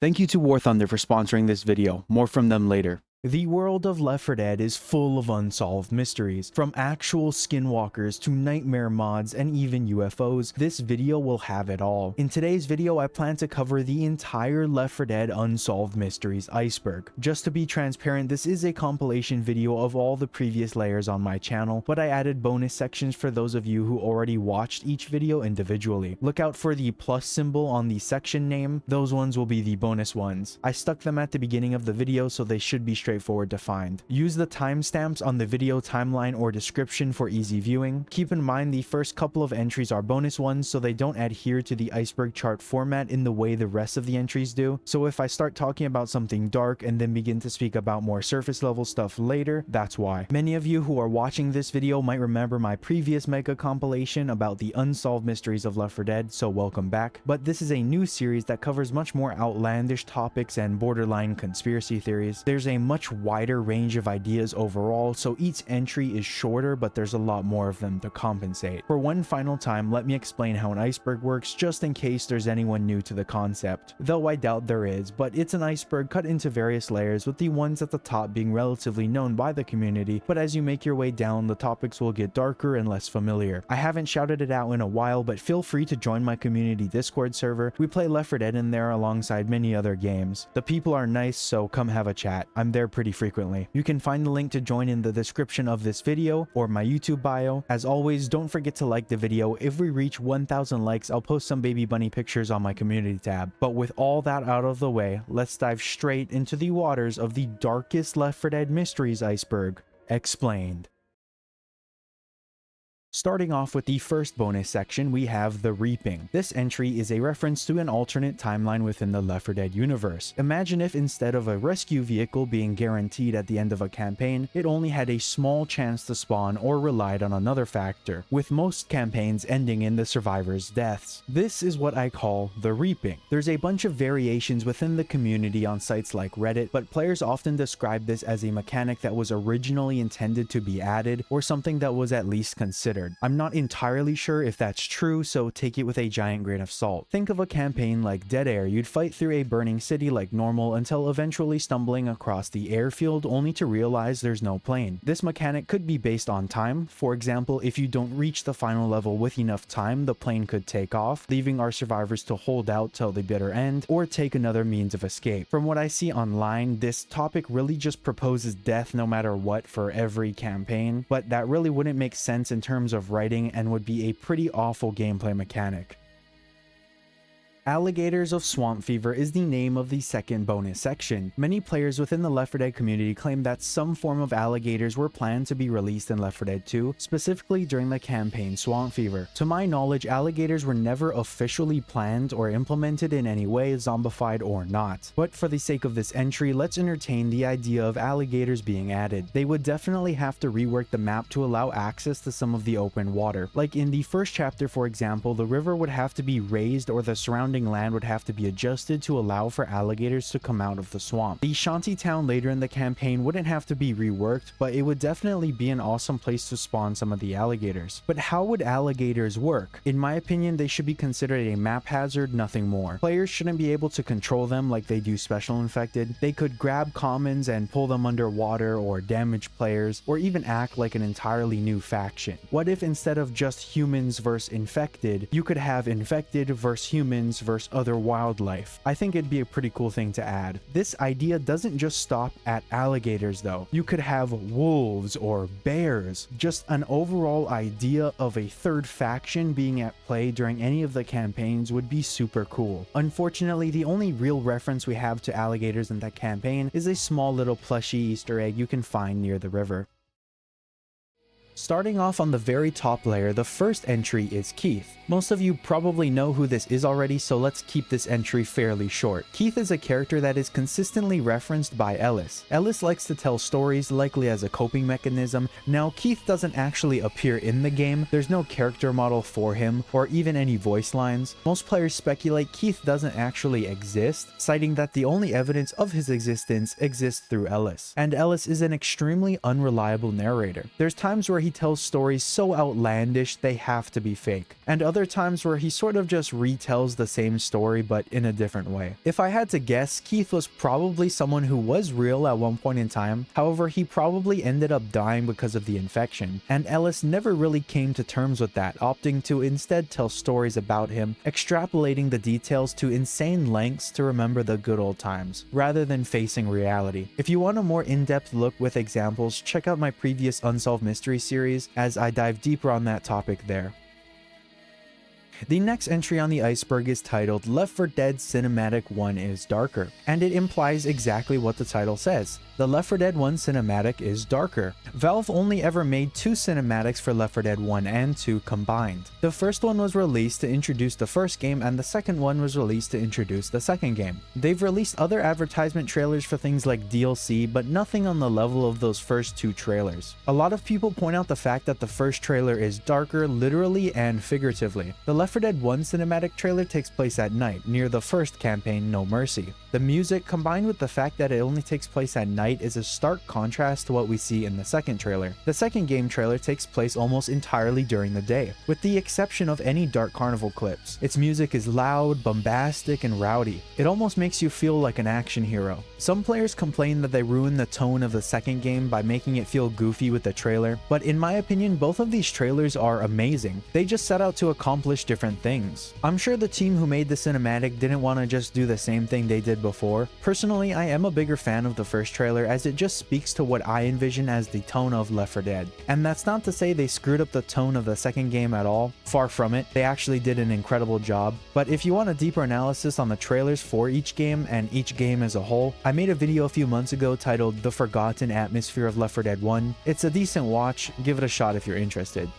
Thank you to War Thunder for sponsoring this video. More from them later. The world of Left 4 Dead is full of unsolved mysteries. From actual skinwalkers to nightmare mods and even UFOs, this video will have it all. In today's video, I plan to cover the entire Left 4 Dead Unsolved Mysteries Iceberg. Just to be transparent, this is a compilation video of all the previous layers on my channel, but I added bonus sections for those of you who already watched each video individually. Look out for the plus symbol on the section name. Those ones will be the bonus ones. I stuck them at the beginning of the video, so they should be straightforward to find. Use the timestamps on the video timeline or description for easy viewing. Keep in mind the first couple of entries are bonus ones, so they don't adhere to the iceberg chart format in the way the rest of the entries do. So if I start talking about something dark and then begin to speak about more surface level stuff later, that's why. Many of you who are watching this video might remember my previous mega compilation about the unsolved mysteries of Left 4 Dead, so welcome back. But this is a new series that covers much more outlandish topics and borderline conspiracy theories. There's a much wider range of ideas overall, so each entry is shorter, but there's a lot more of them to compensate. For one final time, let me explain how an iceberg works, just in case there's anyone new to the concept. Though I doubt there is, but it's an iceberg cut into various layers, with the ones at the top being relatively known by the community, but as you make your way down, the topics will get darker and less familiar. I haven't shouted it out in a while, but feel free to join my community Discord server. We play Left 4 Dead in there alongside many other games. The people are nice, so come have a chat. I'm there pretty frequently. You can find the link to join in the description of this video or my YouTube bio. As always, don't forget to like the video. If we reach 1,000 likes, I'll post some baby bunny pictures on my community tab. But with all that out of the way, let's dive straight into the waters of the darkest Left 4 Dead Mysteries Iceberg. Explained. Starting off with the first bonus section, we have The Reaping. This entry is a reference to an alternate timeline within the Left 4 Dead universe. Imagine if instead of a rescue vehicle being guaranteed at the end of a campaign, it only had a small chance to spawn or relied on another factor, with most campaigns ending in the survivors' deaths. This is what I call The Reaping. There's a bunch of variations within the community on sites like Reddit, but players often describe this as a mechanic that was originally intended to be added, or something that was at least considered. I'm not entirely sure if that's true, so take it with a giant grain of salt. Think of a campaign like Dead Air. You'd fight through a burning city like normal until eventually stumbling across the airfield only to realize there's no plane. This mechanic could be based on time. For example, if you don't reach the final level with enough time, the plane could take off, leaving our survivors to hold out till the bitter end, or take another means of escape. From what I see online, this topic really just proposes death no matter what for every campaign, but that really wouldn't make sense in terms of writing and would be a pretty awful gameplay mechanic. Alligators of Swamp Fever is the name of the second bonus section. Many players within the Left 4 Dead community claim that some form of alligators were planned to be released in Left 4 Dead 2, specifically during the campaign Swamp Fever. To my knowledge, alligators were never officially planned or implemented in any way, zombified or not. But for the sake of this entry, let's entertain the idea of alligators being added. They would definitely have to rework the map to allow access to some of the open water. Like in the first chapter, for example, the river would have to be raised or the surrounding land would have to be adjusted to allow for alligators to come out of the swamp. The shanty town later in the campaign wouldn't have to be reworked, but it would definitely be an awesome place to spawn some of the alligators. But how would alligators work? In my opinion, they should be considered a map hazard, nothing more. Players shouldn't be able to control them like they do Special Infected. They could grab commons and pull them underwater or damage players, or even act like an entirely new faction. What if instead of just humans versus infected, you could have infected versus humans versus other wildlife? I think it'd be a pretty cool thing to add. This idea doesn't just stop at alligators though. You could have wolves or bears. Just an overall idea of a third faction being at play during any of the campaigns would be super cool. Unfortunately, the only real reference we have to alligators in that campaign is a small little plushy Easter egg you can find near the river. Starting off on the very top layer, the first entry is Keith. Most of you probably know who this is already, so let's keep this entry fairly short. Keith is a character that is consistently referenced by Ellis. Ellis likes to tell stories, likely as a coping mechanism. Now, Keith doesn't actually appear in the game. There's no character model for him, or even any voice lines. Most players speculate Keith doesn't actually exist, citing that the only evidence of his existence exists through Ellis. And Ellis is an extremely unreliable narrator. There's times where he he tells stories so outlandish they have to be fake, and other times where he sort of just retells the same story but in a different way. If I had to guess, Keith was probably someone who was real at one point in time, however he probably ended up dying because of the infection, and Ellis never really came to terms with that, opting to instead tell stories about him, extrapolating the details to insane lengths to remember the good old times, rather than facing reality. If you want a more in-depth look with examples, check out my previous Unsolved Mystery series as I dive deeper on that topic there. The next entry on the iceberg is titled Left 4 Dead Cinematic 1 is Darker, and it implies exactly what the title says. The Left 4 Dead 1 cinematic is darker. Valve only ever made 2 cinematics for Left 4 Dead 1 and 2 combined. The first one was released to introduce the first game, and the second one was released to introduce the second game. They've released other advertisement trailers for things like DLC, but nothing on the level of those first 2 trailers. A lot of people point out the fact that the first trailer is darker literally and figuratively. The Left 4 Dead 1 cinematic trailer takes place at night, near the first campaign, No Mercy. The music, combined with the fact that it only takes place at night, is a stark contrast to what we see in the second trailer. The second game trailer takes place almost entirely during the day, with the exception of any Dark Carnival clips. Its music is loud, bombastic, and rowdy. It almost makes you feel like an action hero. Some players complain that they ruin the tone of the second game by making it feel goofy with the trailer, but in my opinion, both of these trailers are amazing. They just set out to accomplish different things. I'm sure the team who made the cinematic didn't want to just do the same thing they did before. Personally, I am a bigger fan of the first trailer as it just speaks to what I envision as the tone of Left 4 Dead. And that's not to say they screwed up the tone of the second game at all. Far from it, they actually did an incredible job. But if you want a deeper analysis on the trailers for each game and each game as a whole, I made a video a few months ago titled The Forgotten Atmosphere of Left 4 Dead 1. It's a decent watch, give it a shot if you're interested.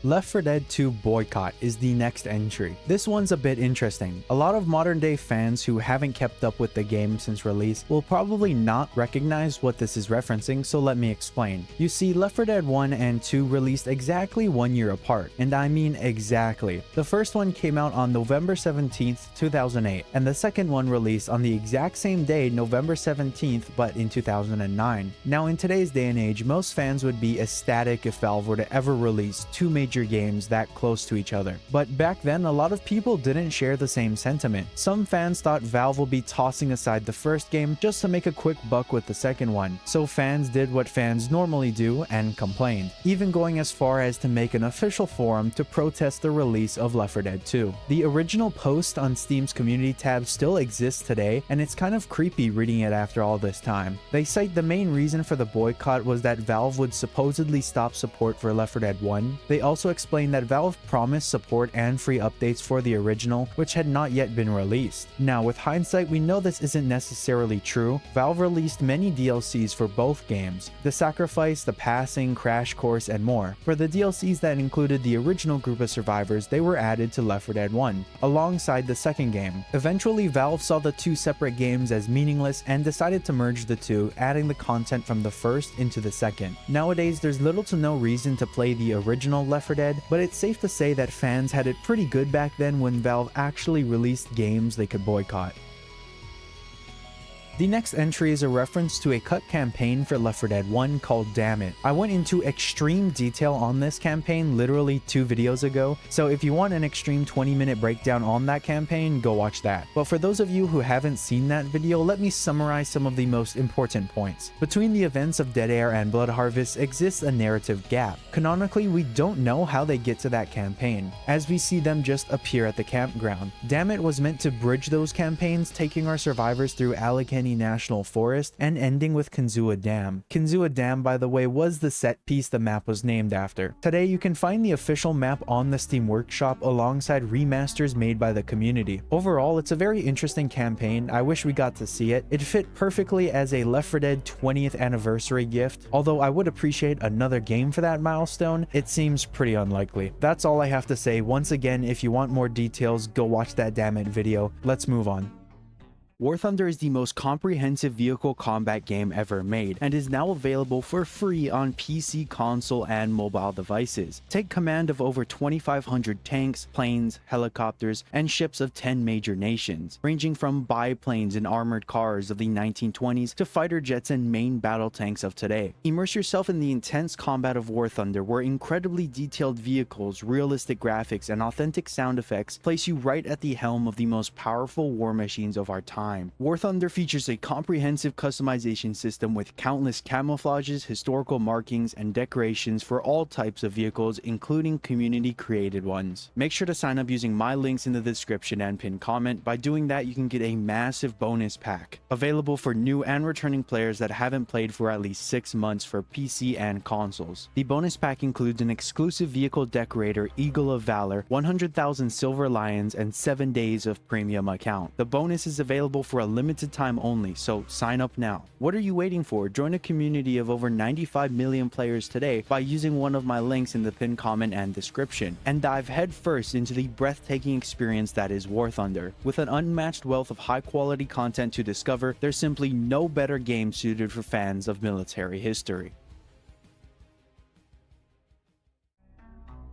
Left 4 Dead 2 Boycott is the next entry. This one's a bit interesting. A lot of modern day fans who haven't kept up with the game since release will probably not recognize what this is referencing, so let me explain. You see, Left 4 Dead 1 and 2 released exactly 1 year apart, and I mean exactly. The first one came out on November 17th, 2008, and the second one released on the exact same day, November 17th, but in 2009. Now in today's day and age, most fans would be ecstatic if Valve were to ever release 2 major games that close to each other. But back then, a lot of people didn't share the same sentiment. Some fans thought Valve will be tossing aside the first game just to make a quick buck with the second one. So fans did what fans normally do and complained, even going as far as to make an official forum to protest the release of Left 4 Dead 2. The original post on Steam's community tab still exists today, and it's kind of creepy reading it after all this time. They cite the main reason for the boycott was that Valve would supposedly stop support for Left 4 Dead 1. They also explained that Valve promised support and free updates for the original, which had not yet been released. Now, with hindsight, we know this isn't necessarily true. Valve released many DLCs for both games: The Sacrifice, The Passing, Crash Course, and more. For the DLCs that included the original group of survivors, they were added to Left 4 Dead 1, alongside the second game. Eventually, Valve saw the 2 separate games as meaningless and decided to merge the 2, adding the content from the first into the second. Nowadays, there's little to no reason to play the original Left 4 Dead, but it's safe to say that fans had it pretty good back then when Valve actually released games they could boycott. The next entry is a reference to a cut campaign for Left 4 Dead 1 called Damn It. I went into extreme detail on this campaign literally 2 videos ago, so if you want an extreme 20-minute breakdown on that campaign, go watch that. But for those of you who haven't seen that video, let me summarize some of the most important points. Between the events of Dead Air and Blood Harvest exists a narrative gap. Canonically, we don't know how they get to that campaign, as we see them just appear at the campground. Damn It was meant to bridge those campaigns, taking our survivors through Alligators National Forest and ending with Kinzua Dam. Kinzua Dam, by the way, was the set piece the map was named after. Today, you can find the official map on the Steam Workshop alongside remasters made by the community. Overall, it's a very interesting campaign. I wish we got to see it. It fit perfectly as a Left 4 Dead 20th anniversary gift, although I would appreciate another game for that milestone. It seems pretty unlikely. That's all I have to say. Once again, if you want more details, go watch that Damn It video. Let's move on. War Thunder is the most comprehensive vehicle combat game ever made, and is now available for free on PC, console, and mobile devices. Take command of over 2,500 tanks, planes, helicopters, and ships of 10 major nations, ranging from biplanes and armored cars of the 1920s to fighter jets and main battle tanks of today. Immerse yourself in the intense combat of War Thunder, where incredibly detailed vehicles, realistic graphics, and authentic sound effects place you right at the helm of the most powerful war machines of our time. War Thunder features a comprehensive customization system with countless camouflages, historical markings, and decorations for all types of vehicles, including community-created ones. Make sure to sign up using my links in the description and pinned comment. By doing that, you can get a massive bonus pack, available for new and returning players that haven't played for at least 6 months for PC and consoles. The bonus pack includes an exclusive vehicle decorator, Eagle of Valor, 100,000 Silver Lions, and 7 days of premium account. The bonus is available for a limited time only, so sign up now. What are you waiting for? Join a community of over 95 million players today by using one of my links in the pinned comment and description, and dive headfirst into the breathtaking experience that is War Thunder. With an unmatched wealth of high quality content to discover, there's simply no better game suited for fans of military history.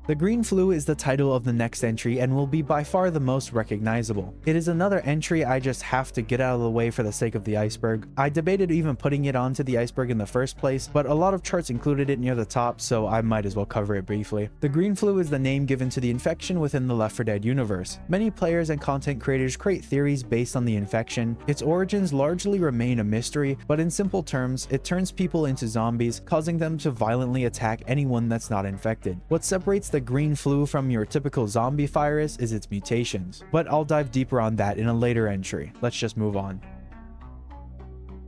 The Green Flue is the title of the next entry and will be by far the most recognizable. It is another entry I just have to get out of the way for the sake of the Iceberg. I debated even putting it onto the Iceberg in the first place, but a lot of charts included it near the top, so I might as well cover it briefly. The Green Flue is the name given to the infection within the Left 4 Dead universe. Many players and content creators create theories based on the infection. Its origins largely remain a mystery, but in simple terms, it turns people into zombies, causing them to violently attack anyone that's not infected. What separates the Green Flue from your typical zombie virus is its mutations, but I'll dive deeper on that in a later entry. Let's just move on.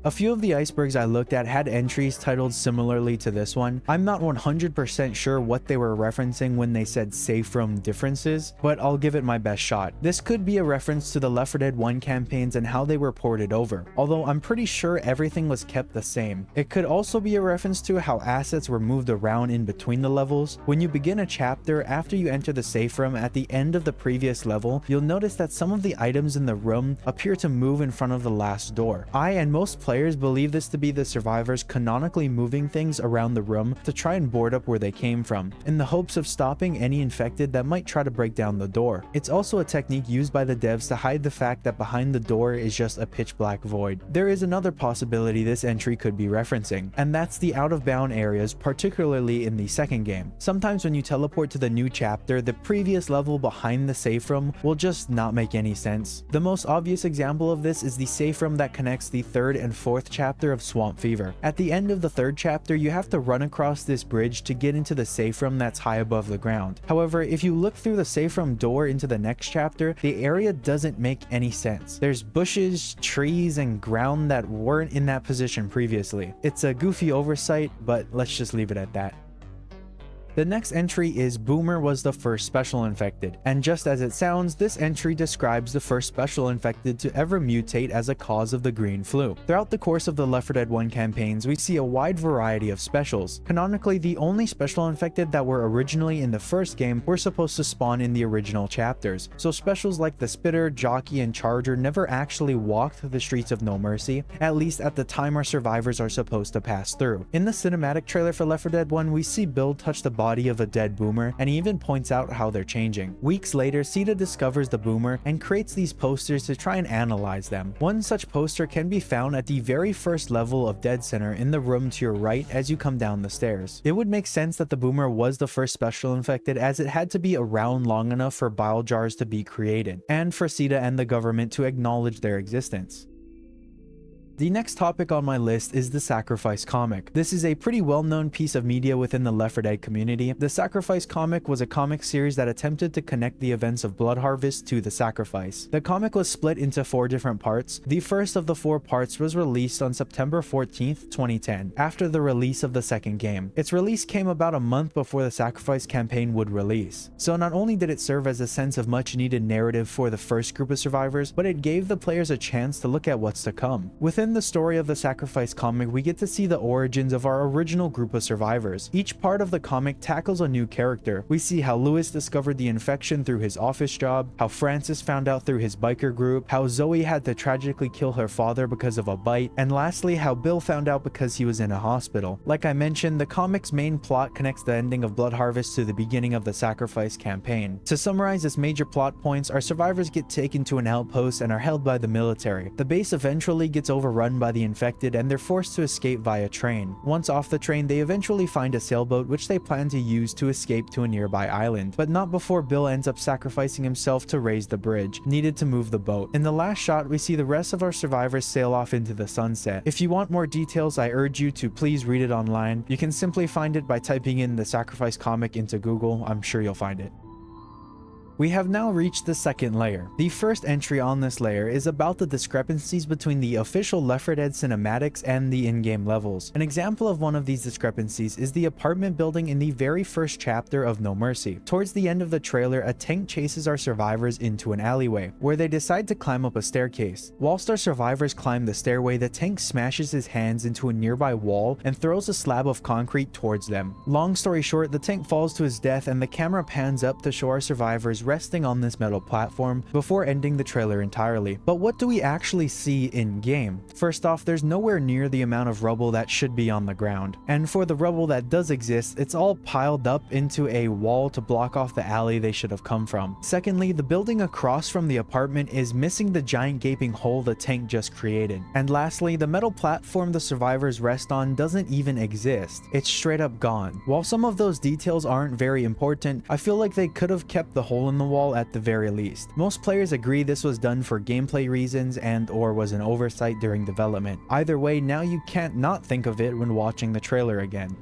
A few of the icebergs I looked at had entries titled similarly to this one. I'm not 100% sure what they were referencing when they said safe room differences, but I'll give it my best shot. This could be a reference to the Left 4 Dead 1 campaigns and how they were ported over, although I'm pretty sure everything was kept the same. It could also be a reference to how assets were moved around in between the levels. When you begin a chapter, after you enter the safe room at the end of the previous level, you'll notice that some of the items in the room appear to move in front of the last door. I and most players believe this to be the survivors canonically moving things around the room to try and board up where they came from, in the hopes of stopping any infected that might try to break down the door. It's also a technique used by the devs to hide the fact that behind the door is just a pitch black void. There is another possibility this entry could be referencing, and that's the out-of-bound areas, particularly in the second game. Sometimes when you teleport to the new chapter, the previous level behind the safe room will just not make any sense. The most obvious example of this is the safe room that connects the third and fourth chapter of Swamp Fever. At the end of the third chapter, you have to run across this bridge to get into the safe room that's high above the ground. However, if you look through the safe room door into the next chapter, the area doesn't make any sense. There's bushes, trees, and ground that weren't in that position previously. It's a goofy oversight, but let's just leave it at that. The next entry is Boomer was the first special infected, and just as it sounds, this entry describes the first special infected to ever mutate as a cause of the Green Flue. Throughout the course of the Left 4 Dead 1 campaigns, we see a wide variety of specials. Canonically, the only special infected that were originally in the first game were supposed to spawn in the original chapters, so specials like the Spitter, Jockey, and Charger never actually walked the streets of No Mercy, at least at the time our survivors are supposed to pass through. In the cinematic trailer for Left 4 Dead 1, we see Bill touch the body of a dead Boomer, and he even points out how they're changing. Weeks later, Sita discovers the Boomer and creates these posters to try and analyze them. One such poster can be found at the very first level of Dead Center in the room to your right as you come down the stairs. It would make sense that the Boomer was the first special infected, as it had to be around long enough for bile jars to be created, and for Sita and the government to acknowledge their existence. The next topic on my list is the Sacrifice comic. This is a pretty well-known piece of media within the Left 4 Dead community. The Sacrifice comic was a comic series that attempted to connect the events of Blood Harvest to the Sacrifice. The comic was split into 4 different parts. The first of the 4 parts was released on September 14th, 2010, after the release of the second game. Its release came about a month before the Sacrifice campaign would release. So not only did it serve as a sense of much-needed narrative for the first group of survivors, but it gave the players a chance to look at what's to come. Within Within the story of the Sacrifice comic, we get to see the origins of our original group of survivors. Each part of the comic tackles a new character. We see how Lewis discovered the infection through his office job, how Francis found out through his biker group, how Zoe had to tragically kill her father because of a bite, and lastly how Bill found out because he was in a hospital. Like I mentioned, the comic's main plot connects the ending of Blood Harvest to the beginning of the Sacrifice campaign. To summarize its major plot points, our survivors get taken to an outpost and are held by the military. The base eventually gets overrun by the infected and they're forced to escape via train. Once off the train, they eventually find a sailboat which they plan to use to escape to a nearby island, but not before Bill ends up sacrificing himself to raise the bridge needed to move the boat. In the last shot, we see the rest of our survivors sail off into the sunset. If you want more details, I urge you to please read it online. You can simply find it by typing in the Sacrifice comic into Google. I'm sure you'll find it. We have now reached the second layer. The first entry on this layer is about the discrepancies between the official Left 4 Dead cinematics and the in-game levels. An example of one of these discrepancies is the apartment building in the very first chapter of No Mercy. Towards the end of the trailer, a tank chases our survivors into an alleyway, where they decide to climb up a staircase. Whilst our survivors climb the stairway, the tank smashes his hands into a nearby wall and throws a slab of concrete towards them. Long story short, the tank falls to his death and the camera pans up to show our survivors resting on this metal platform before ending the trailer entirely. But what do we actually see in game? First off, there's nowhere near the amount of rubble that should be on the ground. And for the rubble that does exist, it's all piled up into a wall to block off the alley they should have come from. Secondly, the building across from the apartment is missing the giant gaping hole the tank just created. And lastly, the metal platform the survivors rest on doesn't even exist. It's straight up gone. While some of those details aren't very important, I feel like they could have kept the hole in the wall at the very least. Most players agree this was done for gameplay reasons and/or was an oversight during development. Either way, now you can't not think of it when watching the trailer again.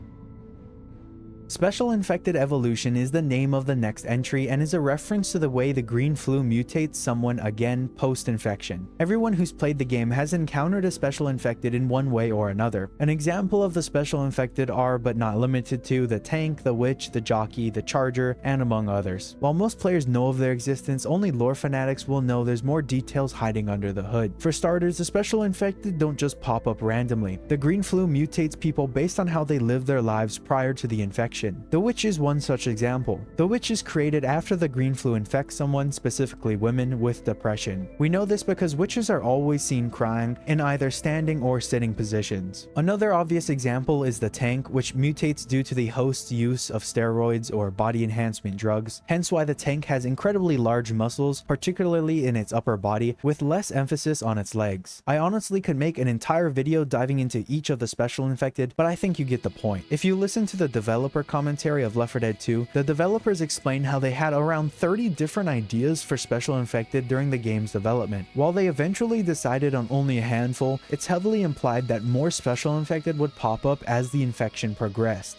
Special Infected Evolution is the name of the next entry and is a reference to the way the green flu mutates someone again post-infection. Everyone who's played the game has encountered a Special Infected in one way or another. An example of the Special Infected are, but not limited to, the tank, the witch, the jockey, the charger, and among others. While most players know of their existence, only lore fanatics will know there's more details hiding under the hood. For starters, the Special Infected don't just pop up randomly. The green flu mutates people based on how they live their lives prior to the infection. The witch is one such example. The witch is created after the green flu infects someone, specifically women, with depression. We know this because witches are always seen crying in either standing or sitting positions. Another obvious example is the tank, which mutates due to the host's use of steroids or body enhancement drugs, hence why the tank has incredibly large muscles, particularly in its upper body, with less emphasis on its legs. I honestly could make an entire video diving into each of the Special Infected, but I think you get the point. If you listen to the developer commentary of Left 4 Dead 2, the developers explained how they had around 30 different ideas for Special Infected during the game's development. While they eventually decided on only a handful, it's heavily implied that more Special Infected would pop up as the infection progressed.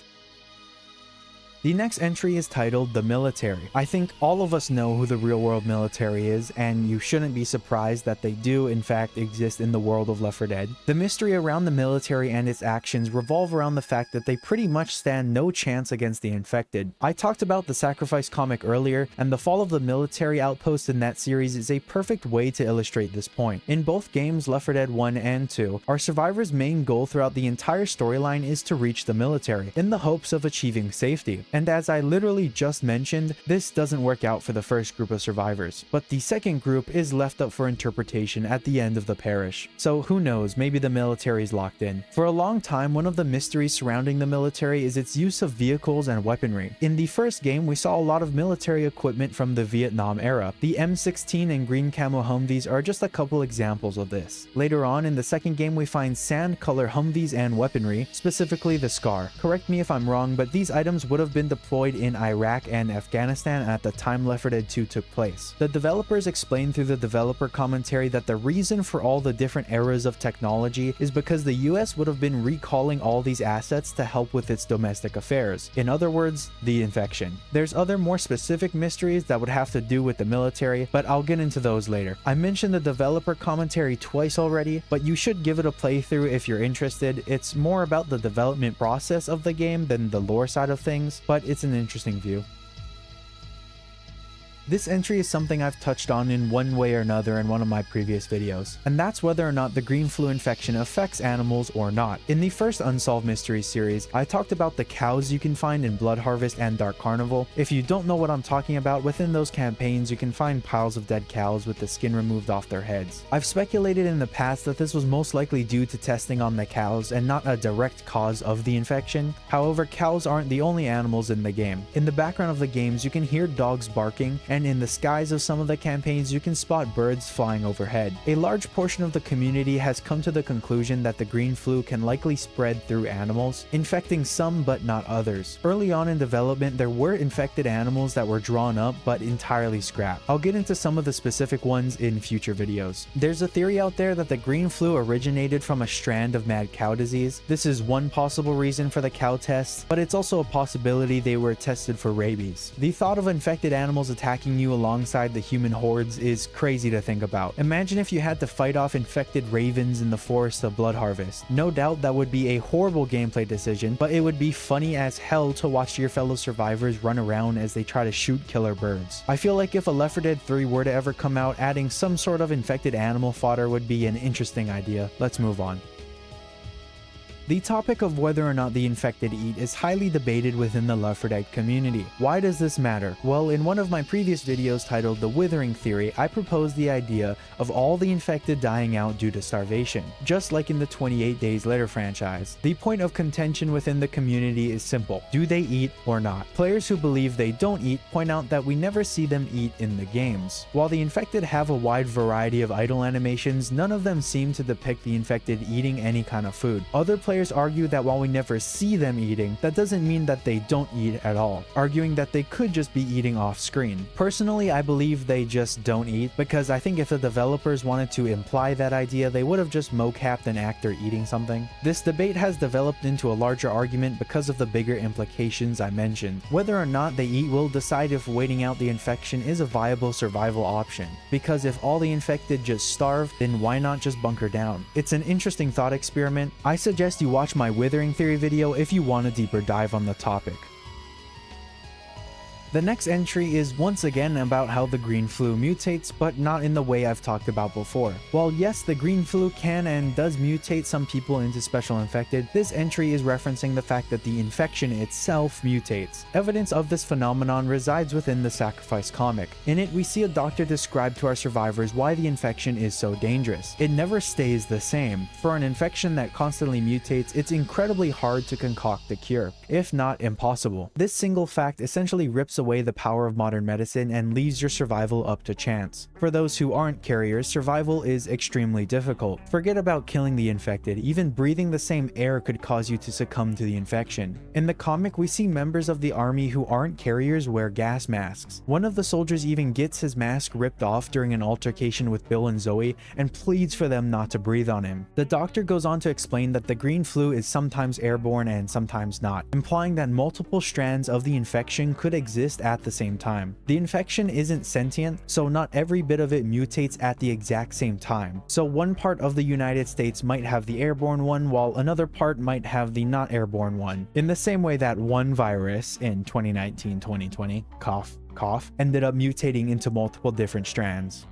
The next entry is titled The Military. I think all of us know who the real-world military is, and you shouldn't be surprised that they do in fact exist in the world of Left 4 Dead. The mystery around the military and its actions revolve around the fact that they pretty much stand no chance against the infected. I talked about the Sacrifice comic earlier, and the fall of the military outpost in that series is a perfect way to illustrate this point. In both games, Left 4 Dead 1 and 2, our survivors' main goal throughout the entire storyline is to reach the military, in the hopes of achieving safety. And as I literally just mentioned, this doesn't work out for the first group of survivors, but the second group is left up for interpretation at the end of the parish. So who knows, maybe the military is locked in. For a long time, one of the mysteries surrounding the military is its use of vehicles and weaponry. In the first game, we saw a lot of military equipment from the Vietnam era. The M16 and green camo Humvees are just a couple examples of this. Later on in the second game, we find sand color Humvees and weaponry, specifically the Scar. Correct me if I'm wrong, but these items would have been deployed in Iraq and Afghanistan at the time Left 4 Dead 2 took place. The developers explained through the developer commentary that the reason for all the different eras of technology is because the US would have been recalling all these assets to help with its domestic affairs. In other words, the infection. There's other more specific mysteries that would have to do with the military, but I'll get into those later. I mentioned the developer commentary twice already, but you should give it a playthrough if you're interested. It's more about the development process of the game than the lore side of things, but it's an interesting view. This entry is something I've touched on in one way or another in one of my previous videos, and that's whether or not the green flu infection affects animals or not. In the first Unsolved Mysteries series, I talked about the cows you can find in Blood Harvest and Dark Carnival. If you don't know what I'm talking about, within those campaigns you can find piles of dead cows with the skin removed off their heads. I've speculated in the past that this was most likely due to testing on the cows and not a direct cause of the infection. However, cows aren't the only animals in the game. In the background of the games you can hear dogs barking, and in the skies of some of the campaigns you can spot birds flying overhead. A large portion of the community has come to the conclusion that the green flu can likely spread through animals, infecting some but not others. Early on in development there were infected animals that were drawn up but entirely scrapped. I'll get into some of the specific ones in future videos. There's a theory out there that the green flu originated from a strand of mad cow disease. This is one possible reason for the cow tests, but it's also a possibility they were tested for rabies. The thought of infected animals attacking you alongside the human hordes is crazy to think about. Imagine if you had to fight off infected ravens in the forest of Blood Harvest. No doubt that would be a horrible gameplay decision, but it would be funny as hell to watch your fellow survivors run around as they try to shoot killer birds. I feel like if a Left 4 Dead 3 were to ever come out, adding some sort of infected animal fodder would be an interesting idea. Let's move on. The topic of whether or not the infected eat is highly debated within the Left 4 Dead community. Why does this matter? Well, in one of my previous videos titled The Withering Theory, I proposed the idea of all the infected dying out due to starvation, just like in the 28 Days Later franchise. The point of contention within the community is simple: do they eat or not? Players who believe they don't eat point out that we never see them eat in the games. While the infected have a wide variety of idle animations, none of them seem to depict the infected eating any kind of food. Other players argue that while we never see them eating, that doesn't mean that they don't eat at all, arguing that they could just be eating off screen. Personally, I believe they just don't eat, because I think if the developers wanted to imply that idea, they would have just mocapped an actor eating something. This debate has developed into a larger argument because of the bigger implications I mentioned. Whether or not they eat will decide if waiting out the infection is a viable survival option, because if all the infected just starve, then why not just bunker down? It's an interesting thought experiment. I suggest you watch my Withering Theory video if you want a deeper dive on the topic. The next entry is once again about how the green flu mutates, but not in the way I've talked about before. While yes, the green flu can and does mutate some people into special infected, this entry is referencing the fact that the infection itself mutates. Evidence of this phenomenon resides within the Sacrifice comic. In it, we see a doctor describe to our survivors why the infection is so dangerous. It never stays the same. For an infection that constantly mutates, it's incredibly hard to concoct a cure, if not impossible. This single fact essentially rips away the power of modern medicine and leaves your survival up to chance. For those who aren't carriers, survival is extremely difficult. Forget about killing the infected, even breathing the same air could cause you to succumb to the infection. In the comic, we see members of the army who aren't carriers wear gas masks. One of the soldiers even gets his mask ripped off during an altercation with Bill and Zoe and pleads for them not to breathe on him. The doctor goes on to explain that the green flu is sometimes airborne and sometimes not, implying that multiple strands of the infection could exist at the same time. The infection isn't sentient, so not every bit of it mutates at the exact same time. So one part of the United States might have the airborne one, while another part might have the not airborne one. In the same way that one virus in 2019-2020, cough, cough, ended up mutating into multiple different strands.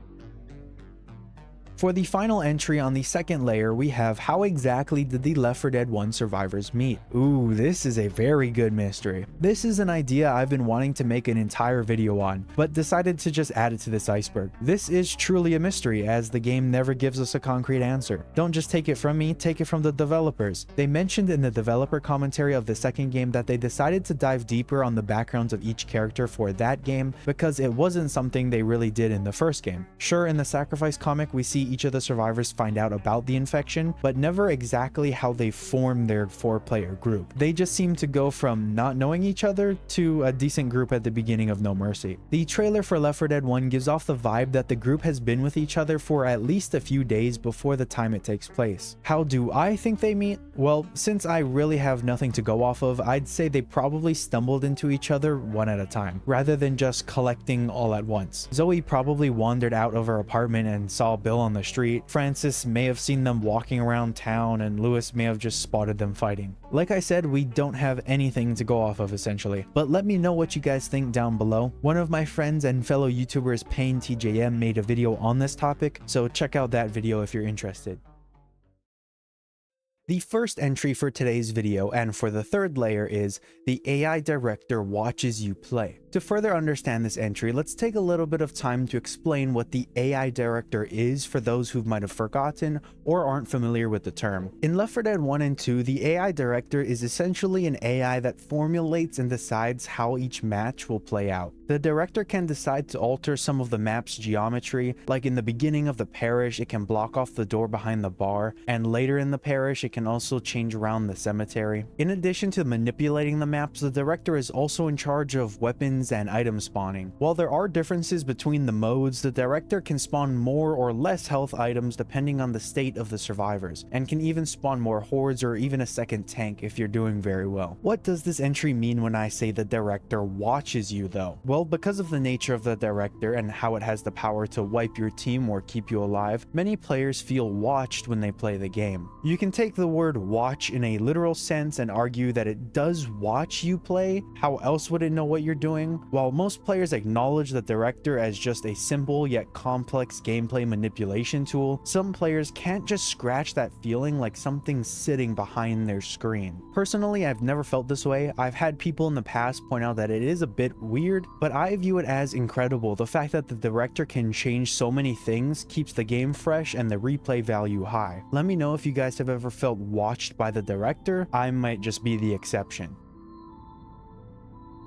For the final entry on the second layer, we have how exactly did the Left 4 Dead 1 survivors meet? Ooh, this is a very good mystery. This is an idea I've been wanting to make an entire video on, but decided to just add it to this iceberg. This is truly a mystery, as the game never gives us a concrete answer. Don't just take it from me, take it from the developers. They mentioned in the developer commentary of the second game that they decided to dive deeper on the backgrounds of each character for that game because it wasn't something they really did in the first game. Sure, in the Sacrifice comic we see each of the survivors find out about the infection, but never exactly how they form their 4-player group. They just seem to go from not knowing each other to a decent group at the beginning of No Mercy. The trailer for Left 4 Dead 1 gives off the vibe that the group has been with each other for at least a few days before the time it takes place. How do I think they meet? Well, since I really have nothing to go off of, I'd say they probably stumbled into each other one at a time, rather than just collecting all at once. Zoe probably wandered out of her apartment and saw Bill on on the street. Francis may have seen them walking around town, and Lewis may have just spotted them fighting. Like I said, we don't have anything to go off of essentially, but let me know what you guys think down below. One of my friends and fellow YouTubers, Payne TJM, made a video on this topic, so check out that video if you're interested. The first entry for today's video and for the third layer is the AI director watches you play. To further understand this entry, let's take a little bit of time to explain what the AI director is for those who might have forgotten or aren't familiar with the term. In Left 4 Dead 1 and 2, the AI director is essentially an AI that formulates and decides how each match will play out. The director can decide to alter some of the map's geometry, like in the beginning of the parish it can block off the door behind the bar, and later in the parish it can also change around the cemetery. In addition to manipulating the maps, the director is also in charge of weapons and item spawning. While there are differences between the modes, the director can spawn more or less health items depending on the state of the survivors, and can even spawn more hordes or even a second tank if you're doing very well. What does this entry mean when I say the director watches you though? Well, because of the nature of the director and how it has the power to wipe your team or keep you alive, many players feel watched when they play the game. You can take the word watch in a literal sense and argue that it does watch you play. How else would it know what you're doing? While most players acknowledge the director as just a simple yet complex gameplay manipulation tool, some players can't just scratch that feeling like something's sitting behind their screen. Personally, I've never felt this way. I've had people in the past point out that it is a bit weird, but I view it as incredible. The fact that the director can change so many things keeps the game fresh and the replay value high. Let me know if you guys have ever felt watched by the director. I might just be the exception.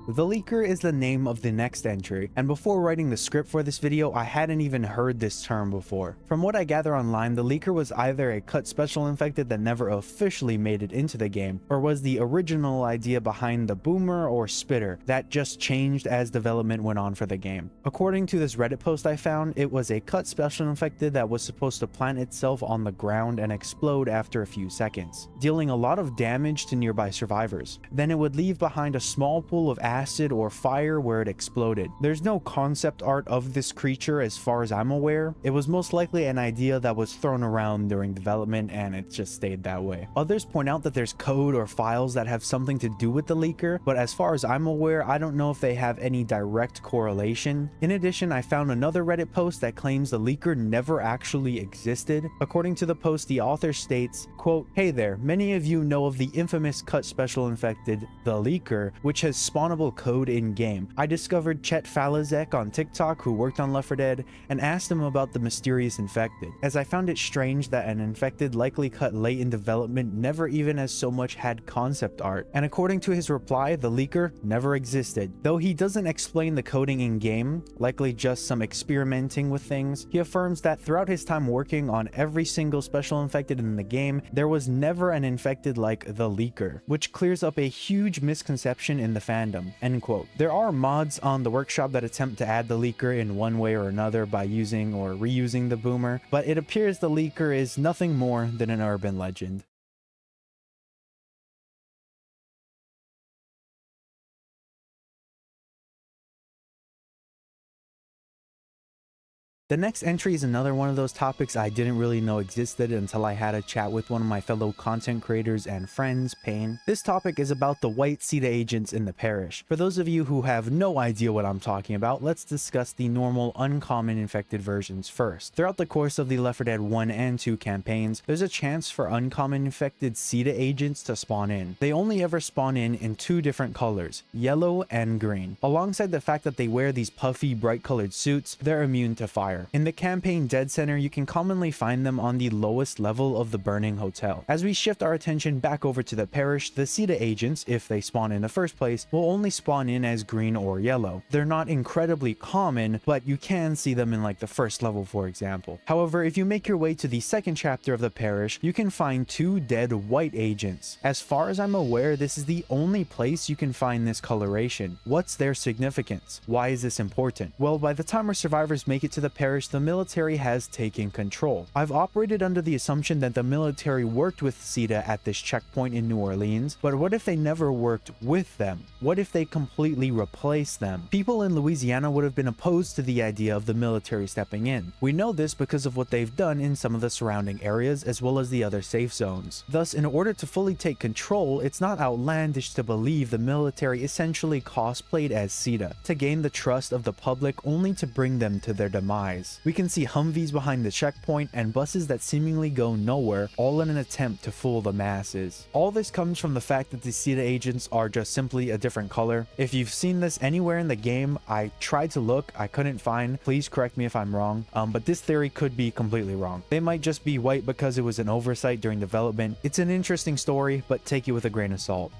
The Leaker is the name of the next entry, and before writing the script for this video, I hadn't even heard this term before. From what I gather online, the Leaker was either a cut special infected that never officially made it into the game, or was the original idea behind the Boomer or Spitter that just changed as development went on for the game. According to this Reddit post I found, it was a cut special infected that was supposed to plant itself on the ground and explode after a few seconds, dealing a lot of damage to nearby survivors. Then it would leave behind a small pool of acid or fire where it exploded. There's no concept art of this creature as far as I'm aware. It was most likely an idea that was thrown around during development and it just stayed that way. Others point out that there's code or files that have something to do with the Leaker, but as far as I'm aware, I don't know if they have any direct correlation. In addition, I found another Reddit post that claims the Leaker never actually existed. According to the post, the author states, quote, "Hey there, many of you know of the infamous cut special infected, the Leaker, which has spawnable code in-game. I discovered Chet Falazek on TikTok, who worked on Left 4 Dead, and asked him about the mysterious infected, as I found it strange that an infected likely cut late in development never even as so much had concept art. And according to his reply, the Leaker never existed. Though he doesn't explain the coding in-game, likely just some experimenting with things, he affirms that throughout his time working on every single special infected in the game, there was never an infected like the Leaker, which clears up a huge misconception in the fandom." End quote. There are mods on the workshop that attempt to add the Leaker in one way or another by using or reusing the Boomer, but it appears the Leaker is nothing more than an urban legend. The next entry is another one of those topics I didn't really know existed until I had a chat with one of my fellow content creators and friends, Payne. This topic is about the white CETA agents in the parish. For those of you who have no idea what I'm talking about, let's discuss the normal uncommon infected versions first. Throughout the course of the Left 4 Dead 1 and 2 campaigns, there's a chance for uncommon infected CETA agents to spawn in. They only ever spawn in two different colors, yellow and green. Alongside the fact that they wear these puffy, bright colored suits, they're immune to fire. In the campaign Dead Center, you can commonly find them on the lowest level of the burning hotel. As we shift our attention back over to the parish, the CETA agents, if they spawn in the first place, will only spawn in as green or yellow. They're not incredibly common, but you can see them in like the first level, for example. However, if you make your way to the second chapter of the parish, you can find two dead white agents. As far as I'm aware, this is the only place you can find this coloration. What's their significance? Why is this important? Well, by the time our survivors make it to the parish, perished, the military has taken control. I've operated under the assumption that the military worked with CETA at this checkpoint in New Orleans, but what if they never worked with them? What if they completely replaced them? People in Louisiana would have been opposed to the idea of the military stepping in. We know this because of what they've done in some of the surrounding areas as well as the other safe zones. Thus, in order to fully take control, it's not outlandish to believe the military essentially cosplayed as CETA to gain the trust of the public only to bring them to their demise. We can see Humvees behind the checkpoint and buses that seemingly go nowhere, all in an attempt to fool the masses. All this comes from the fact that the CETA agents are just simply a different color. If you've seen this anywhere in the game, I tried to look, I couldn't find. Please correct me if I'm wrong, but this theory could be completely wrong. They might just be white because it was an oversight during development. It's an interesting story, but take it with a grain of salt.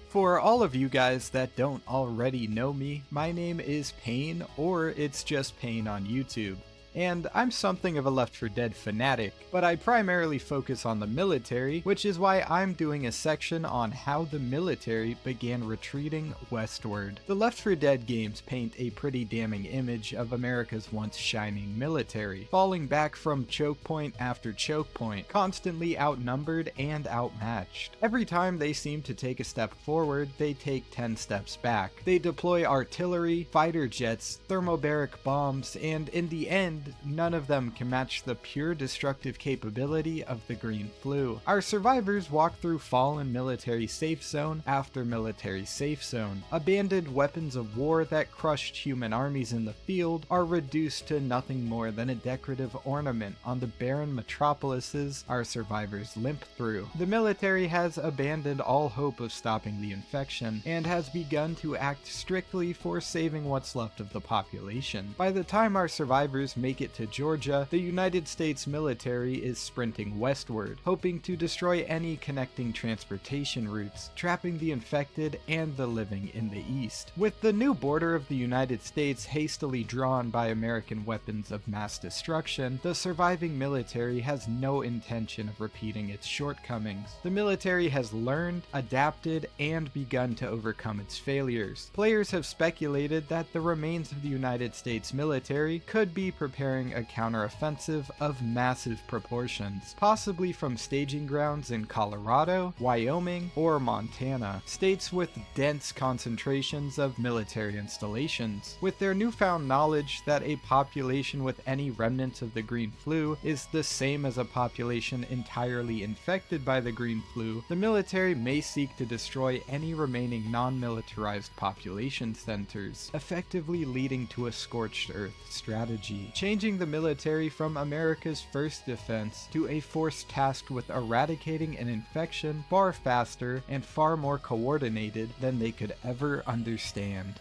For all of you guys that don't already know me, my name is Payne, or it's just Payne on YouTube. And I'm something of a Left 4 Dead fanatic, but I primarily focus on the military, which is why I'm doing a section on how the military began retreating westward. The Left 4 Dead games paint a pretty damning image of America's once shining military, falling back from choke point after choke point, constantly outnumbered and outmatched. Every time they seem to take a step forward, they take 10 steps back. They deploy artillery, fighter jets, thermobaric bombs, and in the end, none of them can match the pure destructive capability of the Green Flu. Our survivors walk through fallen military safe zone after military safe zone. Abandoned weapons of war that crushed human armies in the field are reduced to nothing more than a decorative ornament on the barren metropolises our survivors limp through. The military has abandoned all hope of stopping the infection and has begun to act strictly for saving what's left of the population. By the time our survivors make it to Georgia, the United States military is sprinting westward, hoping to destroy any connecting transportation routes, trapping the infected and the living in the east. With the new border of the United States hastily drawn by American weapons of mass destruction, the surviving military has no intention of repeating its shortcomings. The military has learned, adapted, and begun to overcome its failures. Players have speculated that the remains of the United States military could be preparing a counteroffensive of massive proportions, possibly from staging grounds in Colorado, Wyoming, or Montana, states with dense concentrations of military installations. With their newfound knowledge that a population with any remnants of the Green Flu is the same as a population entirely infected by the Green Flu, the military may seek to destroy any remaining non-militarized population centers, effectively leading to a scorched earth strategy, changing the military from America's first defense to a force tasked with eradicating an infection far faster and far more coordinated than they could ever understand.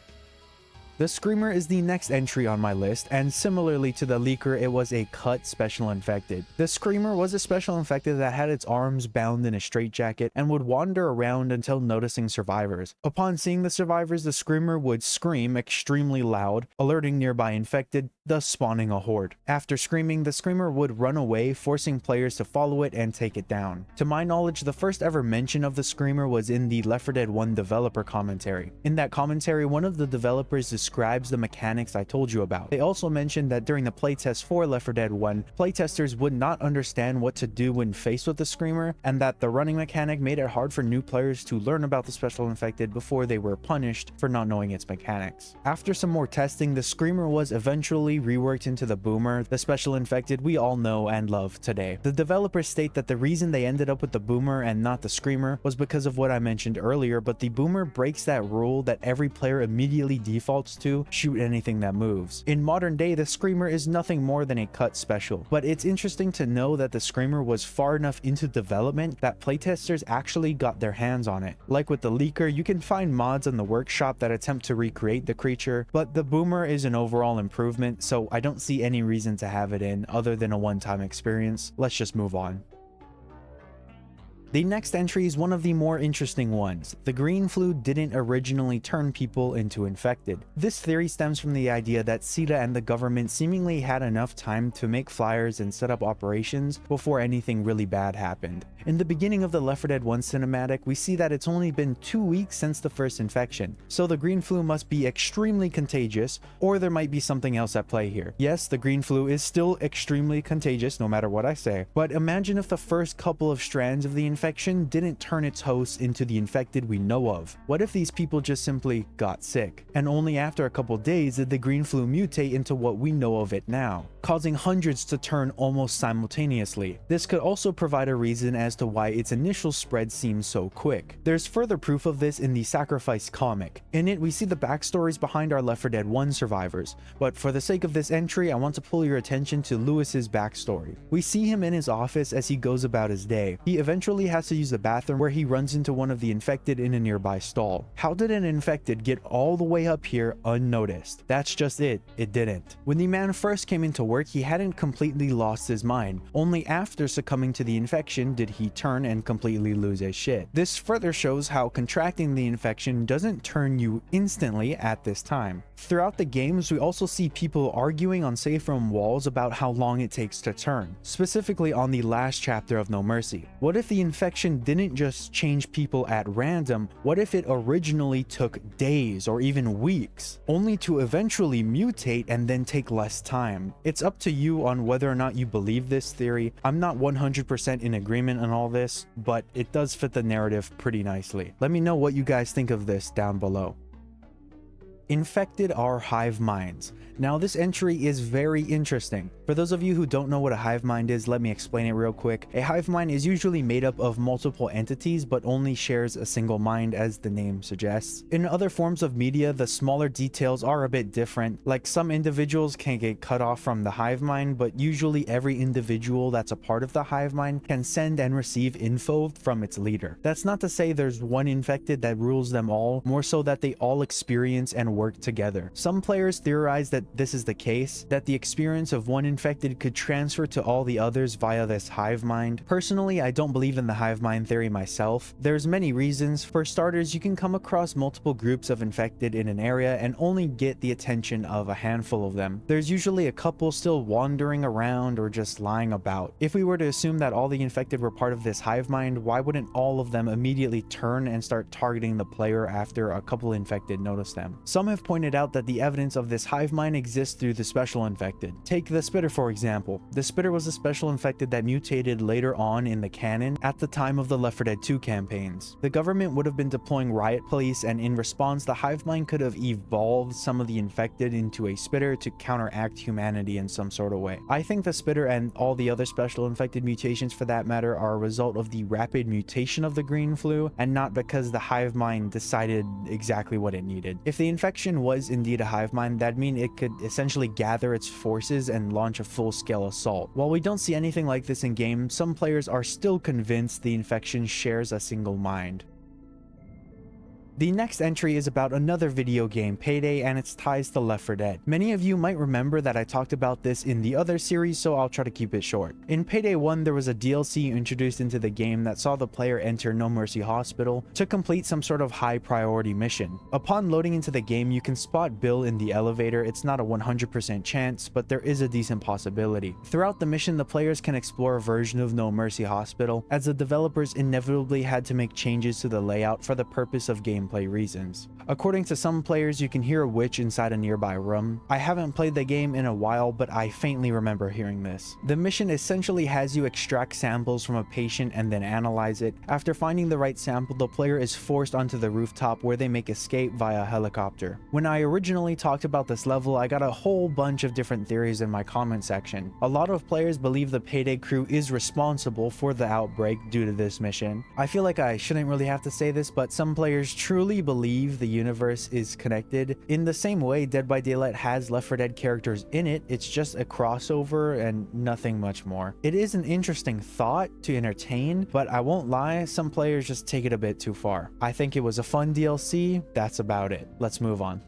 The Screamer is the next entry on my list, and similarly to the Leaker, it was a cut special infected. The Screamer was a special infected that had its arms bound in a straitjacket and would wander around until noticing survivors. Upon seeing the survivors, the Screamer would scream extremely loud, alerting nearby infected, thus spawning a horde. After screaming, the Screamer would run away, forcing players to follow it and take it down. To my knowledge, the first ever mention of the Screamer was in the Left 4 Dead 1 developer commentary. In that commentary, one of the developers describes the mechanics I told you about. They also mentioned that during the playtest for Left 4 Dead 1, playtesters would not understand what to do when faced with the Screamer, and that the running mechanic made it hard for new players to learn about the special infected before they were punished for not knowing its mechanics. After some more testing, the Screamer was eventually reworked into the Boomer, the special infected we all know and love today. The developers state that the reason they ended up with the Boomer and not the Screamer was because of what I mentioned earlier, but the Boomer breaks that rule that every player immediately defaults to: shoot anything that moves. In modern day, the Screamer is nothing more than a cut special, but it's interesting to know that the Screamer was far enough into development that playtesters actually got their hands on it. Like with the Leaker, you can find mods in the workshop that attempt to recreate the creature, but the Boomer is an overall improvement, so I don't see any reason to have it in other than a one-time experience. Let's just move on. The next entry is one of the more interesting ones. The green flu didn't originally turn people into infected. This theory stems from the idea that CETA and the government seemingly had enough time to make flyers and set up operations before anything really bad happened. In the beginning of the Left 4 Dead 1 cinematic, we see that it's only been 2 weeks since the first infection, so the green flu must be extremely contagious, or there might be something else at play here. Yes, the green flu is still extremely contagious no matter what I say, but imagine if the first couple of strands of the infection didn't turn its hosts into the infected we know of. What if these people just simply got sick, and only after a couple days did the green flu mutate into what we know of it now, causing hundreds to turn almost simultaneously? This could also provide a reason as to why its initial spread seems so quick. There's further proof of this in the Sacrifice comic. In it, we see the backstories behind our Left 4 Dead 1 survivors, but for the sake of this entry, I want to pull your attention to Lewis's backstory. We see him in his office as he goes about his day. He eventually has to use the bathroom where he runs into one of the infected in a nearby stall. How did an infected get all the way up here unnoticed? That's just it didn't. When the man first came into work, he hadn't completely lost his mind. Only after succumbing to the infection did he turn and completely lose his shit. This further shows how contracting the infection doesn't turn you instantly at this time. Throughout the games, we also see people arguing on safe room walls about how long it takes to turn, specifically on the last chapter of No Mercy. What if the infection didn't just change people at random? What if it originally took days or even weeks, only to eventually mutate and then take less time? It's up to you on whether or not you believe this theory. I'm not 100% in agreement on all this, but it does fit the narrative pretty nicely. Let me know what you guys think of this down below. Infected are hive minds. Now this entry is very interesting. For those of you who don't know what a hive mind is, let me explain it real quick. A hive mind is usually made up of multiple entities but only shares a single mind, as the name suggests. In other forms of media, the smaller details are a bit different. Like, some individuals can get cut off from the hive mind, but usually every individual that's a part of the hive mind can send and receive info from its leader. That's not to say there's one infected that rules them all, more so that they all experience and work together. Some players theorize that this is the case, that the experience of one infected could transfer to all the others via this hive mind. Personally, I don't believe in the hive mind theory myself. There's many reasons. For starters, you can come across multiple groups of infected in an area and only get the attention of a handful of them. There's usually a couple still wandering around or just lying about. If we were to assume that all the infected were part of this hive mind, why wouldn't all of them immediately turn and start targeting the player after a couple infected notice them? Some have pointed out that the evidence of this hive mind exists through the special infected. Take the Spitter for example. The Spitter was a special infected that mutated later on in the canon at the time of the Left 4 Dead 2 campaigns. The government would have been deploying riot police, and in response the hive mind could have evolved some of the infected into a Spitter to counteract humanity in some sort of way. I think the Spitter and all the other special infected mutations for that matter are a result of the rapid mutation of the green flu, and not because the hive mind decided exactly what it needed. If the infection was indeed a hive mind, that'd mean it could essentially gather its forces and launch a full-scale assault. While we don't see anything like this in game, some players are still convinced the infection shares a single mind. The next entry is about another video game, Payday, and its ties to Left 4 Dead. Many of you might remember that I talked about this in the other series, so I'll try to keep it short. In Payday 1, there was a DLC introduced into the game that saw the player enter No Mercy Hospital to complete some sort of high priority mission. Upon loading into the game, you can spot Bill in the elevator. It's not a 100% chance, but there is a decent possibility. Throughout the mission, the players can explore a version of No Mercy Hospital, as the developers inevitably had to make changes to the layout for the purpose of gameplay reasons. According to some players, you can hear a witch inside a nearby room. I haven't played the game in a while, but I faintly remember hearing this. The mission essentially has you extract samples from a patient and then analyze it. After finding the right sample, the player is forced onto the rooftop where they make escape via helicopter. When I originally talked about this level, I got a whole bunch of different theories in my comment section. A lot of players believe the Payday crew is responsible for the outbreak due to this mission. I feel like I shouldn't really have to say this, but some players truly believe the universe is connected. In the same way Dead by Daylight has Left 4 Dead characters in it, it's just a crossover and nothing much more. It is an interesting thought to entertain, but I won't lie, some players just take it a bit too far. I think it was a fun DLC, that's about it. Let's move on.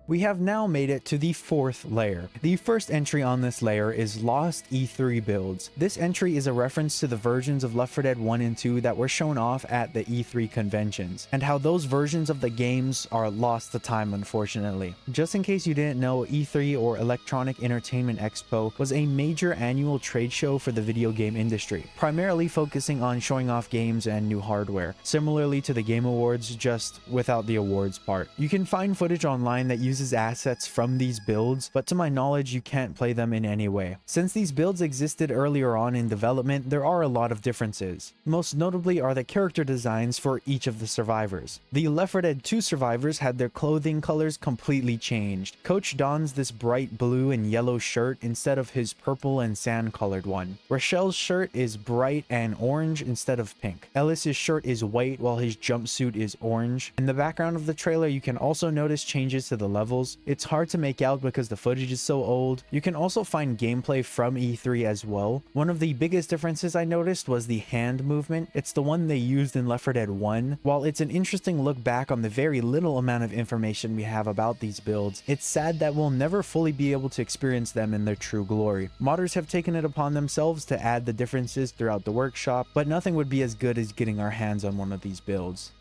We have now made it to the 4th layer. The first entry on this layer is Lost E3 builds. This entry is a reference to the versions of Left 4 Dead 1 and 2 that were shown off at the E3 conventions, and how those versions of the games are lost to time, unfortunately. Just in case you didn't know, E3 or Electronic Entertainment Expo was a major annual trade show for the video game industry, primarily focusing on showing off games and new hardware, similarly to the Game Awards, just without the awards part. You can find footage online that uses assets from these builds, but to my knowledge you can't play them in any way. Since these builds existed earlier on in development, there are a lot of differences. Most notably are the character designs for each of the survivors. The Left 4 Dead 2 survivors had their clothing colors completely changed. Coach dons this bright blue and yellow shirt instead of his purple and sand colored one. Rochelle's shirt is bright and orange instead of pink. Ellis's shirt is white while his jumpsuit is orange. In the background of the trailer you can also notice changes to the levels. It's hard to make out because the footage is so old. You can also find gameplay from E3 as well. One of the biggest differences I noticed was the hand movement. It's the one they used in Left 4 Dead 1. While it's an interesting look back on the very little amount of information we have about these builds, it's sad that we'll never fully be able to experience them in their true glory. Modders have taken it upon themselves to add the differences throughout the workshop, but nothing would be as good as getting our hands on one of these builds.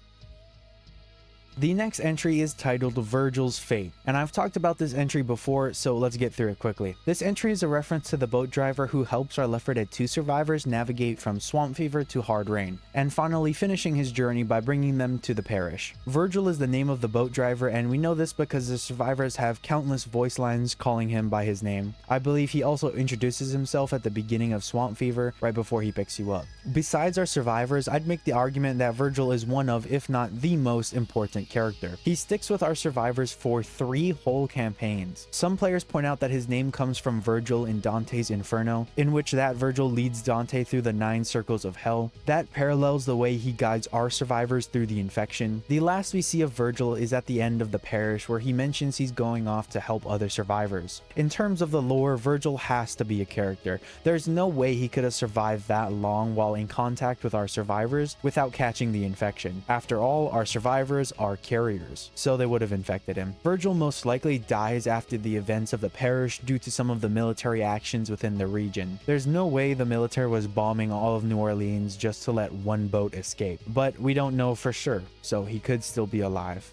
The next entry is titled Virgil's Fate, and I've talked about this entry before, so let's get through it quickly. This entry is a reference to the boat driver who helps our Left 4 Dead 2 survivors navigate from swamp fever to hard rain, and finally finishing his journey by bringing them to the parish. Virgil is the name of the boat driver, and we know this because the survivors have countless voice lines calling him by his name. I believe he also introduces himself at the beginning of Swamp Fever, right before he picks you up. Besides our survivors, I'd make the argument that Virgil is one of, if not the most important character. He sticks with our survivors for 3 whole campaigns. Some players point out that his name comes from Virgil in Dante's Inferno, in which that Virgil leads Dante through the 9 circles of hell. That parallels the way he guides our survivors through the infection. The last we see of Virgil is at the end of the parish, where he mentions he's going off to help other survivors. In terms of the lore, Virgil has to be a character. There's no way he could have survived that long while in contact with our survivors without catching the infection. After all, our survivors are carriers, so they would have infected him. Virgil most likely dies after the events of the parish due to some of the military actions within the region. There's no way the military was bombing all of New Orleans just to let one boat escape, but we don't know for sure, so he could still be alive.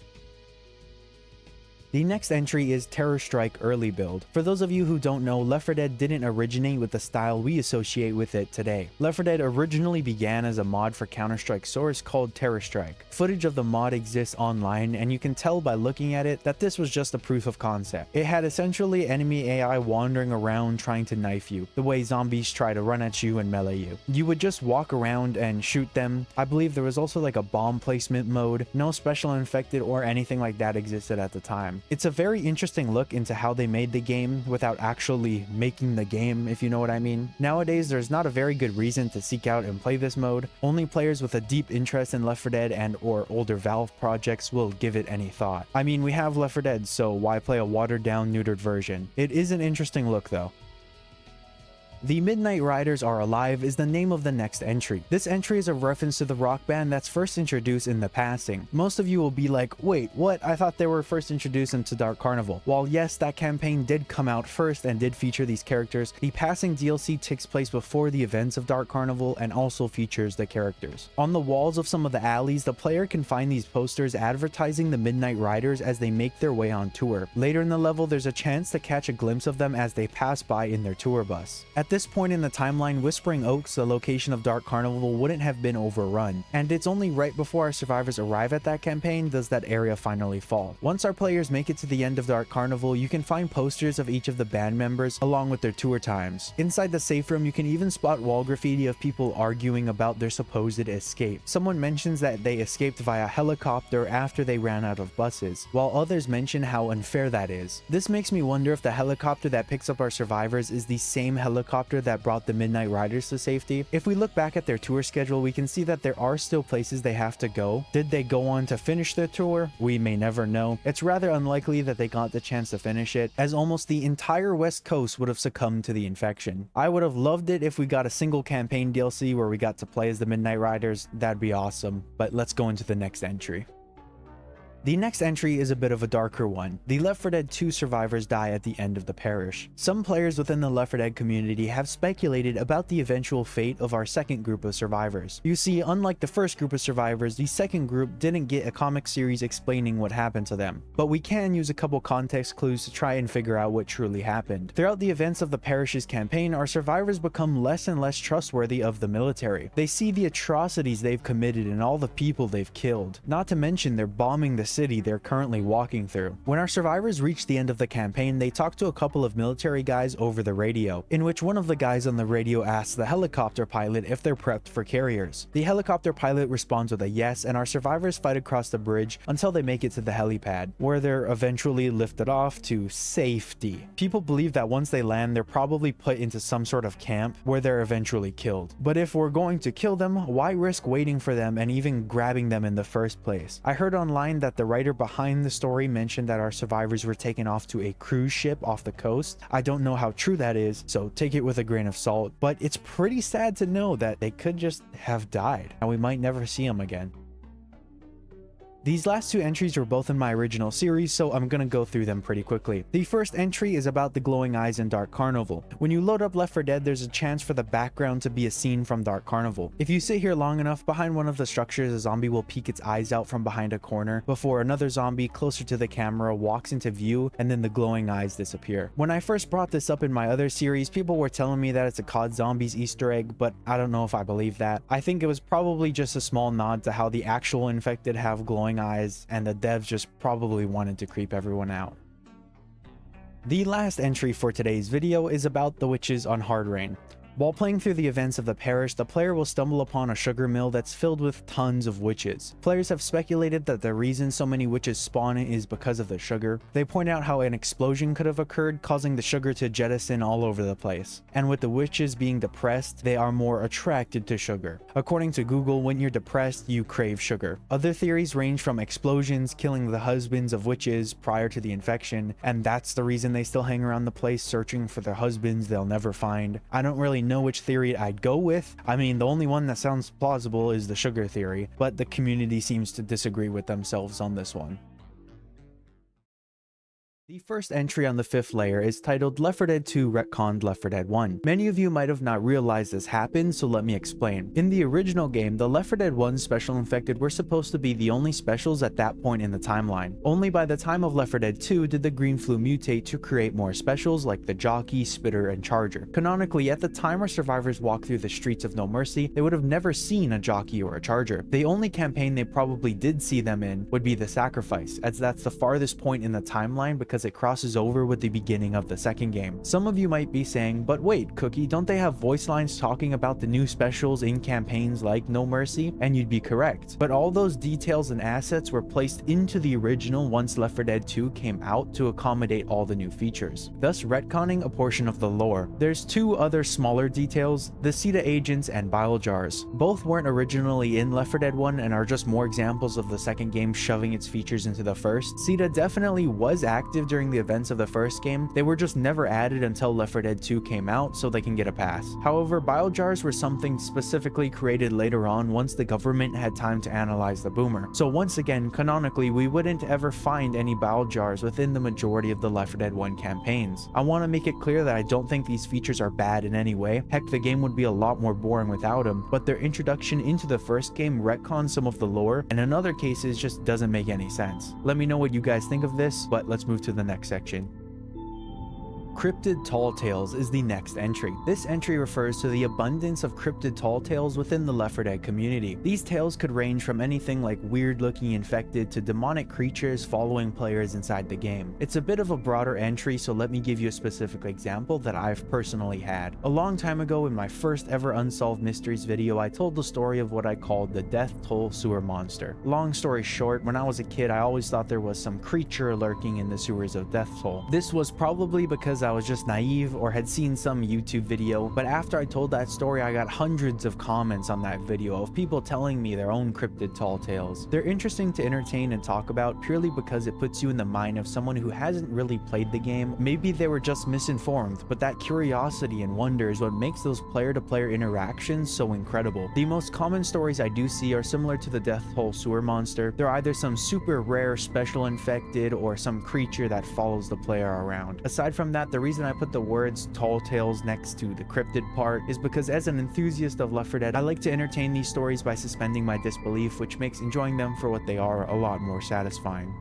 The next entry is Terror Strike Early Build. For those of you who don't know, Left 4 Dead didn't originate with the style we associate with it today. Left 4 Dead originally began as a mod for Counter-Strike Source called Terror Strike. Footage of the mod exists online, and you can tell by looking at it that this was just a proof of concept. It had essentially enemy AI wandering around trying to knife you, the way zombies try to run at you and melee you. You would just walk around and shoot them. I believe there was also like a bomb placement mode. No special infected or anything like that existed at the time. It's a very interesting look into how they made the game without actually making the game, if you know what I mean. Nowadays, there's not a very good reason to seek out and play this mode. Only players with a deep interest in Left 4 Dead and or older Valve projects will give it any thought. I mean, we have Left 4 Dead, so why play a watered down, neutered version? It is an interesting look though. The Midnight Riders Are Alive is the name of the next entry. This entry is a reference to the rock band that's first introduced in The Passing. Most of you will be like, wait, what? I thought they were first introduced into Dark Carnival. While yes, that campaign did come out first and did feature these characters, The Passing DLC takes place before the events of Dark Carnival and also features the characters. On the walls of some of the alleys, the player can find these posters advertising the Midnight Riders as they make their way on tour. Later in the level, there's a chance to catch a glimpse of them as they pass by in their tour bus. At this point in the timeline, Whispering Oaks, the location of Dark Carnival, wouldn't have been overrun, and it's only right before our survivors arrive at that campaign does that area finally fall. Once our players make it to the end of Dark Carnival, you can find posters of each of the band members along with their tour times. Inside the safe room, you can even spot wall graffiti of people arguing about their supposed escape. Someone mentions that they escaped via helicopter after they ran out of buses, while others mention how unfair that is. This makes me wonder if the helicopter that picks up our survivors is the same helicopter that brought the Midnight Riders to safety. If we look back at their tour schedule, we can see that there are still places they have to go. Did they go on to finish their tour? We may never know. It's rather unlikely that they got the chance to finish it, as almost the entire West Coast would have succumbed to the infection. I would have loved it if we got a single campaign DLC where we got to play as the Midnight Riders. That'd be awesome. But let's go into the next entry. The next entry is a bit of a darker one. The Left 4 Dead 2 survivors die at the end of the parish. Some players within the Left 4 Dead community have speculated about the eventual fate of our second group of survivors. You see, unlike the first group of survivors, the second group didn't get a comic series explaining what happened to them. But we can use a couple context clues to try and figure out what truly happened. Throughout the events of the parish's campaign, our survivors become less and less trustworthy of the military. They see the atrocities they've committed and all the people they've killed. Not to mention they're bombing the city they're currently walking through. When our survivors reach the end of the campaign, they talk to a couple of military guys over the radio, in which one of the guys on the radio asks the helicopter pilot if they're prepped for carriers. The helicopter pilot responds with a yes, and our survivors fight across the bridge until they make it to the helipad, where they're eventually lifted off to safety. People believe that once they land, they're probably put into some sort of camp where they're eventually killed. But if we're going to kill them, why risk waiting for them and even grabbing them in the first place? I heard online that the writer behind the story mentioned that our survivors were taken off to a cruise ship off the coast. I don't know how true that is, so take it with a grain of salt, but it's pretty sad to know that they could just have died and we might never see them again. These last two entries were both in my original series, so I'm gonna go through them pretty quickly. The first entry is about the glowing eyes in Dark Carnival. When you load up Left 4 Dead, there's a chance for the background to be a scene from Dark Carnival. If you sit here long enough, behind one of the structures, a zombie will peek its eyes out from behind a corner before another zombie closer to the camera walks into view, and then the glowing eyes disappear. When I first brought this up in my other series, people were telling me that it's a COD Zombies Easter egg, but I don't know if I believe that. I think it was probably just a small nod to how the actual infected have glowing eyes, and the devs just probably wanted to creep everyone out. The last entry for today's video is about the witches on Hard Rain. While playing through the events of the parish, the player will stumble upon a sugar mill that's filled with tons of witches. Players have speculated that the reason so many witches spawn is because of the sugar. They point out how an explosion could have occurred, causing the sugar to jettison all over the place. And with the witches being depressed, they are more attracted to sugar. According to Google, when you're depressed, you crave sugar. Other theories range from explosions killing the husbands of witches prior to the infection, and that's the reason they still hang around the place searching for their husbands they'll never find. I don't really know which theory I'd go with. I mean, the only one that sounds plausible is the sugar theory, but the community seems to disagree with themselves on this one. The first entry on the fifth layer is titled Left 4 Dead 2 Retconned Left 4 Dead 1. Many of you might have not realized this happened, so let me explain. In the original game, the Left 4 Dead 1 special infected were supposed to be the only specials at that point in the timeline. Only by the time of Left 4 Dead 2 did the green flu mutate to create more specials like the Jockey, Spitter, and Charger. Canonically, at the time our survivors walked through the streets of No Mercy, they would have never seen a Jockey or a Charger. The only campaign they probably did see them in would be the Sacrifice, as that's the farthest point in the timeline because it crosses over with the beginning of the second game. Some of you might be saying, but wait, Cookie, don't they have voice lines talking about the new specials in campaigns like No Mercy? And you'd be correct. But all those details and assets were placed into the original once Left 4 Dead 2 came out to accommodate all the new features, thus retconning a portion of the lore. There's two other smaller details, the Ceta agents and bile jars. Both weren't originally in Left 4 Dead 1 and are just more examples of the second game shoving its features into the first. Ceta definitely was active during the events of the first game, they were just never added until Left 4 Dead 2 came out so they can get a pass. However, bile jars were something specifically created later on once the government had time to analyze the boomer. So once again, canonically, we wouldn't ever find any bile jars within the majority of the Left 4 Dead 1 campaigns. I want to make it clear that I don't think these features are bad in any way. Heck, the game would be a lot more boring without them, but their introduction into the first game retcons some of the lore, and in other cases just doesn't make any sense. Let me know what you guys think of this, but let's move to the next section. Cryptid Tall Tales is the next entry. This entry refers to the abundance of cryptid tall tales within the Left 4 Dead community. These tales could range from anything like weird-looking infected to demonic creatures following players inside the game. It's a bit of a broader entry, so let me give you a specific example that I've personally had. A long time ago in my first ever Unsolved Mysteries video, I told the story of what I called the Death Toll Sewer Monster. Long story short, when I was a kid, I always thought there was some creature lurking in the sewers of Death Toll. This was probably because because I was just naive or had seen some YouTube video, but after I told that story, I got hundreds of comments on that video of people telling me their own cryptid tall tales. They're interesting to entertain and talk about purely because it puts you in the mind of someone who hasn't really played the game. Maybe they were just misinformed, but that curiosity and wonder is what makes those player-to-player interactions so incredible. The most common stories I do see are similar to the Death Hole sewer monster. They're either some super rare special infected or some creature that follows the player around. Aside from that, the reason I put the words tall tales next to the cryptid part is because as an enthusiast of Left 4 Dead, I like to entertain these stories by suspending my disbelief, which makes enjoying them for what they are a lot more satisfying.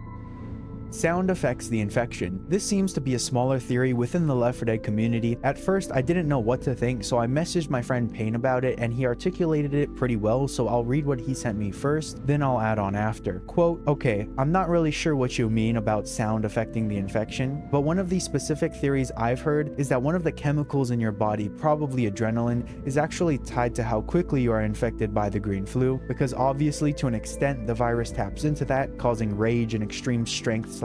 Sound affects the infection. This seems to be a smaller theory within the Left 4 Dead community. At first, I didn't know what to think, so I messaged my friend Payne about it, and he articulated it pretty well, so I'll read what he sent me first, then I'll add on after. Quote, "Okay, I'm not really sure what you mean about sound affecting the infection, but one of the specific theories I've heard is that one of the chemicals in your body, probably adrenaline, is actually tied to how quickly you are infected by the green flu, because obviously to an extent the virus taps into that, causing rage and extreme strength/energy,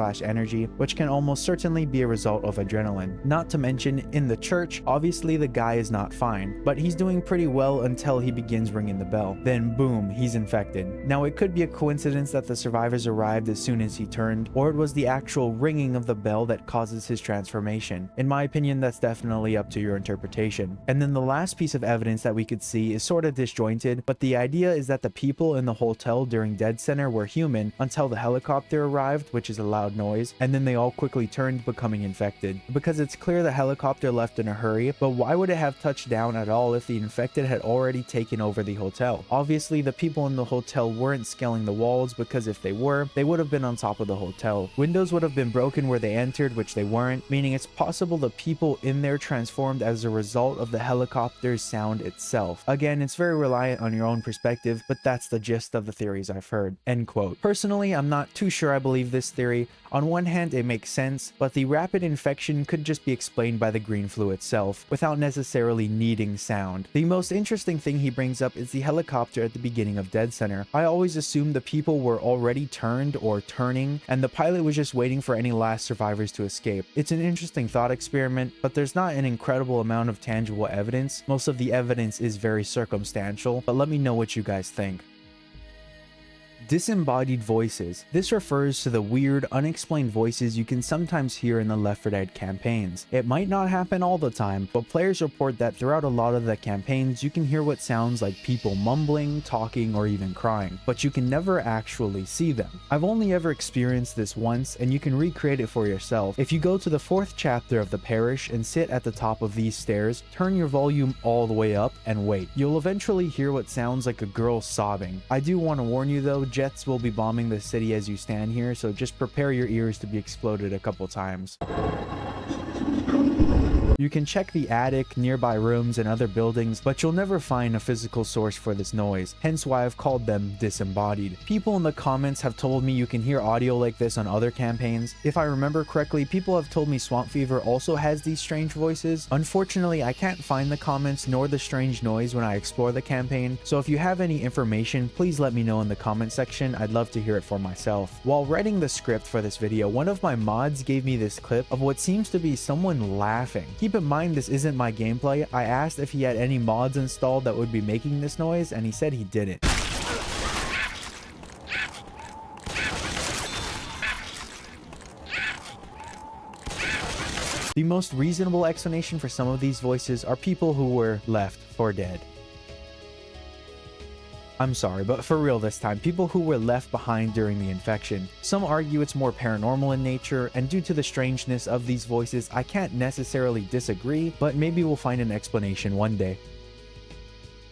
which can almost certainly be a result of adrenaline. Not to mention, in the church, obviously the guy is not fine, but he's doing pretty well until he begins ringing the bell. Then boom, he's infected. Now it could be a coincidence that the survivors arrived as soon as he turned, or it was the actual ringing of the bell that causes his transformation. In my opinion, that's definitely up to your interpretation. And then the last piece of evidence that we could see is sort of disjointed, but the idea is that the people in the hotel during Dead Center were human until the helicopter arrived, which is a loud noise, and then they all quickly turned, becoming infected. Because it's clear the helicopter left in a hurry, but why would it have touched down at all if the infected had already taken over the hotel? Obviously, the people in the hotel weren't scaling the walls, because if they were, they would have been on top of the hotel. Windows would have been broken where they entered, which they weren't, meaning it's possible the people in there transformed as a result of the helicopter's sound itself. Again, it's very reliant on your own perspective, but that's the gist of the theories I've heard." End quote. Personally, I'm not too sure I believe this theory. On one hand, it makes sense, but the rapid infection could just be explained by the green flu itself, without necessarily needing sound. The most interesting thing he brings up is the helicopter at the beginning of Dead Center. I always assumed the people were already turned or turning, and the pilot was just waiting for any last survivors to escape. It's an interesting thought experiment, but there's not an incredible amount of tangible evidence. Most of the evidence is very circumstantial, but let me know what you guys think. Disembodied voices. This refers to the weird, unexplained voices you can sometimes hear in the Left 4 Dead campaigns. It might not happen all the time, but players report that throughout a lot of the campaigns, you can hear what sounds like people mumbling, talking, or even crying, but you can never actually see them. I've only ever experienced this once, and you can recreate it for yourself. If you go to the 4th chapter of the parish and sit at the top of these stairs, turn your volume all the way up, and wait. You'll eventually hear what sounds like a girl sobbing. I do want to warn you though, jets will be bombing the city as you stand here, so just prepare your ears to be exploded a couple times. You can check the attic, nearby rooms, and other buildings, but you'll never find a physical source for this noise, hence why I've called them disembodied. People in the comments have told me you can hear audio like this on other campaigns. If I remember correctly, people have told me Swamp Fever also has these strange voices. Unfortunately, I can't find the comments nor the strange noise when I explore the campaign, so if you have any information, please let me know in the comment section. I'd love to hear it for myself. While writing the script for this video, one of my mods gave me this clip of what seems to be someone laughing. Keep in mind this isn't my gameplay. I asked if he had any mods installed that would be making this noise, and he said he didn't. The most reasonable explanation for some of these voices are people who were left for dead. I'm sorry, but for real this time, people who were left behind during the infection. Some argue it's more paranormal in nature, and due to the strangeness of these voices, I can't necessarily disagree, but maybe we'll find an explanation one day.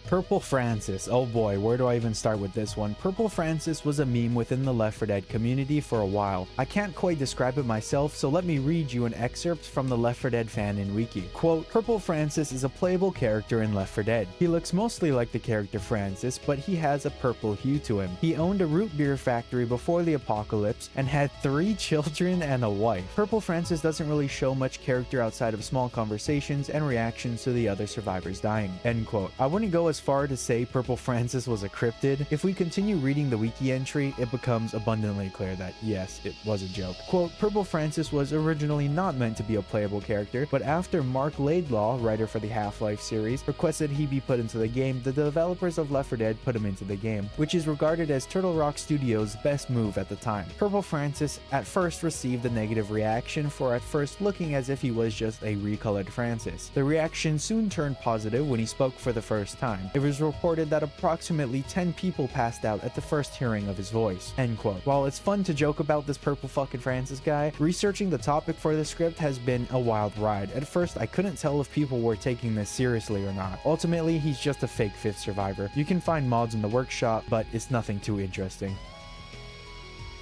Purple Francis. Oh boy, where do I even start with this one? Purple Francis was a meme within the Left 4 Dead community for a while. I can't quite describe it myself, so let me read you an excerpt from the Left 4 Dead fan in Wiki. Quote, "Purple Francis is a playable character in Left 4 Dead. He looks mostly like the character Francis, but he has a purple hue to him. He owned a root beer factory before the apocalypse and had 3 children and a wife. Purple Francis doesn't really show much character outside of small conversations and reactions to the other survivors dying." End quote. I wouldn't go as as far to say Purple Francis was a cryptid. If we continue reading the wiki entry, it becomes abundantly clear that yes, it was a joke. Quote, Purple Francis was originally not meant to be a playable character, but after Mark Laidlaw, writer for the Half-Life series, requested he be put into the game, the developers of Left 4 Dead put him into the game, which is regarded as Turtle Rock Studios' best move at the time. Purple Francis at first received a negative reaction for at first looking as if he was just a recolored Francis. The reaction soon turned positive when he spoke for the first time. It was reported that approximately 10 people passed out at the first hearing of his voice. End quote. While it's fun to joke about this Purple fucking Francis guy, researching the topic for the script has been a wild ride. At first, I couldn't tell if people were taking this seriously or not. Ultimately, he's just a fake fifth survivor. You can find mods in the workshop, but it's nothing too interesting.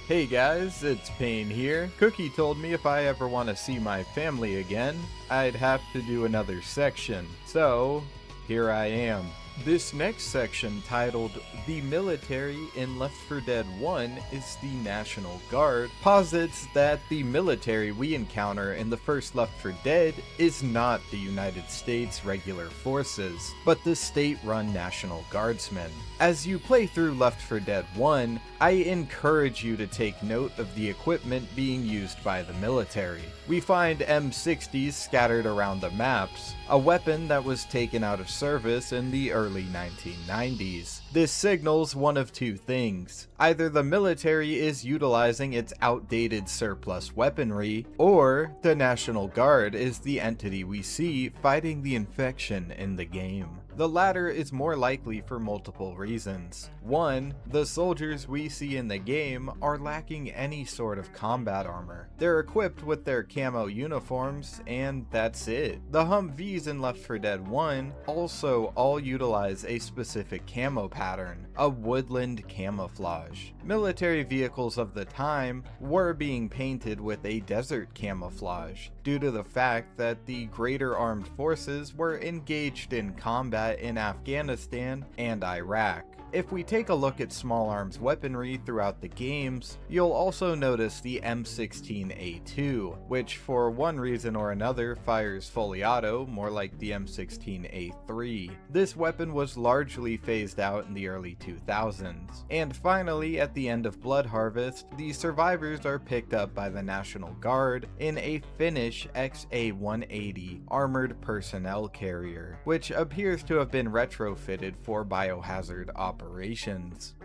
Hey guys, it's Payne here. Cookie told me if I ever want to see my family again, I'd have to do another section. So, here I am. This next section, titled The Military in Left 4 Dead 1 is the National Guard, posits that the military we encounter in the first Left 4 Dead is not the United States regular forces, but the state-run National Guardsmen. As you play through Left 4 Dead 1, I encourage you to take note of the equipment being used by the military. We find M60s scattered around the maps, a weapon that was taken out of service in the early 1990s. This signals one of two things. Either the military is utilizing its outdated surplus weaponry, or the National Guard is the entity we see fighting the infection in the game. The latter is more likely for multiple reasons. One, the soldiers we see in the game are lacking any sort of combat armor. They're equipped with their camo uniforms, and that's it. The Humvees in Left 4 Dead 1 also all utilize a specific camo pattern, a woodland camouflage. Military vehicles of the time were being painted with a desert camouflage, due to the fact that the greater armed forces were engaged in combat in Afghanistan and Iraq. If we take a look at small arms weaponry throughout the games, you'll also notice the M16A2, which for one reason or another fires fully auto, more like the M16A3. This weapon was largely phased out in the early 2000s. And finally, at the end of Blood Harvest, the survivors are picked up by the National Guard in a Finnish XA-180 armored personnel carrier, which appears to have been retrofitted for biohazard operations.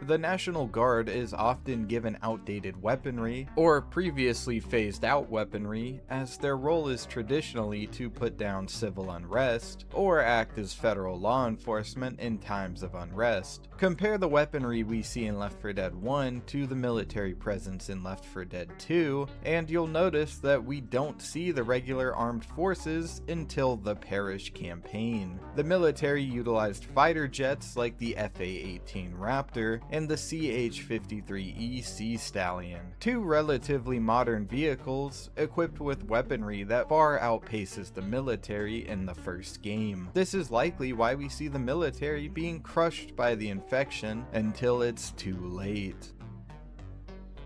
The National Guard is often given outdated weaponry or previously phased out weaponry, as their role is traditionally to put down civil unrest or act as federal law enforcement in times of unrest. Compare the weaponry we see in Left 4 Dead 1 to the military presence in Left 4 Dead 2, and you'll notice that we don't see the regular armed forces until the Parish campaign. The military utilized fighter jets like the FA-18 Raptor and the CH-53E Sea Stallion, two relatively modern vehicles equipped with weaponry that far outpaces the military in the first game. This is likely why we see the military being crushed by the infection until it's too late.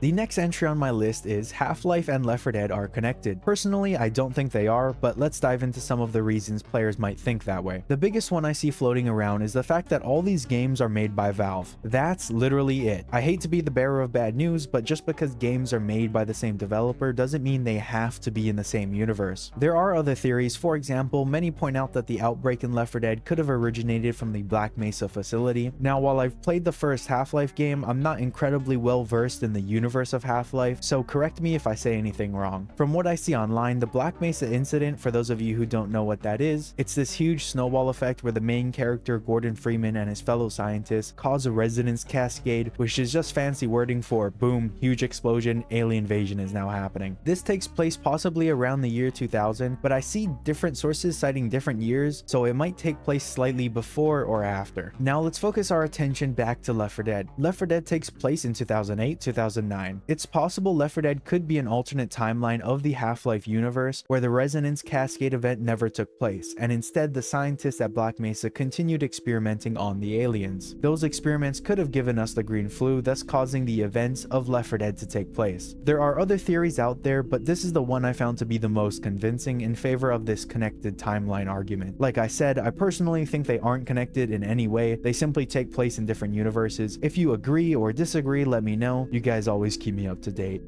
The next entry on my list is Half-Life and Left 4 Dead are connected. Personally, I don't think they are, but let's dive into some of the reasons players might think that way. The biggest one I see floating around is the fact that all these games are made by Valve. That's literally it. I hate to be the bearer of bad news, but just because games are made by the same developer doesn't mean they have to be in the same universe. There are other theories. For example, many point out that the outbreak in Left 4 Dead could have originated from the Black Mesa facility. Now, while I've played the first Half-Life game, I'm not incredibly well versed in the universe of Half-Life, so correct me if I say anything wrong. From what I see online, the Black Mesa incident, for those of you who don't know what that is, it's this huge snowball effect where the main character Gordon Freeman and his fellow scientists cause a resonance cascade, which is just fancy wording for boom, huge explosion, alien invasion is now happening. This takes place possibly around the year 2000, but I see different sources citing different years, so it might take place slightly before or after. Now let's focus our attention back to Left 4 Dead. Left 4 Dead takes place in 2008, 2009, 1999. It's possible Left 4 Dead could be an alternate timeline of the Half-Life universe where the Resonance Cascade event never took place, and instead the scientists at Black Mesa continued experimenting on the aliens. Those experiments could have given us the green flu, thus causing the events of Left 4 Dead to take place. There are other theories out there, but this is the one I found to be the most convincing in favor of this connected timeline argument. Like I said, I personally think they aren't connected in any way, they simply take place in different universes. If you agree or disagree, let me know. You guys always keep me up to date.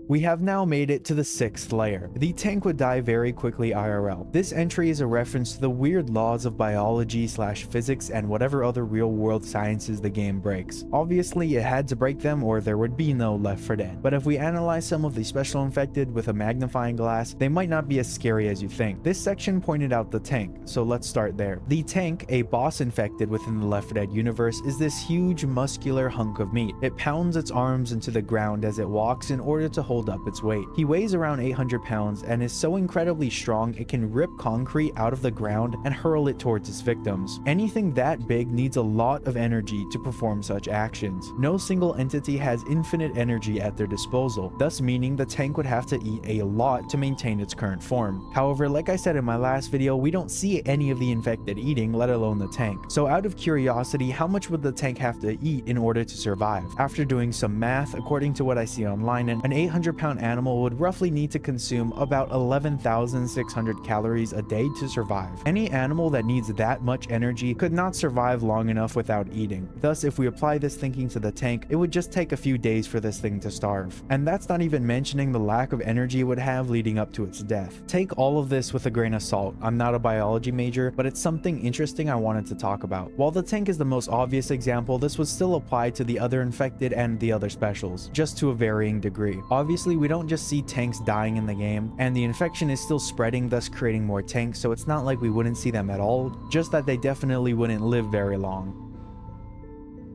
We have now made it to the 6th layer. The tank would die very quickly IRL. This entry is a reference to the weird laws of biology/physics and whatever other real-world sciences the game breaks. Obviously, it had to break them or there would be no Left 4 Dead. But if we analyze some of the special infected with a magnifying glass, they might not be as scary as you think. This section pointed out the tank, so let's start there. The tank, a boss infected within the Left 4 Dead universe, is this huge muscular hunk of meat. It pounds its arms into the ground as it walks in order to hold up its weight. He weighs around 800 pounds and is so incredibly strong it can rip concrete out of the ground and hurl it towards its victims. Anything that big needs a lot of energy to perform such actions. No single entity has infinite energy at their disposal, thus meaning the tank would have to eat a lot to maintain its current form. However, like I said in my last video, we don't see any of the infected eating, let alone the tank. So out of curiosity, how much would the tank have to eat in order to survive? After doing some math, according to what I see online, an 800-pound animal would roughly need to consume about 11,600 calories a day to survive. Any animal that needs that much energy could not survive long enough without eating. Thus, if we apply this thinking to the tank, it would just take a few days for this thing to starve. And that's not even mentioning the lack of energy it would have leading up to its death. Take all of this with a grain of salt. I'm not a biology major, but it's something interesting I wanted to talk about. While the tank is the most obvious example, this would still apply to the other infected and the other specials, just to a varying degree. Obviously, we don't just see tanks dying in the game, and the infection is still spreading, thus creating more tanks, so it's not like we wouldn't see them at all, just that they definitely wouldn't live very long.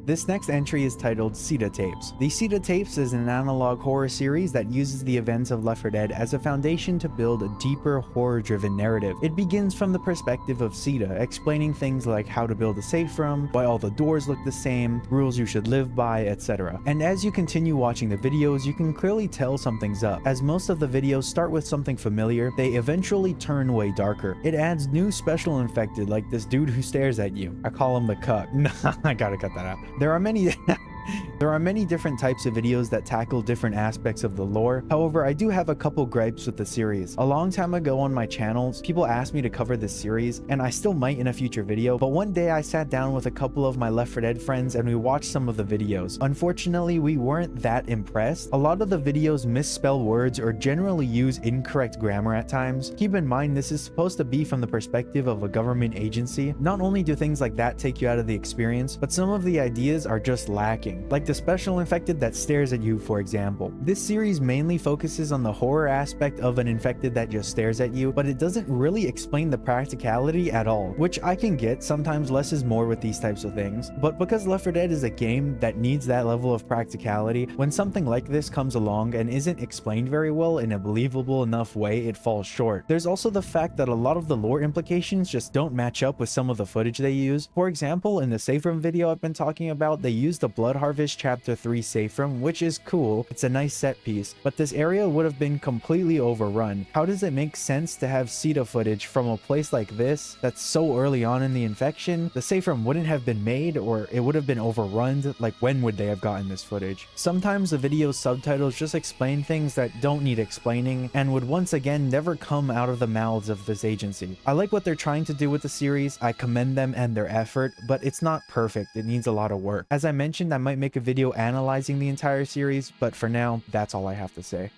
This next entry is titled Ceta Tapes. The Ceta Tapes is an analog horror series that uses the events of Left 4 Dead as a foundation to build a deeper horror-driven narrative. It begins from the perspective of Ceta, explaining things like how to build a safe room, why all the doors look the same, rules you should live by, etc. And as you continue watching the videos, you can clearly tell something's up. As most of the videos start with something familiar, they eventually turn way darker. It adds new special infected like this dude who stares at you. I call him the cuck. Nah, I gotta cut that out. There are many different types of videos that tackle different aspects of the lore. However, I do have a couple gripes with the series. A long time ago on my channel, people asked me to cover this series, and I still might in a future video, but one day I sat down with a couple of my Left 4 Dead friends and we watched some of the videos. Unfortunately, we weren't that impressed. A lot of the videos misspell words or generally use incorrect grammar at times. Keep in mind, this is supposed to be from the perspective of a government agency. Not only do things like that take you out of the experience, but some of the ideas are just lacking. Like the special infected that stares at you, for example. This series mainly focuses on the horror aspect of an infected that just stares at you, but it doesn't really explain the practicality at all, which I can get. Sometimes less is more with these types of things, but because Left 4 Dead is a game that needs that level of practicality, when something like this comes along and isn't explained very well in a believable enough way, it falls short. There's also the fact that a lot of the lore implications just don't match up with some of the footage they use. For example, in the safe room video I've been talking about, they used the Blood Harvest Chapter 3 safe room, which is cool. It's a nice set piece, but this area would have been completely overrun. How does it make sense to have Ceta footage from a place like this that's so early on in the infection? The safe room wouldn't have been made, or it would have been overrun. Like, when would they have gotten this footage? Sometimes the video's subtitles just explain things that don't need explaining and would once again never come out of the mouths of this agency. I like what they're trying to do with the series. I commend them and their effort, but it's not perfect. It needs a lot of work. As I mentioned, I might make a video analyzing the entire series, but for now, that's all I have to say.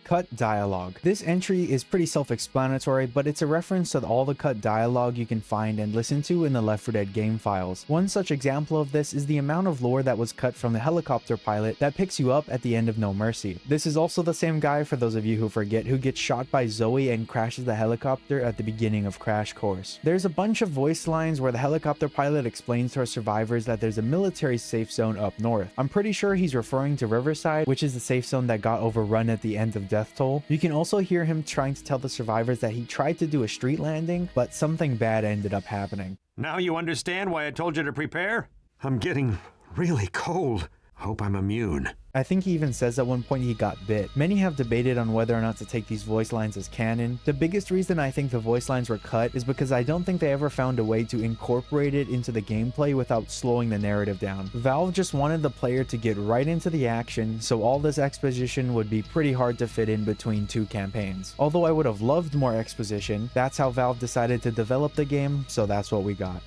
Cut dialogue. This entry is pretty self-explanatory, but it's a reference to all the cut dialogue you can find and listen to in the Left 4 Dead game files. One such example of this is the amount of lore that was cut from the helicopter pilot that picks you up at the end of No Mercy. This is also the same guy, for those of you who forget, who gets shot by Zoe and crashes the helicopter at the beginning of Crash Course. There's a bunch of voice lines where the helicopter pilot explains to our survivors that there's a military safe zone up north. I'm pretty sure he's referring to Riverside, which is the safe zone that got overrun at the end of Death Toll. You can also hear him trying to tell the survivors that he tried to do a street landing, but something bad ended up happening. Now you understand why I told you to prepare? I'm getting really cold. Hope I'm immune. I think he even says at one point he got bit. Many have debated on whether or not to take these voice lines as canon. The biggest reason I think the voice lines were cut is because I don't think they ever found a way to incorporate it into the gameplay without slowing the narrative down. Valve just wanted the player to get right into the action, so all this exposition would be pretty hard to fit in between two campaigns. Although I would have loved more exposition, that's how Valve decided to develop the game, so that's what we got.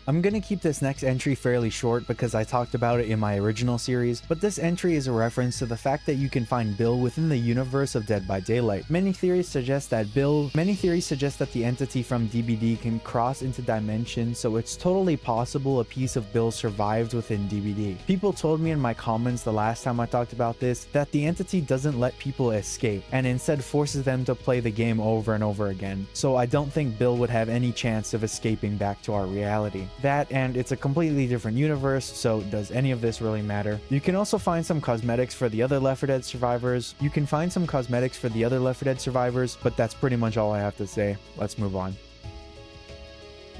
I'm gonna keep this next entry fairly short because I talked about it in my original series, but this entry is a reference to the fact that you can find Bill within the universe of Dead by Daylight. Many theories suggest that the entity from DBD can cross into dimensions, so it's totally possible a piece of Bill survived within DBD. People told me in my comments the last time I talked about this that the entity doesn't let people escape and instead forces them to play the game over and over again, so I don't think Bill would have any chance of escaping back to our reality. That, and it's a completely different universe, so does any of this really matter? You can also find some cosmetics for the other Left 4 Dead survivors. But that's pretty much all I have to say. Let's move on.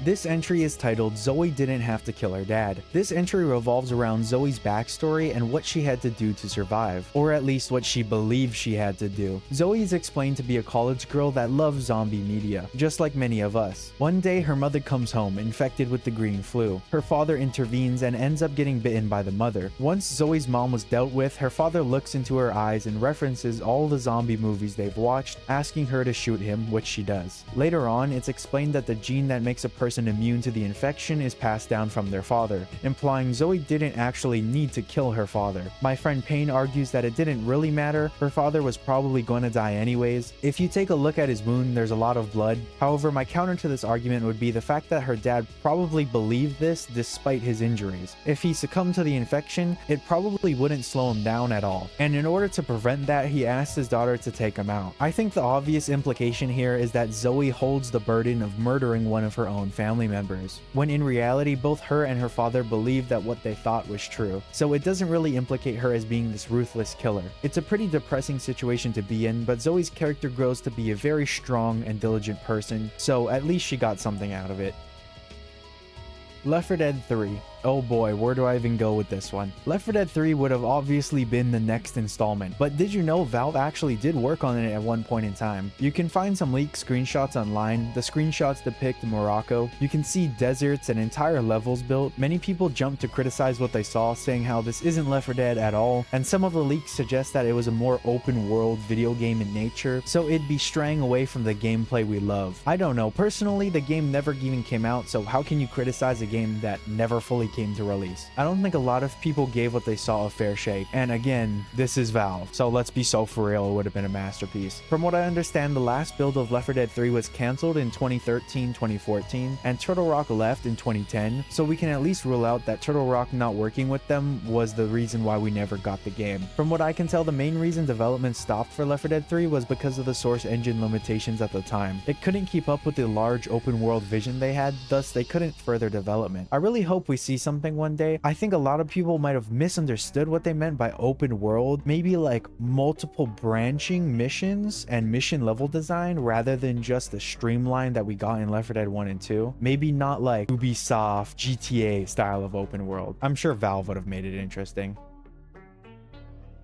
This entry is titled Zoe Didn't Have to Kill Her Dad. This entry revolves around Zoe's backstory and what she had to do to survive, or at least what she believes she had to do. Zoe is explained to be a college girl that loves zombie media, just like many of us. One day her mother comes home infected with the green flu. Her father intervenes and ends up getting bitten by the mother. Once Zoe's mom was dealt with, her father looks into her eyes and references all the zombie movies they've watched, asking her to shoot him, which she does. Later on, it's explained that the gene that makes a person immune to the infection is passed down from their father, implying Zoe didn't actually need to kill her father. My friend Payne argues that it didn't really matter, her father was probably going to die anyways. If you take a look at his wound, there's a lot of blood. However, my counter to this argument would be the fact that her dad probably believed this despite his injuries. If he succumbed to the infection, it probably wouldn't slow him down at all, and in order to prevent that, he asked his daughter to take him out. I think the obvious implication here is that Zoe holds the burden of murdering one of her own family members, when in reality both her and her father believed that what they thought was true, so it doesn't really implicate her as being this ruthless killer. It's a pretty depressing situation to be in, but Zoe's character grows to be a very strong and diligent person, so at least she got something out of it. Left 4 Dead 3. Oh boy, where do I even go with this one? Left 4 Dead 3 would have obviously been the next installment, but did you know Valve actually did work on it at one point in time? You can find some leaked screenshots online. The screenshots depict Morocco. You can see deserts and entire levels built. Many people jumped to criticize what they saw, saying how this isn't Left 4 Dead at all, and some of the leaks suggest that it was a more open world video game in nature, so it'd be straying away from the gameplay we love. I don't know, personally the game never even came out, so how can you criticize a game that never fully came to release? I don't think a lot of people gave what they saw a fair shake, and again, this is Valve, so let's be so for real, it would have been a masterpiece. From what I understand, the last build of Left 4 Dead 3 was cancelled in 2013-2014, and Turtle Rock left in 2010, so we can at least rule out that Turtle Rock not working with them was the reason why we never got the game. From what I can tell, the main reason development stopped for Left 4 Dead 3 was because of the source engine limitations at the time. It couldn't keep up with the large open world vision they had, thus they couldn't further development. I really hope we see something one day. I think a lot of people might have misunderstood what they meant by open world, maybe like multiple branching missions and mission level design rather than just the streamline that we got in Left 4 Dead 1 and 2. Maybe not like Ubisoft, GTA style of open world. I'm sure Valve would have made it interesting.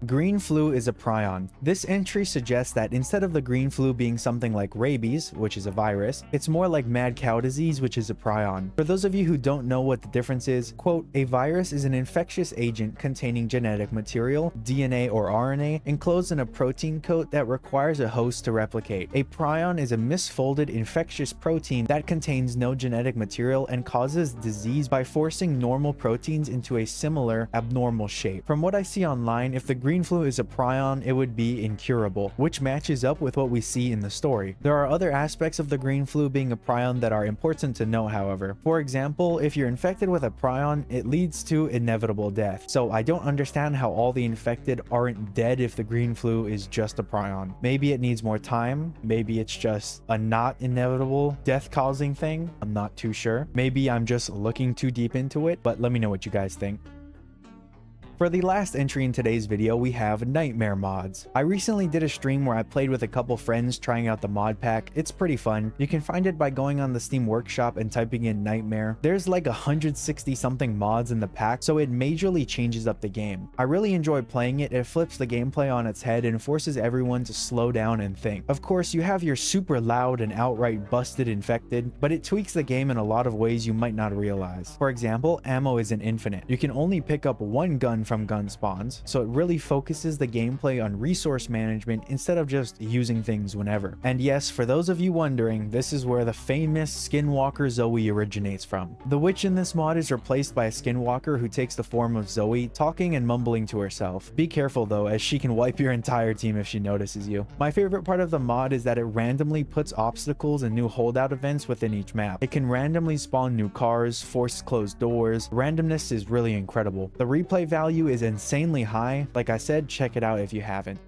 Green flu is a prion. This entry suggests that instead of the green flu being something like rabies, which is a virus, it's more like mad cow disease, which is a prion. For those of you who don't know what the difference is, quote, a virus is an infectious agent containing genetic material, DNA or RNA, enclosed in a protein coat that requires a host to replicate. A prion is a misfolded infectious protein that contains no genetic material and causes disease by forcing normal proteins into a similar abnormal shape. From what I see online, if the green flu is a prion, it would be incurable, which matches up with what we see in the story. There are other aspects of the green flu being a prion that are important to know, however. For example, if you're infected with a prion, it leads to inevitable death. So I don't understand how all the infected aren't dead if the green flu is just a prion. Maybe it needs more time. Maybe it's just a not inevitable death-causing thing. I'm not too sure. Maybe I'm just looking too deep into it, but let me know what you guys think. For the last entry in today's video, we have nightmare mods. I recently did a stream where I played with a couple friends trying out the mod pack. It's pretty fun. You can find it by going on the Steam Workshop and typing in nightmare. There's like 160 something mods in the pack, so it majorly changes up the game. I really enjoy playing it. It flips the gameplay on its head and forces everyone to slow down and think. Of course, you have your super loud and outright busted infected, but it tweaks the game in a lot of ways you might not realize. For example, ammo isn't infinite. You can only pick up one gun from gun spawns, so it really focuses the gameplay on resource management instead of just using things whenever. And yes, for those of you wondering, this is where the famous Skinwalker Zoe originates from. The witch in this mod is replaced by a Skinwalker who takes the form of Zoe, talking and mumbling to herself. Be careful though, as she can wipe your entire team if she notices you. My favorite part of the mod is that it randomly puts obstacles and new holdout events within each map. It can randomly spawn new cars, force closed doors. Randomness is really incredible. The replay value is insanely high. Like I said, check it out if you haven't.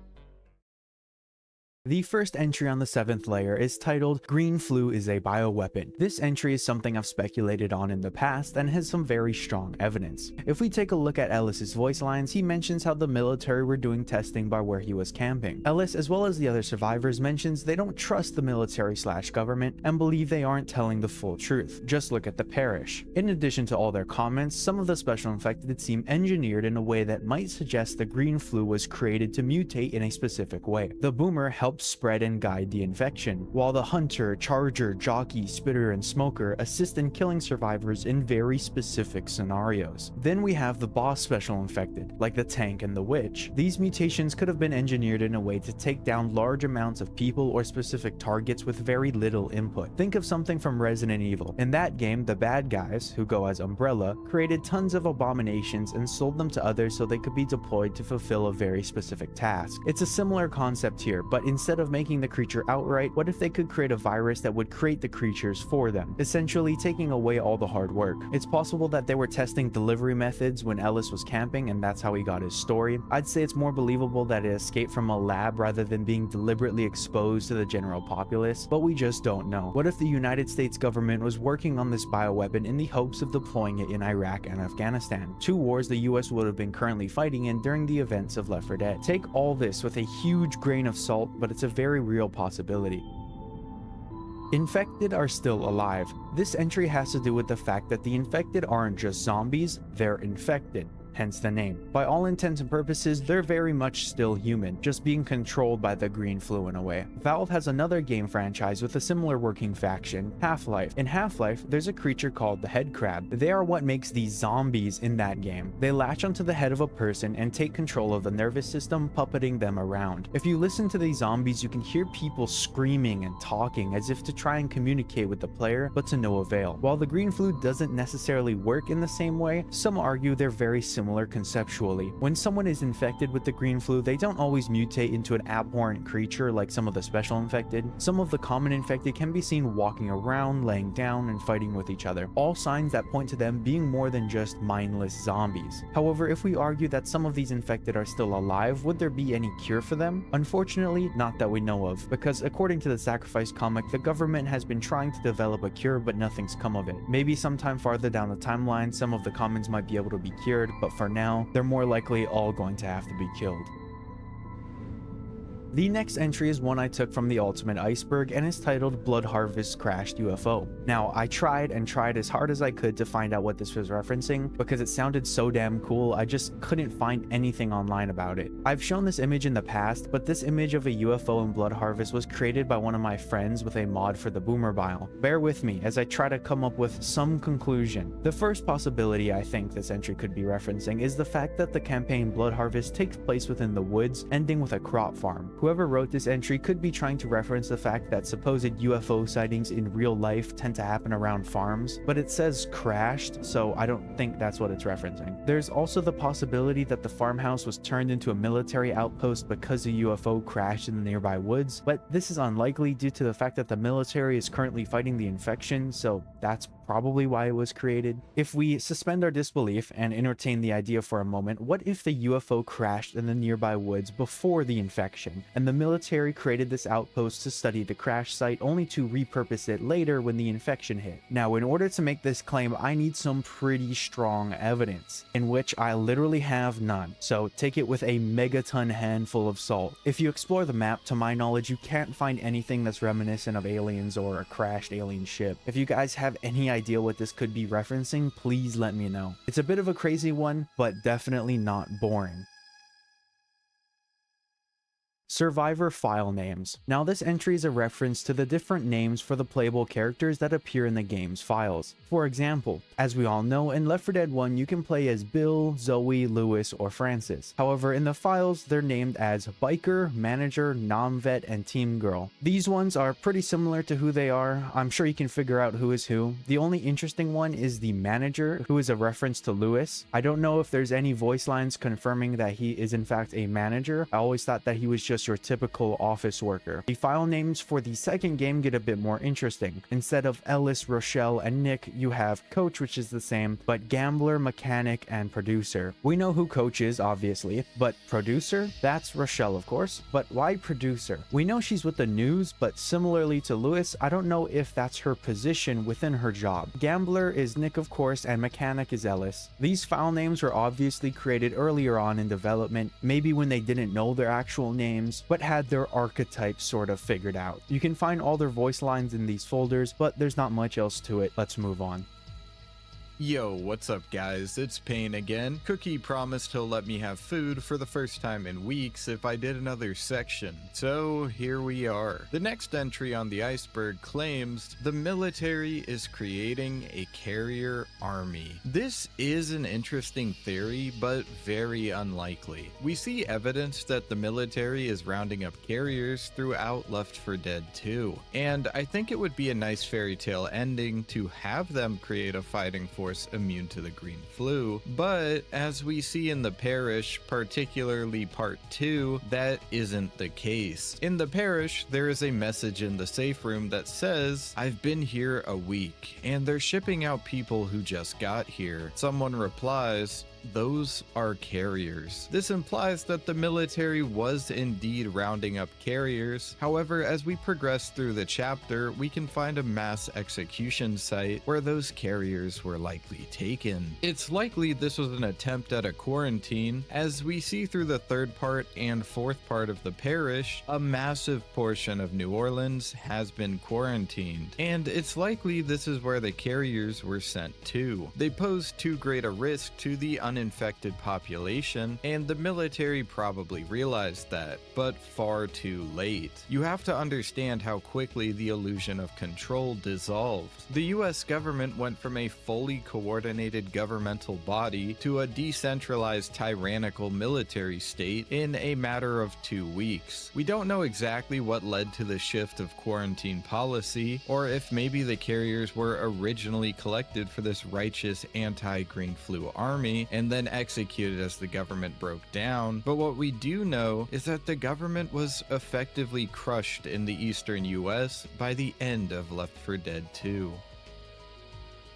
The first entry on the 7th layer is titled Green Flu is a Bioweapon. This entry is something I've speculated on in the past and has some very strong evidence. If we take a look at Ellis's voice lines, he mentions how the military were doing testing by where he was camping. Ellis, as well as the other survivors, mentions they don't trust the military/government and believe they aren't telling the full truth. Just look at the parish. In addition to all their comments, some of the special infected seem engineered in a way that might suggest the green flu was created to mutate in a specific way. The boomer helped spread and guide the infection, while the hunter, charger, jockey, spitter, and smoker assist in killing survivors in very specific scenarios. Then we have the boss special infected, like the tank and the witch. These mutations could have been engineered in a way to take down large amounts of people or specific targets with very little input. Think of something from Resident Evil. In that game, the bad guys, who go as Umbrella, created tons of abominations and sold them to others so they could be deployed to fulfill a very specific task. It's a similar concept here, but instead of making the creature outright, what if they could create a virus that would create the creatures for them, essentially taking away all the hard work? It's possible that they were testing delivery methods when Ellis was camping and that's how he got his story. I'd say it's more believable that it escaped from a lab rather than being deliberately exposed to the general populace, but we just don't know. What if the United States government was working on this bioweapon in the hopes of deploying it in Iraq and Afghanistan, two wars the US would have been currently fighting in during the events of Left 4 Dead? Take all this with a huge grain of salt, but it's a very real possibility. Infected are still alive. This entry has to do with the fact that the infected aren't just zombies, they're infected. Hence the name. By all intents and purposes, they're very much still human, just being controlled by the green flu in a way. Valve has another game franchise with a similar working faction, Half-Life. In Half-Life, there's a creature called the head crab. They are what makes these zombies in that game. They latch onto the head of a person and take control of the nervous system, puppeting them around. If you listen to these zombies, you can hear people screaming and talking as if to try and communicate with the player, but to no avail. While the green flu doesn't necessarily work in the same way, some argue they're very similar conceptually. When someone is infected with the green flu, they don't always mutate into an abhorrent creature like some of the special infected. Some of the common infected can be seen walking around, laying down, and fighting with each other, all signs that point to them being more than just mindless zombies. However, if we argue that some of these infected are still alive, would there be any cure for them? Unfortunately, not that we know of, because according to the Sacrifice comic, the government has been trying to develop a cure, but nothing's come of it. Maybe sometime farther down the timeline, some of the commons might be able to be cured, but for now, they're more likely all going to have to be killed. The next entry is one I took from the Ultimate Iceberg and is titled Blood Harvest Crashed UFO. Now, I tried as hard as I could to find out what this was referencing because it sounded so damn cool, I just couldn't find anything online about it. I've shown this image in the past, but this image of a UFO in Blood Harvest was created by one of my friends with a mod for the Boomer Bile. Bear with me as I try to come up with some conclusion. The first possibility I think this entry could be referencing is the fact that the campaign Blood Harvest takes place within the woods, ending with a crop farm. Whoever wrote this entry could be trying to reference the fact that supposed UFO sightings in real life tend to happen around farms, but it says crashed, so I don't think that's what it's referencing. There's also the possibility that the farmhouse was turned into a military outpost because a UFO crashed in the nearby woods, but this is unlikely due to the fact that the military is currently fighting the infection, so that's probably why it was created. If we suspend our disbelief and entertain the idea for a moment, what if the UFO crashed in the nearby woods before the infection, and the military created this outpost to study the crash site only to repurpose it later when the infection hit? Now, in order to make this claim, I need some pretty strong evidence, in which I literally have none, so take it with a megaton handful of salt. If you explore the map, to my knowledge, you can't find anything that's reminiscent of aliens or a crashed alien ship. If you guys have any idea what this could be referencing, please let me know. It's a bit of a crazy one, but definitely not boring. Survivor file names. Now, this entry is a reference to the different names for the playable characters that appear in the game's files. For example, as we all know, in Left 4 Dead 1 you can play as Bill, Zoe, Lewis, or Francis. However, in the files they're named as Biker, Manager, Nomvet, and Team Girl. These ones are pretty similar to who they are. I'm sure you can figure out who is who. The only interesting one is the Manager, who is a reference to Lewis. I don't know if there's any voice lines confirming that he is in fact a manager. I always thought that he was just your typical office worker. The file names for the second game get a bit more interesting. Instead of Ellis, Rochelle, and Nick, you have Coach, which is the same, but Gambler, Mechanic, and Producer. We know who Coach is, obviously, but Producer? That's Rochelle, of course. But why Producer? We know she's with the news, but similarly to Lewis, I don't know if that's her position within her job. Gambler is Nick, of course, and Mechanic is Ellis. These file names were obviously created earlier on in development, maybe when they didn't know their actual names, but had their archetypes sort of figured out. You can find all their voice lines in these folders, but there's not much else to it. Let's move on. Yo, what's up guys, it's Payne again. Cookie promised he'll let me have food for the first time in weeks if I did another section, so here we are. The next entry on the Iceberg claims the military is creating a carrier army. This is an interesting theory, but very unlikely. We see evidence that the military is rounding up carriers throughout Left 4 Dead 2, and I think it would be a nice fairy tale ending to have them create a fighting force immune to the green flu, but as we see in the parish, particularly part 2, that isn't the case. In the parish, there is a message in the safe room that says, "I've been here a week, and they're shipping out people who just got here." Someone replies, "Those are carriers." This implies that the military was indeed rounding up carriers. However, as we progress through the chapter, we can find a mass execution site where those carriers were likely taken. It's likely this was an attempt at a quarantine. As we see through the third part and fourth part of the parish, a massive portion of New Orleans has been quarantined, and it's likely this is where the carriers were sent to. They pose too great a risk to the uninfected population, and the military probably realized that, but far too late. You have to understand how quickly the illusion of control dissolved. The US government went from a fully coordinated governmental body to a decentralized tyrannical military state in a matter of 2 weeks. We don't know exactly what led to the shift of quarantine policy, or if maybe the carriers were originally collected for this righteous anti-green flu army and then executed as the government broke down, but what we do know is that the government was effectively crushed in the eastern US by the end of Left 4 Dead 2.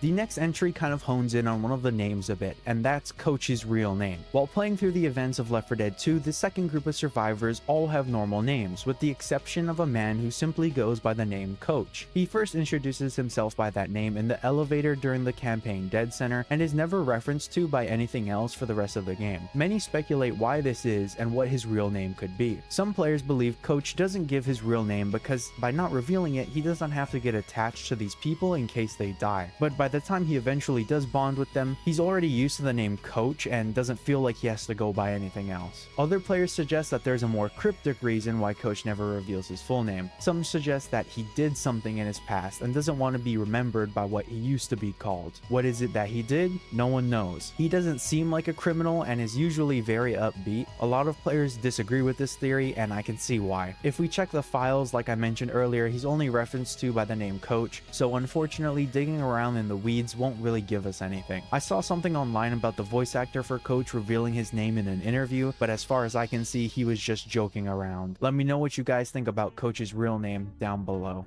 The next entry kind of hones in on one of the names a bit, and that's Coach's real name. While playing through the events of Left 4 Dead 2, the second group of survivors all have normal names, with the exception of a man who simply goes by the name Coach. He first introduces himself by that name in the elevator during the campaign Dead Center, and is never referenced to by anything else for the rest of the game. Many speculate why this is and what his real name could be. Some players believe Coach doesn't give his real name because by not revealing it, he doesn't have to get attached to these people in case they die. But by the time he eventually does bond with them, he's already used to the name Coach and doesn't feel like he has to go by anything else. Other players suggest that there's a more cryptic reason why Coach never reveals his full name. Some suggest that he did something in his past and doesn't want to be remembered by what he used to be called. What is it that he did? No one knows. He doesn't seem like a criminal and is usually very upbeat. A lot of players disagree with this theory, and I can see why. If we check the files, like I mentioned earlier, he's only referenced to by the name Coach, so unfortunately digging around in the weeds won't really give us anything. I saw something online about the voice actor for Coach revealing his name in an interview, but as far as I can see, he was just joking around. Let me know what you guys think about Coach's real name down below.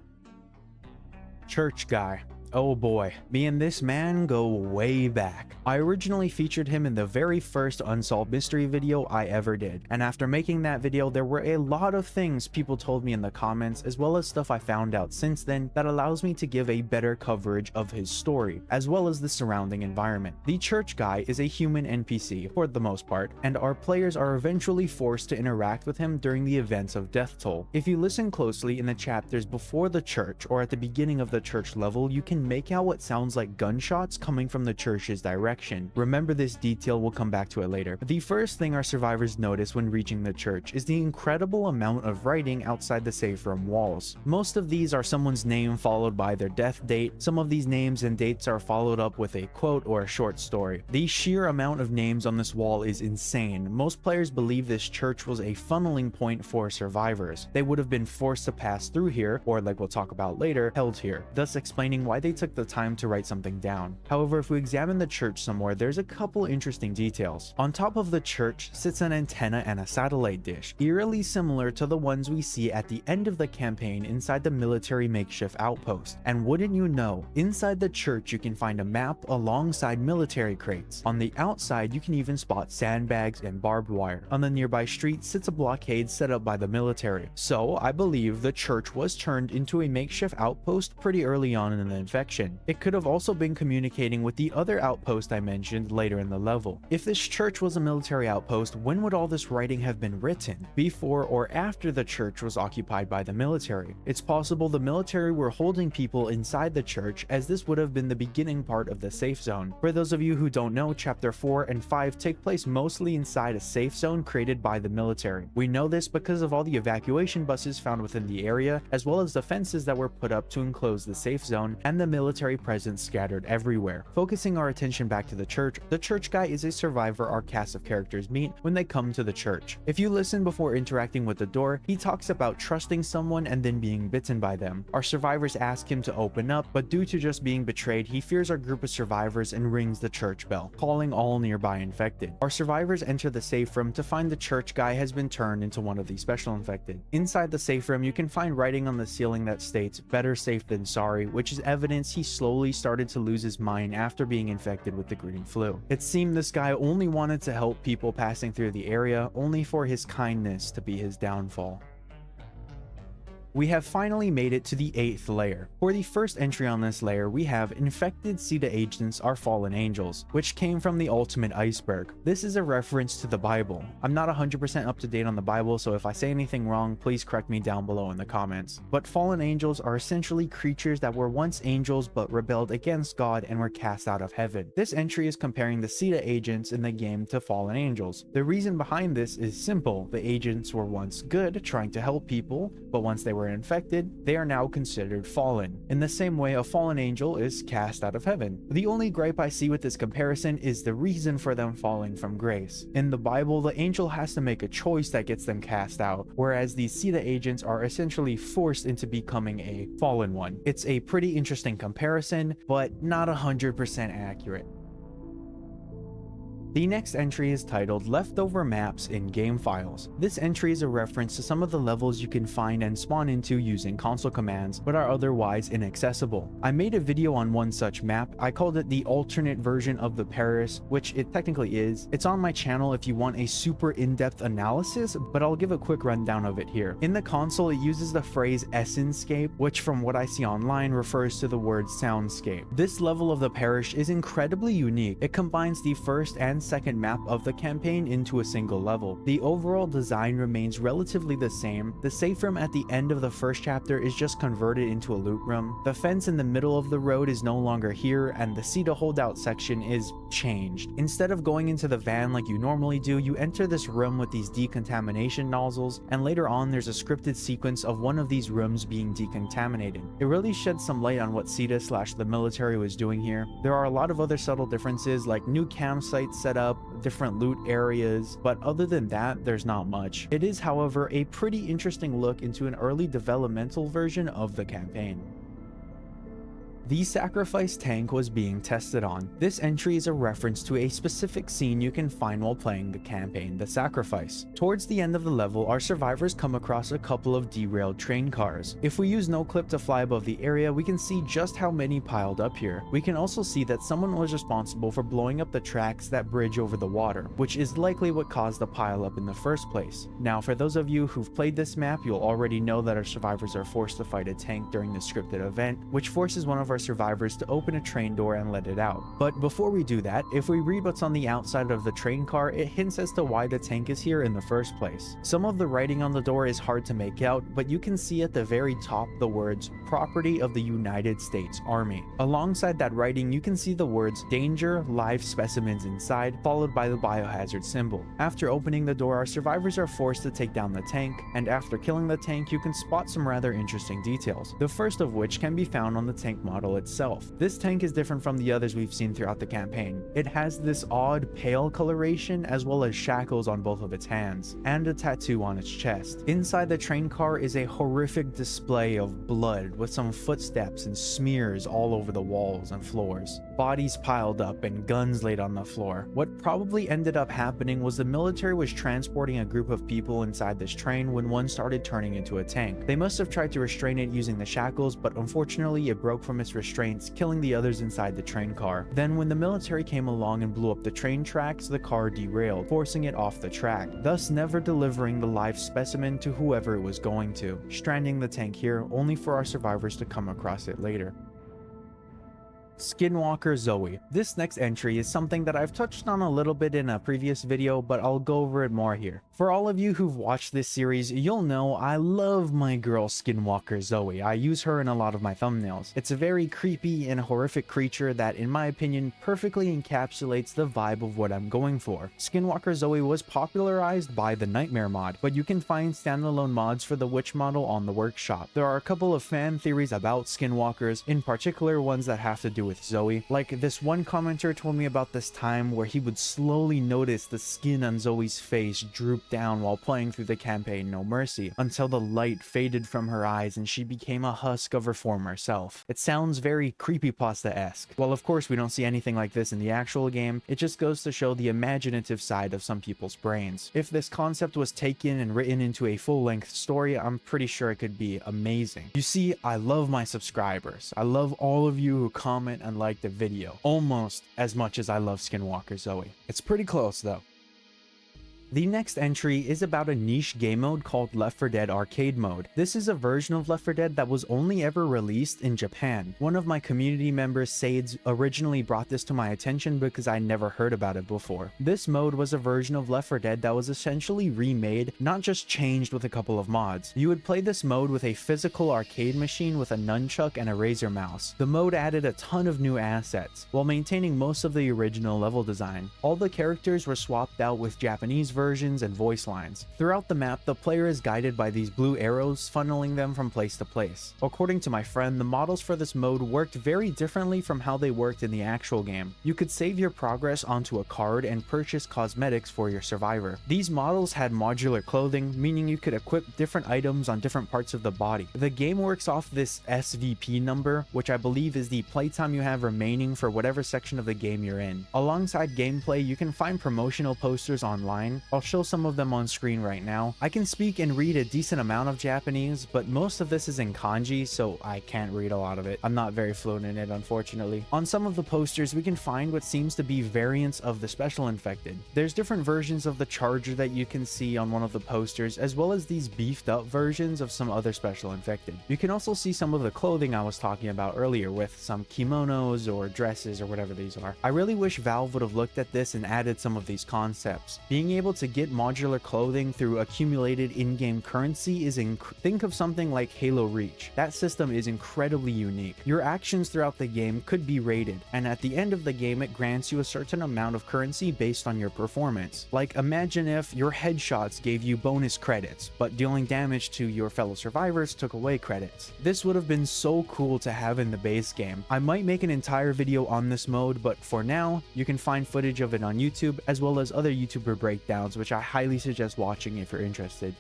Church Guy. Oh boy, me and this man go way back. I originally featured him in the very first Unsolved Mystery video I ever did, and after making that video there were a lot of things people told me in the comments as well as stuff I found out since then that allows me to give a better coverage of his story, as well as the surrounding environment. The church guy is a human NPC for the most part, and our players are eventually forced to interact with him during the events of Death Toll. If you listen closely in the chapters before the church or at the beginning of the church level, you can make out what sounds like gunshots coming from the church's direction. Remember, this detail, we'll come back to it later. The first thing our survivors notice when reaching the church is the incredible amount of writing outside the safe room walls. Most of these are someone's name followed by their death date. Some of these names and dates are followed up with a quote or a short story. The sheer amount of names on this wall is insane. Most players believe this church was a funneling point for survivors. They would have been forced to pass through here, or like we'll talk about later, held here, thus explaining why they took the time to write something down. However, if we examine the church some more, there's a couple interesting details. On top of the church sits an antenna and a satellite dish, eerily similar to the ones we see at the end of the campaign inside the military makeshift outpost. And wouldn't you know, inside the church you can find a map alongside military crates. On the outside you can even spot sandbags and barbed wire. On the nearby street sits a blockade set up by the military. So I believe the church was turned into a makeshift outpost pretty early on in the infection. It could have also been communicating with the other outpost I mentioned later in the level. If this church was a military outpost, when would all this writing have been written? Before or after the church was occupied by the military? It's possible the military were holding people inside the church, as this would have been the beginning part of the safe zone. For those of you who don't know, chapter 4 and 5 take place mostly inside a safe zone created by the military. We know this because of all the evacuation buses found within the area, as well as the fences that were put up to enclose the safe zone and the military presence scattered everywhere. Focusing our attention back to the church guy is a survivor our cast of characters meet when they come to the church. If you listen before interacting with the door, he talks about trusting someone and then being bitten by them. Our survivors ask him to open up, but due to just being betrayed, he fears our group of survivors and rings the church bell, calling all nearby infected. Our survivors enter the safe room to find the church guy has been turned into one of the special infected. Inside the safe room, you can find writing on the ceiling that states "better safe than sorry," which is evidence he slowly started to lose his mind after being infected with the green flu. It seemed this guy only wanted to help people passing through the area, only for his kindness to be his downfall. We have finally made it to the 8th layer. For the first entry on this layer, we have infected CETA agents are fallen angels, which came from the ultimate Iceberg. This is a reference to the Bible. I'm not 100% up to date on the Bible, so if I say anything wrong, please correct me down below in the comments. But fallen angels are essentially creatures that were once angels but rebelled against God and were cast out of heaven. This entry is comparing the CETA agents in the game to fallen angels. The reason behind this is simple. The agents were once good, trying to help people, but once they were infected, they are now considered fallen. In the same way, a fallen angel is cast out of heaven. The only gripe I see with this comparison is the reason for them falling from grace. In the Bible, the angel has to make a choice that gets them cast out, whereas these CETA agents are essentially forced into becoming a fallen one. It's a pretty interesting comparison, but not 100% accurate. The next entry is titled Leftover Maps in Game Files. This entry is a reference to some of the levels you can find and spawn into using console commands, but are otherwise inaccessible. I made a video on one such map. I called it the alternate version of the Paris, which it technically is. It's on my channel if you want a super in-depth analysis, but I'll give a quick rundown of it here. In the console, it uses the phrase Essencescape, which from what I see online refers to the word soundscape. This level of the parish is incredibly unique. It combines the first and second map of the campaign into a single level. The overall design remains relatively the same. The safe room at the end of the first chapter is just converted into a loot room. The fence in the middle of the road is no longer here, and the CETA holdout section is changed. Instead of going into the van like you normally do, you enter this room with these decontamination nozzles, and later on there's a scripted sequence of one of these rooms being decontaminated. It really sheds some light on what CETA / the military was doing here. There are a lot of other subtle differences, like new campsites set up, different loot areas, but other than that, there's not much. It is, however, a pretty interesting look into an early developmental version of the campaign. The sacrifice tank was being tested on. This entry is a reference to a specific scene you can find while playing the campaign, The Sacrifice. Towards the end of the level, our survivors come across a couple of derailed train cars. If we use no clip to fly above the area, we can see just how many piled up here. We can also see that someone was responsible for blowing up the tracks that bridge over the water, which is likely what caused the pile up in the first place. Now, for those of you who've played this map, you'll already know that our survivors are forced to fight a tank during the scripted event, which forces one of our survivors to open a train door and let it out. But before we do that, if we read what's on the outside of the train car, it hints as to why the tank is here in the first place. Some of the writing on the door is hard to make out, but you can see at the very top the words, "Property of the United States Army." Alongside that writing, you can see the words, "Danger, live specimens inside," followed by the biohazard symbol. After opening the door, our survivors are forced to take down the tank, and after killing the tank, you can spot some rather interesting details, the first of which can be found on the tank model itself. This tank is different from the others we've seen throughout the campaign. It has this odd pale coloration as well as shackles on both of its hands, and a tattoo on its chest. Inside the train car is a horrific display of blood with some footsteps and smears all over the walls and floors. Bodies piled up and guns laid on the floor. What probably ended up happening was the military was transporting a group of people inside this train when one started turning into a tank. They must have tried to restrain it using the shackles, but unfortunately it broke from its restraints, killing the others inside the train car. Then when the military came along and blew up the train tracks, the car derailed, forcing it off the track, thus never delivering the live specimen to whoever it was going to, stranding the tank here only for our survivors to come across it later. Skinwalker Zoe. This next entry is something that I've touched on a little bit in a previous video, but I'll go over it more here. For all of you who've watched this series, you'll know I love my girl Skinwalker Zoe. I use her in a lot of my thumbnails. It's a very creepy and horrific creature that, in my opinion, perfectly encapsulates the vibe of what I'm going for. Skinwalker Zoe was popularized by the Nightmare mod, but you can find standalone mods for the witch model on the workshop. There are a couple of fan theories about skinwalkers, in particular ones that have to do with Zoe. Like this one commenter told me about this time where he would slowly notice the skin on Zoe's face droop down while playing through the campaign No Mercy, until the light faded from her eyes and she became a husk of her former self. It sounds very creepypasta-esque. Well, of course we don't see anything like this in the actual game, it just goes to show the imaginative side of some people's brains. If this concept was taken and written into a full-length story, I'm pretty sure it could be amazing. You see, I love my subscribers. I love all of you who comment and like the video, almost as much as I love Skinwalker Zoe. It's pretty close though. The next entry is about a niche game mode called Left 4 Dead Arcade Mode. This is a version of Left 4 Dead that was only ever released in Japan. One of my community members, Sades, originally brought this to my attention because I never heard about it before. This mode was a version of Left 4 Dead that was essentially remade, not just changed with a couple of mods. You would play this mode with a physical arcade machine with a nunchuck and a Razer mouse. The mode added a ton of new assets, while maintaining most of the original level design. All the characters were swapped out with Japanese versions and voice lines. Throughout the map, the player is guided by these blue arrows, funneling them from place to place. According to my friend, the models for this mode worked very differently from how they worked in the actual game. You could save your progress onto a card and purchase cosmetics for your survivor. These models had modular clothing, meaning you could equip different items on different parts of the body. The game works off this SVP number, which I believe is the playtime you have remaining for whatever section of the game you're in. Alongside gameplay, you can find promotional posters online. I'll show some of them on screen right now. I can speak and read a decent amount of Japanese, but most of this is in kanji, so I can't read a lot of it. I'm not very fluent in it, unfortunately. On some of the posters, we can find what seems to be variants of the Special Infected. There's different versions of the Charger that you can see on one of the posters, as well as these beefed up versions of some other Special Infected. You can also see some of the clothing I was talking about earlier, with some kimonos or dresses or whatever these are. I really wish Valve would have looked at this and added some of these concepts. Being able to get modular clothing through accumulated in-game currency is think of something like Halo Reach. That system is incredibly unique. Your actions throughout the game could be rated, and at the end of the game it grants you a certain amount of currency based on your performance. Like, imagine if your headshots gave you bonus credits, but dealing damage to your fellow survivors took away credits. This would have been so cool to have in the base game. I might make an entire video on this mode, but for now, you can find footage of it on YouTube, as well as other YouTuber breakdowns, which I highly suggest watching if you're interested.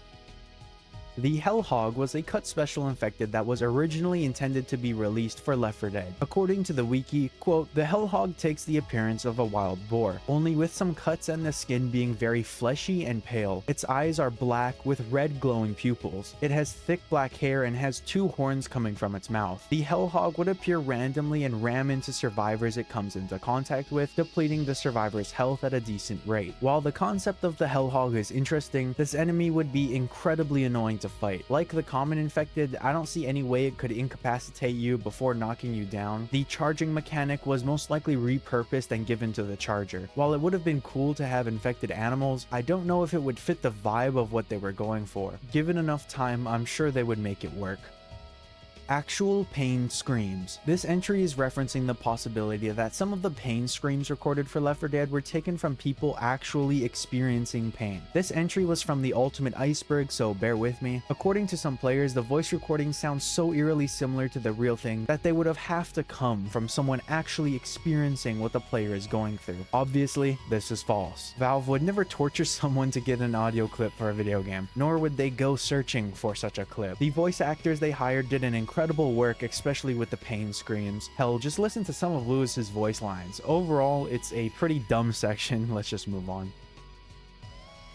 The Hellhog was a cut special infected that was originally intended to be released for Left 4 Dead. According to the wiki, quote, "The Hellhog takes the appearance of a wild boar, only with some cuts and the skin being very fleshy and pale. Its eyes are black with red glowing pupils. It has thick black hair and has 2 horns coming from its mouth. The Hellhog would appear randomly and ram into survivors it comes into contact with, depleting the survivor's health at a decent rate. While the concept of the Hellhog is interesting, this enemy would be incredibly annoying to fight. Like the common infected, I don't see any way it could incapacitate you before knocking you down. The charging mechanic was most likely repurposed and given to the charger. While it would have been cool to have infected animals, I don't know if it would fit the vibe of what they were going for. Given enough time, I'm sure they would make it work. Actual pain screams. This entry is referencing the possibility that some of the pain screams recorded for Left 4 Dead were taken from people actually experiencing pain. This entry was from the Ultimate Iceberg, so bear with me. According to some players, the voice recording sounds so eerily similar to the real thing that they would have to come from someone actually experiencing what the player is going through. Obviously, this is false. Valve would never torture someone to get an audio clip for a video game, nor would they go searching for such a clip. The voice actors they hired did an incredible work, especially with the pain screams. Hell, just listen to some of Lewis's voice lines. Overall, it's a pretty dumb section. Let's just move on.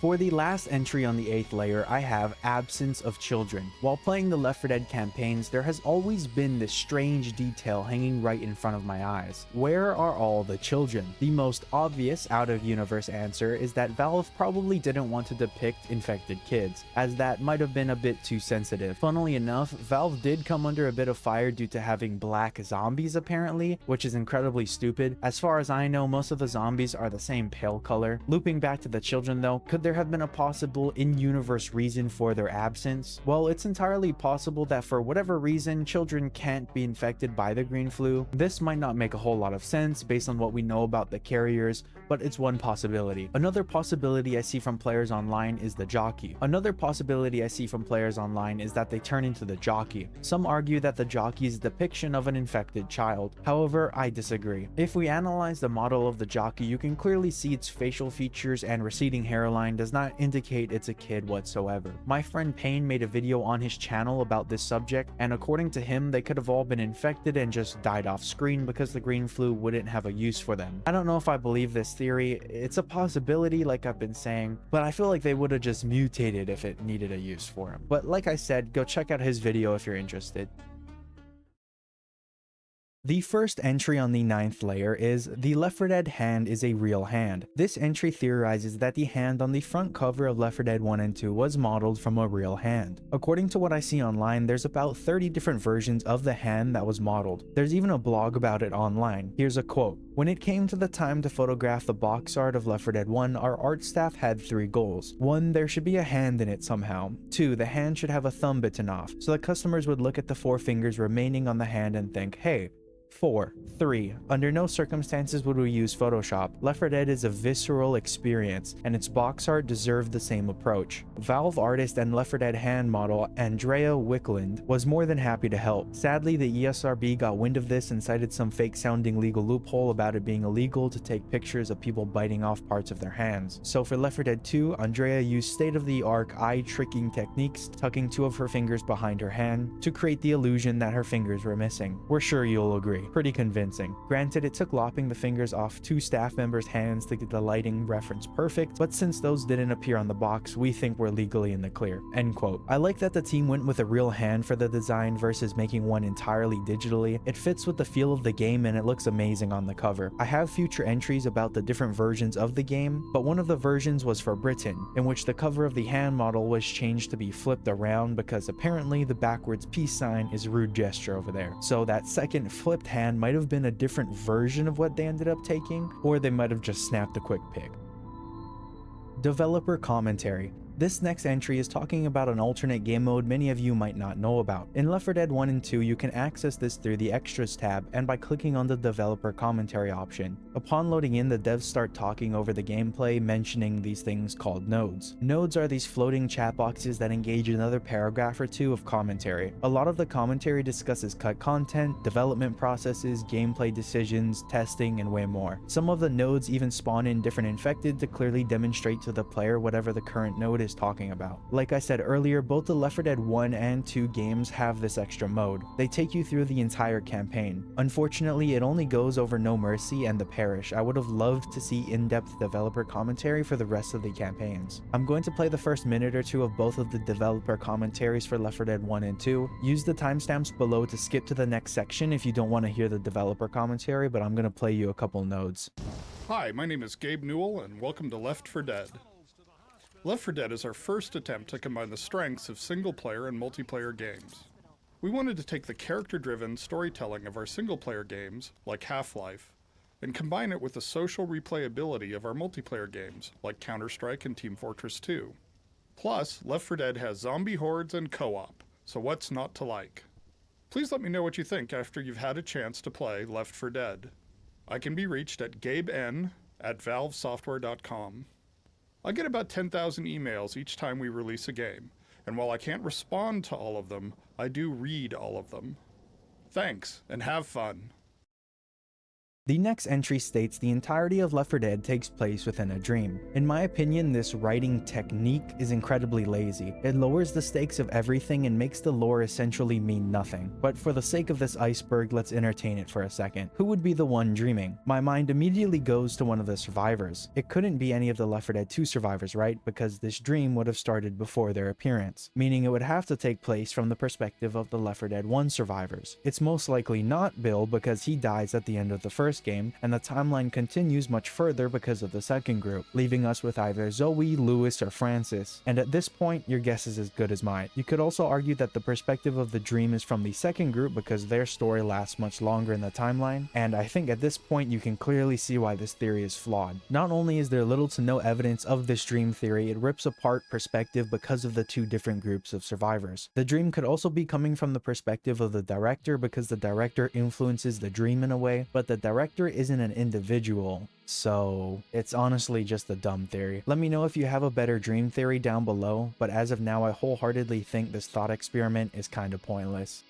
For the last entry on the 8th layer, I have Absence of Children. While playing the Left 4 Dead campaigns, there has always been this strange detail hanging right in front of my eyes. Where are all the children? The most obvious out-of-universe answer is that Valve probably didn't want to depict infected kids, as that might have been a bit too sensitive. Funnily enough, Valve did come under a bit of fire due to having black zombies apparently, which is incredibly stupid. As far as I know, most of the zombies are the same pale color. Looping back to the children though, could there have been a possible in-universe reason for their absence? Well, it's entirely possible that for whatever reason, children can't be infected by the green flu. This might not make a whole lot of sense based on what we know about the carriers, but it's one possibility. Another possibility I see from players online is the jockey. Another possibility I see from players online is that they turn into the jockey. Some argue that the jockey is a depiction of an infected child. However, I disagree. If we analyze the model of the jockey, you can clearly see its facial features and receding hairline does not indicate it's a kid whatsoever. My friend Payne made a video on his channel about this subject, and according to him, they could have all been infected and just died off screen because the green flu wouldn't have a use for them. I don't know if I believe this theory. It's a possibility, like I've been saying, but I feel like they would have just mutated if it needed a use for him. But like I said, go check out his video if you're interested. The first entry on the 9th layer is the Left 4 Dead hand is a real hand. This entry theorizes that the hand on the front cover of Left 4 Dead 1 and 2 was modeled from a real hand. According to what I see online, there's about 30 different versions of the hand that was modeled. There's even a blog about it online. Here's a quote. "When it came to the time to photograph the box art of Left 4 Dead 1, our art staff had 3 goals. 1, there should be a hand in it somehow. 2, the hand should have a thumb bitten off, so the customers would look at the 4 fingers remaining on the hand and think, hey. 4. 3. Under no circumstances would we use Photoshop. Left 4 Dead is a visceral experience, and its box art deserved the same approach." Valve artist and Left 4 Dead hand model Andrea Wickland was more than happy to help. Sadly, the ESRB got wind of this and cited some fake-sounding legal loophole about it being illegal to take pictures of people biting off parts of their hands. So for Left 4 Dead 2, Andrea used state-of-the-art eye-tricking techniques, tucking 2 of her fingers behind her hand to create the illusion that her fingers were missing. We're sure you'll agree. Pretty convincing. Granted, it took lopping the fingers off 2 staff members' hands to get the lighting reference perfect, but since those didn't appear on the box, we think we're legally in the clear. End quote. I like that the team went with a real hand for the design versus making one entirely digitally. It fits with the feel of the game and it looks amazing on the cover. I have future entries about the different versions of the game, but one of the versions was for Britain, in which the cover of the hand model was changed to be flipped around because apparently the backwards peace sign is a rude gesture over there. So that second flipped hand might have been a different version of what they ended up taking, or they might have just snapped a quick pic. Developer commentary. This next entry is talking about an alternate game mode many of you might not know about. In Left 4 Dead 1 and 2, you can access this through the Extras tab and by clicking on the developer commentary option. Upon loading in, the devs start talking over the gameplay, mentioning these things called nodes. Nodes are these floating chat boxes that engage another paragraph or 2 of commentary. A lot of the commentary discusses cut content, development processes, gameplay decisions, testing, and way more. Some of the nodes even spawn in different infected to clearly demonstrate to the player whatever the current node is talking about. Like I said earlier, both the Left 4 Dead 1 and 2 games have this extra mode. They take you through the entire campaign. Unfortunately, it only goes over No Mercy and the Parish. I would have loved to see in-depth developer commentary for the rest of the campaigns. I'm going to play the first minute or two of both of the developer commentaries for Left 4 Dead 1 and 2. Use the timestamps below to skip to the next section if you don't want to hear the developer commentary, but I'm going to play you a couple nodes. Hi, my name is Gabe Newell, and welcome to Left 4 Dead. Left 4 Dead is our first attempt to combine the strengths of single-player and multiplayer games. We wanted to take the character-driven storytelling of our single-player games, like Half-Life, and combine it with the social replayability of our multiplayer games, like Counter-Strike and Team Fortress 2. Plus, Left 4 Dead has zombie hordes and co-op, so what's not to like? Please let me know what you think after you've had a chance to play Left 4 Dead. I can be reached at gaben@valvesoftware.com. I get about 10,000 emails each time we release a game, and while I can't respond to all of them, I do read all of them. Thanks, and have fun. The next entry states the entirety of Left 4 Dead takes place within a dream. In my opinion, this writing technique is incredibly lazy. It lowers the stakes of everything and makes the lore essentially mean nothing. But for the sake of this iceberg, let's entertain it for a second. Who would be the one dreaming? My mind immediately goes to one of the survivors. It couldn't be any of the Left 4 Dead 2 survivors, right? Because this dream would have started before their appearance, meaning it would have to take place from the perspective of the Left 4 Dead 1 survivors. It's most likely not Bill because he dies at the end of the first game, and the timeline continues much further because of the second group, leaving us with either Zoe, Lewis, or Francis. And at this point, your guess is as good as mine. You could also argue that the perspective of the dream is from the second group because their story lasts much longer in the timeline, and I think at this point you can clearly see why this theory is flawed. Not only is there little to no evidence of this dream theory, it rips apart perspective because of the two different groups of survivors. The dream could also be coming from the perspective of the director because the director influences the dream in a way, but the director isn't an individual, so it's honestly just a dumb theory. Let me know if you have a better dream theory down below, but as of now I wholeheartedly think this thought experiment is kind of pointless.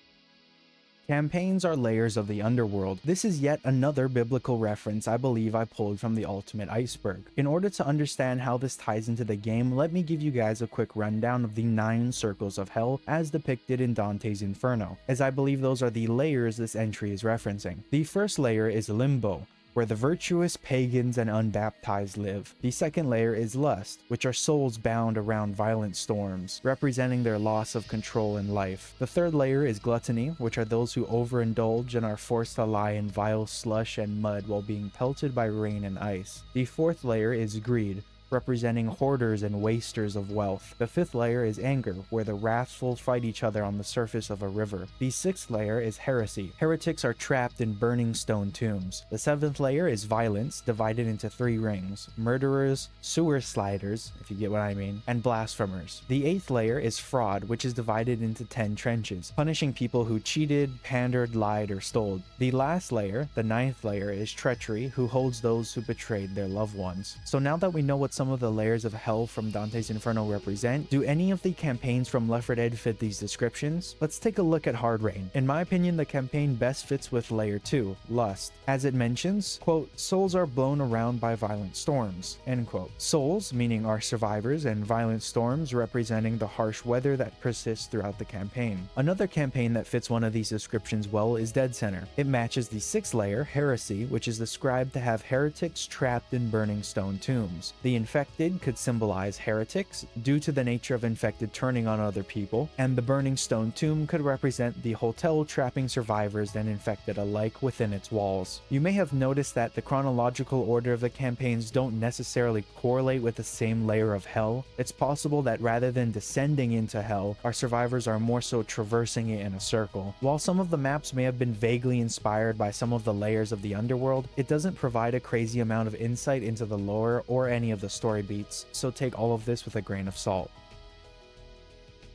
Campaigns are layers of the underworld. This is yet another biblical reference I believe I pulled from the Ultimate Iceberg. In order to understand how this ties into the game, let me give you guys a quick rundown of the 9 circles of hell as depicted in Dante's Inferno, as I believe those are the layers this entry is referencing. The first layer is Limbo, where the virtuous, pagans, and unbaptized live. The second layer is Lust, which are souls bound around violent storms, representing their loss of control in life. The third layer is Gluttony, which are those who overindulge and are forced to lie in vile slush and mud while being pelted by rain and ice. The fourth layer is Greed, representing hoarders and wasters of wealth. The fifth layer is Anger, where the wrathful fight each other on the surface of a river. The sixth layer is Heresy. Heretics are trapped in burning stone tombs. The seventh layer is Violence, divided into 3 rings: Murderers, Sewer Sliders, if you get what I mean, and Blasphemers. The eighth layer is Fraud, which is divided into 10 trenches, punishing people who cheated, pandered, lied, or stole. The last layer, the ninth layer, is Treachery, who holds those who betrayed their loved ones. So now that we know what some of the layers of hell from Dante's Inferno represent, do any of the campaigns from Left 4 Dead fit these descriptions? Let's take a look at Hard Rain. In my opinion, the campaign best fits with layer 2, Lust, as it mentions, quote, souls are blown around by violent storms, end quote. Souls, meaning our survivors, and violent storms representing the harsh weather that persists throughout the campaign. Another campaign that fits one of these descriptions well is Dead Center. It matches the 6th layer, Heresy, which is described to have heretics trapped in burning stone tombs. The Infected could symbolize heretics, due to the nature of infected turning on other people, and the burning stone tomb could represent the hotel trapping survivors and infected alike within its walls. You may have noticed that the chronological order of the campaigns don't necessarily correlate with the same layer of hell. It's possible that rather than descending into hell, our survivors are more so traversing it in a circle. While some of the maps may have been vaguely inspired by some of the layers of the underworld, it doesn't provide a crazy amount of insight into the lore or any of the story beats, so take all of this with a grain of salt.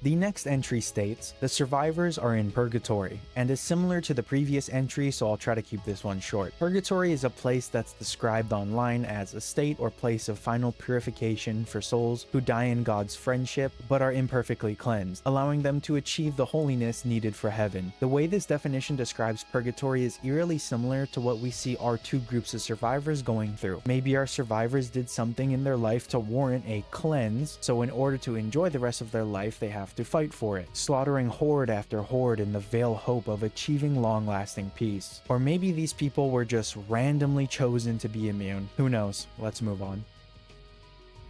The next entry states, the survivors are in Purgatory, and is similar to the previous entry, so I'll try to keep this one short. Purgatory is a place that's described online as a state or place of final purification for souls who die in God's friendship but are imperfectly cleansed, allowing them to achieve the holiness needed for heaven. The way this definition describes Purgatory is eerily similar to what we see our two groups of survivors going through. Maybe our survivors did something in their life to warrant a cleanse, so in order to enjoy the rest of their life they have to fight for it, slaughtering horde after horde in the veiled hope of achieving long-lasting peace. Or maybe these people were just randomly chosen to be immune. Who knows? Let's move on.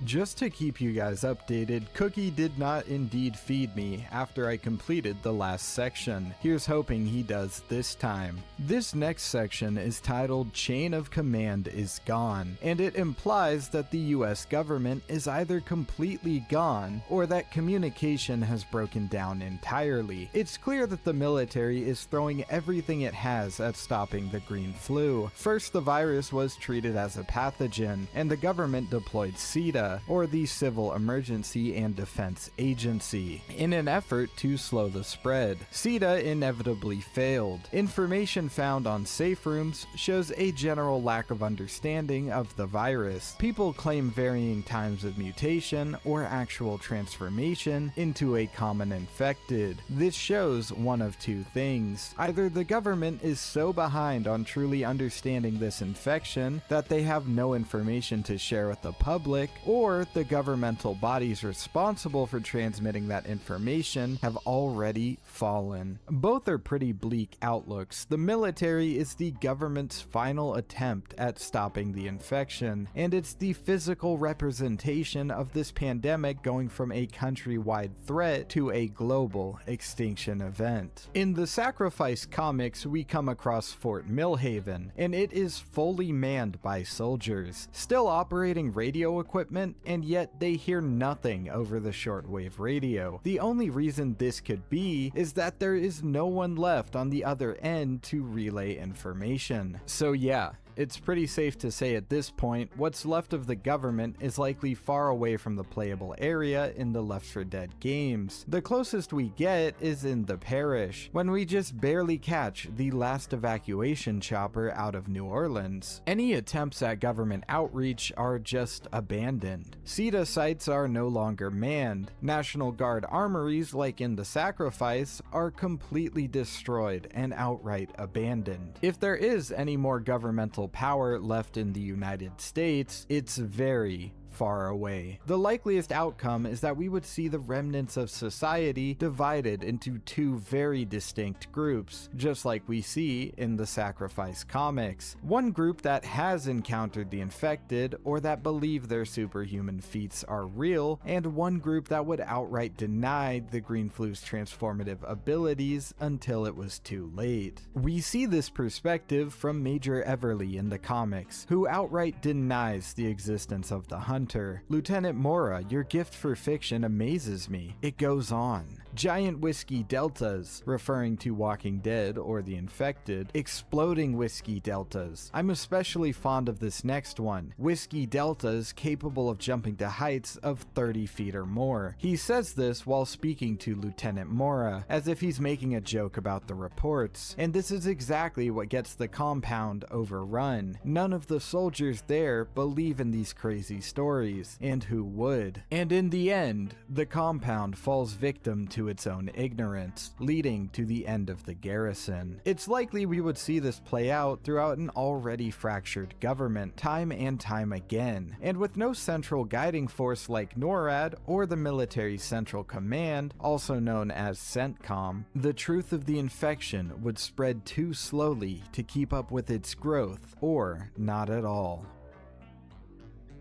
Just to keep you guys updated, Cookie did not indeed feed me after I completed the last section. Here's hoping he does this time. This next section is titled Chain of Command is Gone, and it implies that the US government is either completely gone or that communication has broken down entirely. It's clear that the military is throwing everything it has at stopping the green flu. First, the virus was treated as a pathogen, and the government deployed CETA, or the Civil Emergency and Defense Agency, in an effort to slow the spread. CETA inevitably failed. Information found on safe rooms shows a general lack of understanding of the virus. People claim varying times of mutation or actual transformation into a common infected. This shows one of two things. Either the government is so behind on truly understanding this infection that they have no information to share with the public, or the governmental bodies responsible for transmitting that information have already fallen. Both are pretty bleak outlooks. The military is the government's final attempt at stopping the infection, and it's the physical representation of this pandemic going from a countrywide threat to a global extinction event. In the Sacrifice comics, we come across Fort Millhaven, and it is fully manned by soldiers, still operating radio equipment, and yet they hear nothing over the shortwave radio. The only reason this could be is that there is no one left on the other end to relay information. So yeah, it's pretty safe to say at this point, what's left of the government is likely far away from the playable area in the Left 4 Dead games. The closest we get is in the parish, when we just barely catch the last evacuation chopper out of New Orleans. Any attempts at government outreach are just abandoned. CETA sites are no longer manned. National Guard armories, like in the Sacrifice, are completely destroyed and outright abandoned. If there is any more governmental power left in the United States, it's very far away. The likeliest outcome is that we would see the remnants of society divided into two very distinct groups, just like we see in the Sacrifice comics. One group that has encountered the infected or that believe their superhuman feats are real, and one group that would outright deny the green flu's transformative abilities until it was too late. We see this perspective from Major Everly in the comics, who outright denies the existence of the Hunter. Lieutenant Mora, your gift for fiction amazes me. It goes on. Giant whiskey deltas, referring to Walking Dead or the infected. Exploding whiskey deltas. I'm especially fond of this next one. Whiskey deltas capable of jumping to heights of 30 feet or more. He says this while speaking to Lieutenant Mora, as if he's making a joke about the reports. And this is exactly what gets the compound overrun. None of the soldiers there believe in these crazy stories, and who would? And in the end, the compound falls victim to its own ignorance, leading to the end of the garrison. It's likely we would see this play out throughout an already fractured government, time and time again, and with no central guiding force like NORAD or the Military Central Command, also known as CENTCOM, the truth of the infection would spread too slowly to keep up with its growth, or not at all.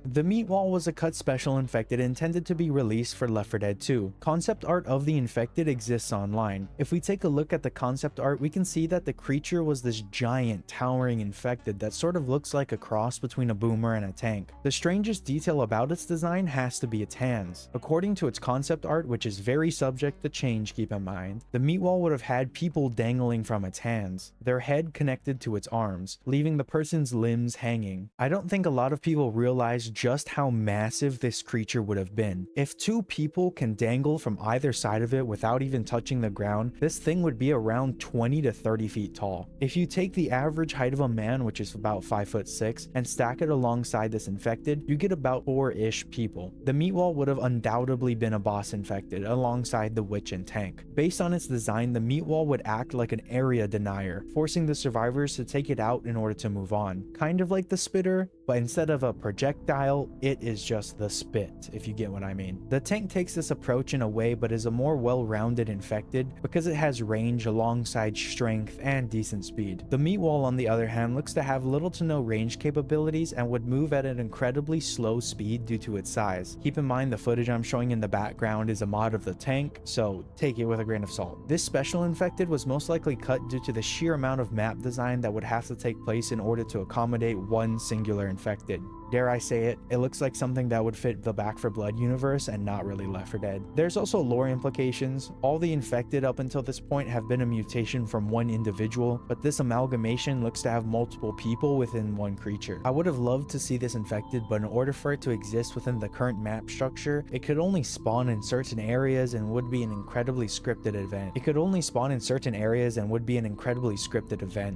The Meat Wall was a cut special infected intended to be released for Left 4 Dead 2. Concept art of the infected exists online. If we take a look at the concept art, we can see that the creature was this giant, towering infected that sort of looks like a cross between a boomer and a tank. The strangest detail about its design has to be its hands. According to its concept art, which is very subject to change, keep in mind, the Meat Wall would have had people dangling from its hands, their head connected to its arms, leaving the person's limbs hanging. I don't think a lot of people realize shows just how massive this creature would have been. If 2 people can dangle from either side of it without even touching the ground, this thing would be around 20 to 30 feet tall. If you take the average height of a man, which is about 5'6", and stack it alongside this infected, you get about 4-ish people. The meat wall would have undoubtedly been a boss infected alongside the witch and tank. Based on its design, the meat wall would act like an area denier, forcing the survivors to take it out in order to move on. Kind of like the spitter, but instead of a projectile, it is just the spit, if you get what I mean. The tank takes this approach in a way, but is a more well-rounded infected because it has range alongside strength and decent speed. The meat wall, on the other hand, looks to have little to no range capabilities and would move at an incredibly slow speed due to its size. Keep in mind the footage I'm showing in the background is a mod of the tank, so take it with a grain of salt. This special infected was most likely cut due to the sheer amount of map design that would have to take place in order to accommodate one singular infected. Dare I say it, it looks like something that would fit the Back 4 Blood universe and not really Left 4 Dead. There's also lore implications. All the infected up until this point have been a mutation from one individual, but this amalgamation looks to have multiple people within one creature. I would have loved to see this infected, but in order for it to exist within the current map structure, it could only spawn in certain areas and would be an incredibly scripted event.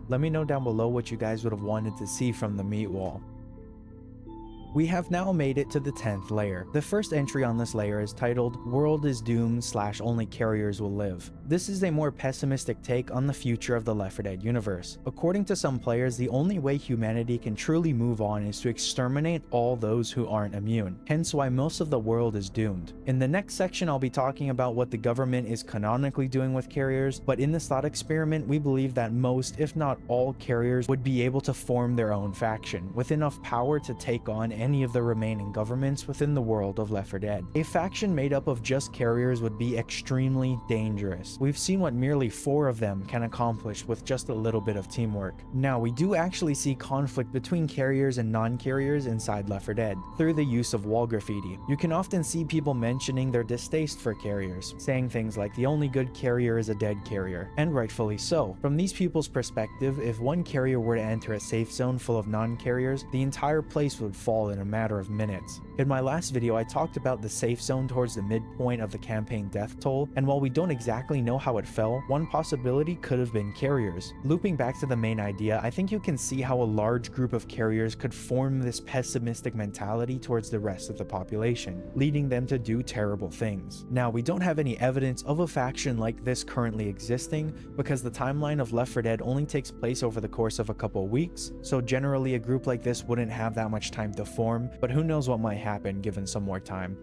Let me know down below what you guys would have wanted to see from the meat wall. We have now made it to the 10th layer. The first entry on this layer is titled World is Doomed / Only Carriers Will Live. This is a more pessimistic take on the future of the Left 4 Dead universe. According to some players, the only way humanity can truly move on is to exterminate all those who aren't immune, hence why most of the world is doomed. In the next section, I'll be talking about what the government is canonically doing with carriers, but in this thought experiment, we believe that most, if not all, carriers would be able to form their own faction, with enough power to take on any of the remaining governments within the world of Left 4 Dead. A faction made up of just carriers would be extremely dangerous. We've seen what merely 4 of them can accomplish with just a little bit of teamwork. Now, we do actually see conflict between carriers and non-carriers inside Left 4 Dead through the use of wall graffiti. You can often see people mentioning their distaste for carriers, saying things like the only good carrier is a dead carrier, and rightfully so. From these people's perspective, if one carrier were to enter a safe zone full of non-carriers, the entire place would fall in a matter of minutes. In my last video, I talked about the safe zone towards the midpoint of the campaign death toll, and while we don't exactly know how it fell, one possibility could have been carriers. Looping back to the main idea, I think you can see how a large group of carriers could form this pessimistic mentality towards the rest of the population, leading them to do terrible things. Now, we don't have any evidence of a faction like this currently existing, because the timeline of Left 4 Dead only takes place over the course of a couple weeks, so generally a group like this wouldn't have that much time to form, but who knows what might happen given some more time.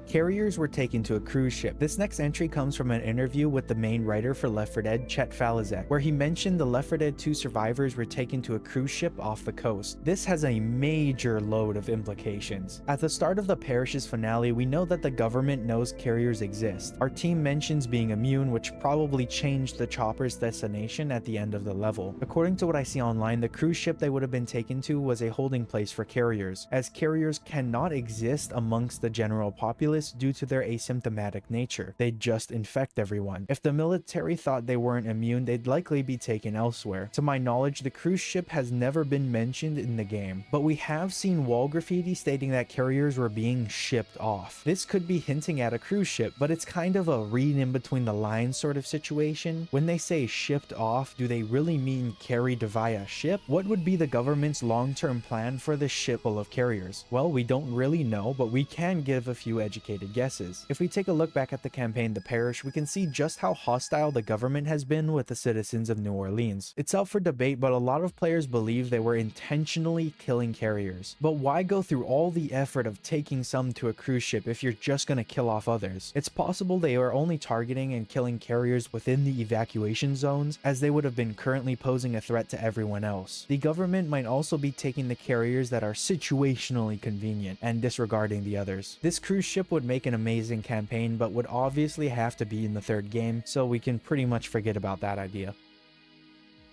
Carriers were taken to a cruise ship. This next entry comes from an interview with the main writer for Left 4 Dead, Chet Falazek, where he mentioned the Left 4 Dead 2 survivors were taken to a cruise ship off the coast. This has a major load of implications. At the start of the Parish's finale, we know that the government knows carriers exist. Our team mentions being immune, which probably changed the chopper's destination at the end of the level. According to what I see online, the cruise ship they would have been taken to was a holding place for carriers, as carriers cannot exist amongst the general populace due to their asymptomatic nature. They'd just infect everyone. If the military thought they weren't immune, they'd likely be taken elsewhere. To my knowledge, the cruise ship has never been mentioned in the game, but we have seen wall graffiti stating that carriers were being shipped off. This could be hinting at a cruise ship, but it's kind of a read in between the lines sort of situation. When they say shipped off, do they really mean carried via ship? What would be the government's long-term plan for this ship full of carriers? Well, we don't really know, but we can give a few educated guesses. If we take a look back at the campaign The Parish, we can see just how hostile the government has been with the citizens of New Orleans. It's up for debate, but a lot of players believe they were intentionally killing carriers. But why go through all the effort of taking some to a cruise ship if you're just gonna kill off others? It's possible they are only targeting and killing carriers within the evacuation zones, as they would have been currently posing a threat to everyone else. The government might also be taking the carriers that are situationally convenient and disregarding the others. This cruise ship would make an amazing campaign, but would obviously have to be in the 3rd game, so we can pretty much forget about that idea.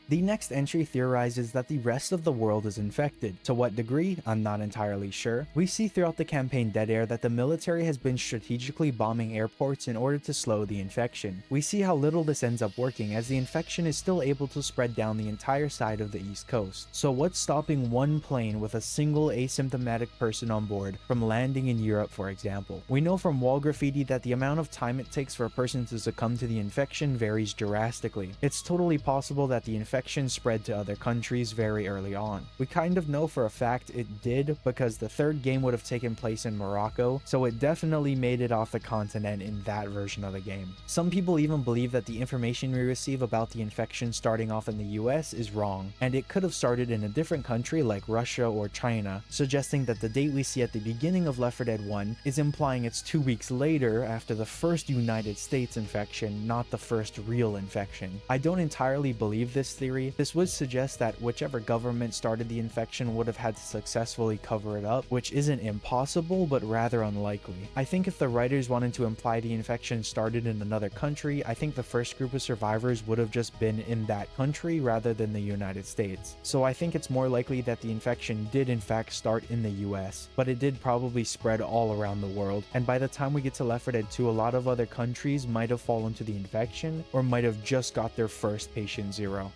The next entry theorizes that the rest of the world is infected. To what degree? I'm not entirely sure. We see throughout the campaign Dead Air that the military has been strategically bombing airports in order to slow the infection. We see how little this ends up working, as the infection is still able to spread down the entire side of the East Coast. So what's stopping one plane with a single asymptomatic person on board from landing in Europe, for example? We know from wall graffiti that the amount of time it takes for a person to succumb to the infection varies drastically. It's totally possible that the infection spread to other countries very early on. We kind of know for a fact it did because the third game would have taken place in Morocco, so it definitely made it off the continent in that version of the game. Some people even believe that the information we receive about the infection starting off in the US is wrong, and it could have started in a different country like Russia or China, suggesting that the date we see at the beginning of Left 4 Dead 1 is implying it's 2 weeks later after the first United States infection, not the first real infection. I don't entirely believe this theory. This would suggest that whichever government started the infection would have had to successfully cover it up, which isn't impossible, but rather unlikely. I think if the writers wanted to imply the infection started in another country, I think the first group of survivors would have just been in that country rather than the United States. So I think it's more likely that the infection did in fact start in the US, but it did probably spread all around the world, and by the time we get to Left 4 Dead 2, a lot of other countries might have fallen to the infection, or might have just got their first patient zero.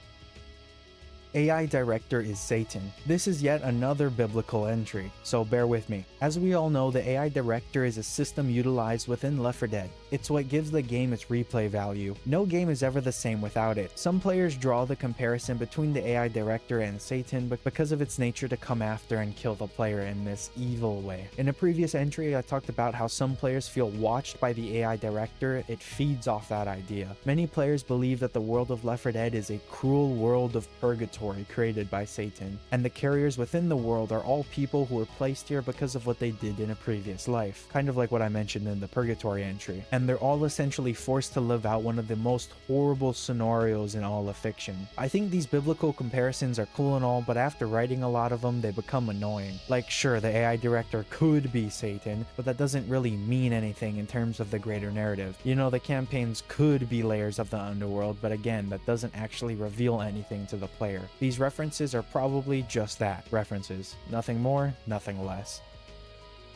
AI Director is Satan. This is yet another biblical entry, so bear with me. As we all know, the AI Director is a system utilized within Left 4 Dead. It's what gives the game its replay value. No game is ever the same without it. Some players draw the comparison between the AI Director and Satan because of its nature to come after and kill the player in this evil way. In a previous entry, I talked about how some players feel watched by the AI Director. It feeds off that idea. Many players believe that the world of Left 4 Dead is a cruel world of purgatory created by Satan, and the carriers within the world are all people who were placed here because of what they did in a previous life, kind of like what I mentioned in the Purgatory entry, and they're all essentially forced to live out one of the most horrible scenarios in all of fiction. I think these biblical comparisons are cool and all, but after writing a lot of them, they become annoying. Like, sure, the AI Director could be Satan, but that doesn't really mean anything in terms of the greater narrative. You know, the campaigns could be layers of the underworld, but again, that doesn't actually reveal anything to the player. These references are probably just that, references. Nothing more, nothing less.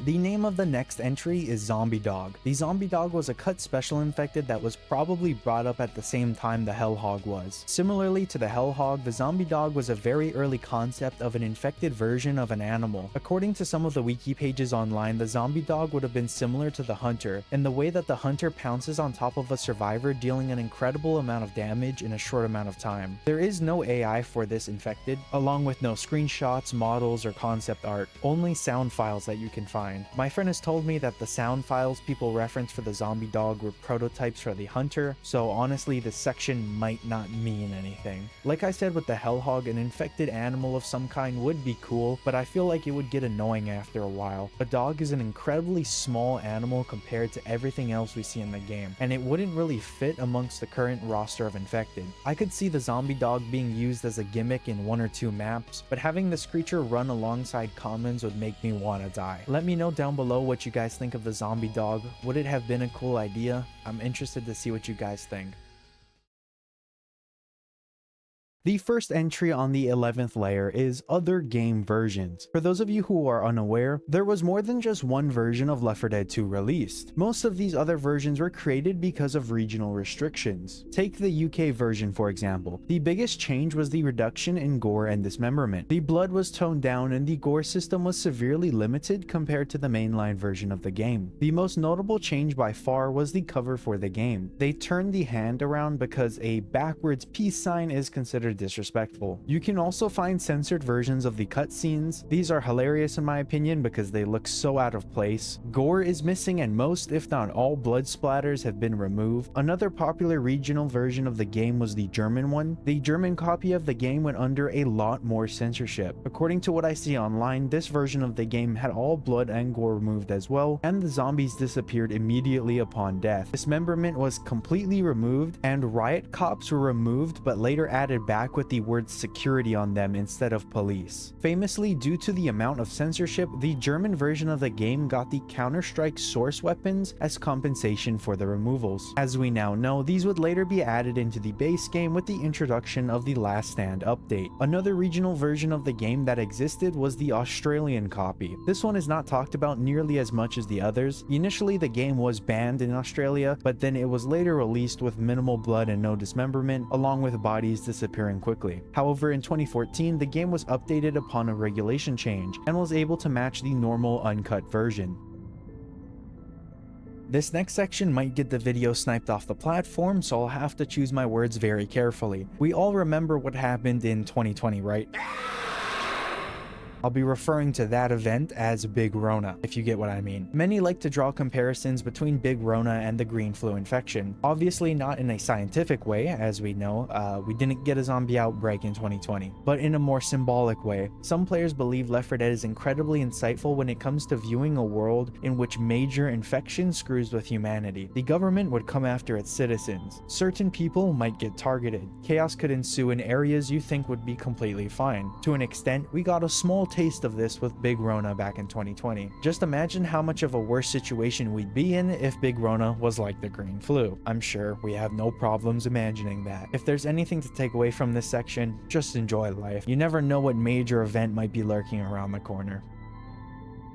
The name of the next entry is Zombie Dog. The Zombie Dog was a cut special infected that was probably brought up at the same time the Hellhog was. Similarly to the Hellhog, the Zombie Dog was a very early concept of an infected version of an animal. According to some of the wiki pages online, the Zombie Dog would have been similar to the Hunter, in the way that the Hunter pounces on top of a survivor, dealing an incredible amount of damage in a short amount of time. There is no AI for this infected, along with no screenshots, models, or concept art, only sound files that you can find. My friend has told me that the sound files people reference for the Zombie Dog were prototypes for the Hunter, so honestly this section might not mean anything. Like I said with the Hellhog, an infected animal of some kind would be cool, but I feel like it would get annoying after a while. A dog is an incredibly small animal compared to everything else we see in the game, and it wouldn't really fit amongst the current roster of infected. I could see the Zombie Dog being used as a gimmick in 1 or 2 maps, but having this creature run alongside commons would make me want to die. Let me know down below what you guys think of the Zombie Dog. Would it have been a cool idea? I'm interested to see what you guys think. The first entry on the 11th layer is Other Game Versions. For those of you who are unaware, there was more than just one version of Left 4 Dead 2 released. Most of these other versions were created because of regional restrictions. Take the UK version for example. The biggest change was the reduction in gore and dismemberment. The blood was toned down and the gore system was severely limited compared to the mainline version of the game. The most notable change by far was the cover for the game. They turned the hand around because a backwards peace sign is considered disrespectful. You can also find censored versions of the cutscenes. These are hilarious in my opinion because they look so out of place. Gore is missing and most, if not all, blood splatters have been removed. Another popular regional version of the game was the German one. The German copy of the game went under a lot more censorship. According to what I see online, this version of the game had all blood and gore removed as well, and the zombies disappeared immediately upon death. Dismemberment was completely removed, and riot cops were removed but later added back black with the word security on them instead of police. Famously, due to the amount of censorship, the German version of the game got the Counter-Strike source weapons as compensation for the removals. As we now know, these would later be added into the base game with the introduction of the Last Stand update. Another regional version of the game that existed was the Australian copy. This one is not talked about nearly as much as the others. Initially, the game was banned in Australia, but then it was later released with minimal blood and no dismemberment, along with bodies disappearing quickly. However, in 2014, the game was updated upon a regulation change and was able to match the normal uncut version. This next section might get the video sniped off the platform, so I'll have to choose my words very carefully. We all remember what happened in 2020, right? I'll be referring to that event as Big Rona, if you get what I mean. Many like to draw comparisons between Big Rona and the green flu infection. Obviously not in a scientific way, as we know, we didn't get a zombie outbreak in 2020, but in a more symbolic way. Some players believe Left 4 Dead is incredibly insightful when it comes to viewing a world in which major infection screws with humanity. The government would come after its citizens. Certain people might get targeted. Chaos could ensue in areas you think would be completely fine. To an extent, we got a small taste of this with Big Rona back in 2020. Just imagine how much of a worse situation we'd be in if Big Rona was like the green flu. I'm sure we have no problems imagining that. If there's anything to take away from this section, just enjoy life. You never know what major event might be lurking around the corner.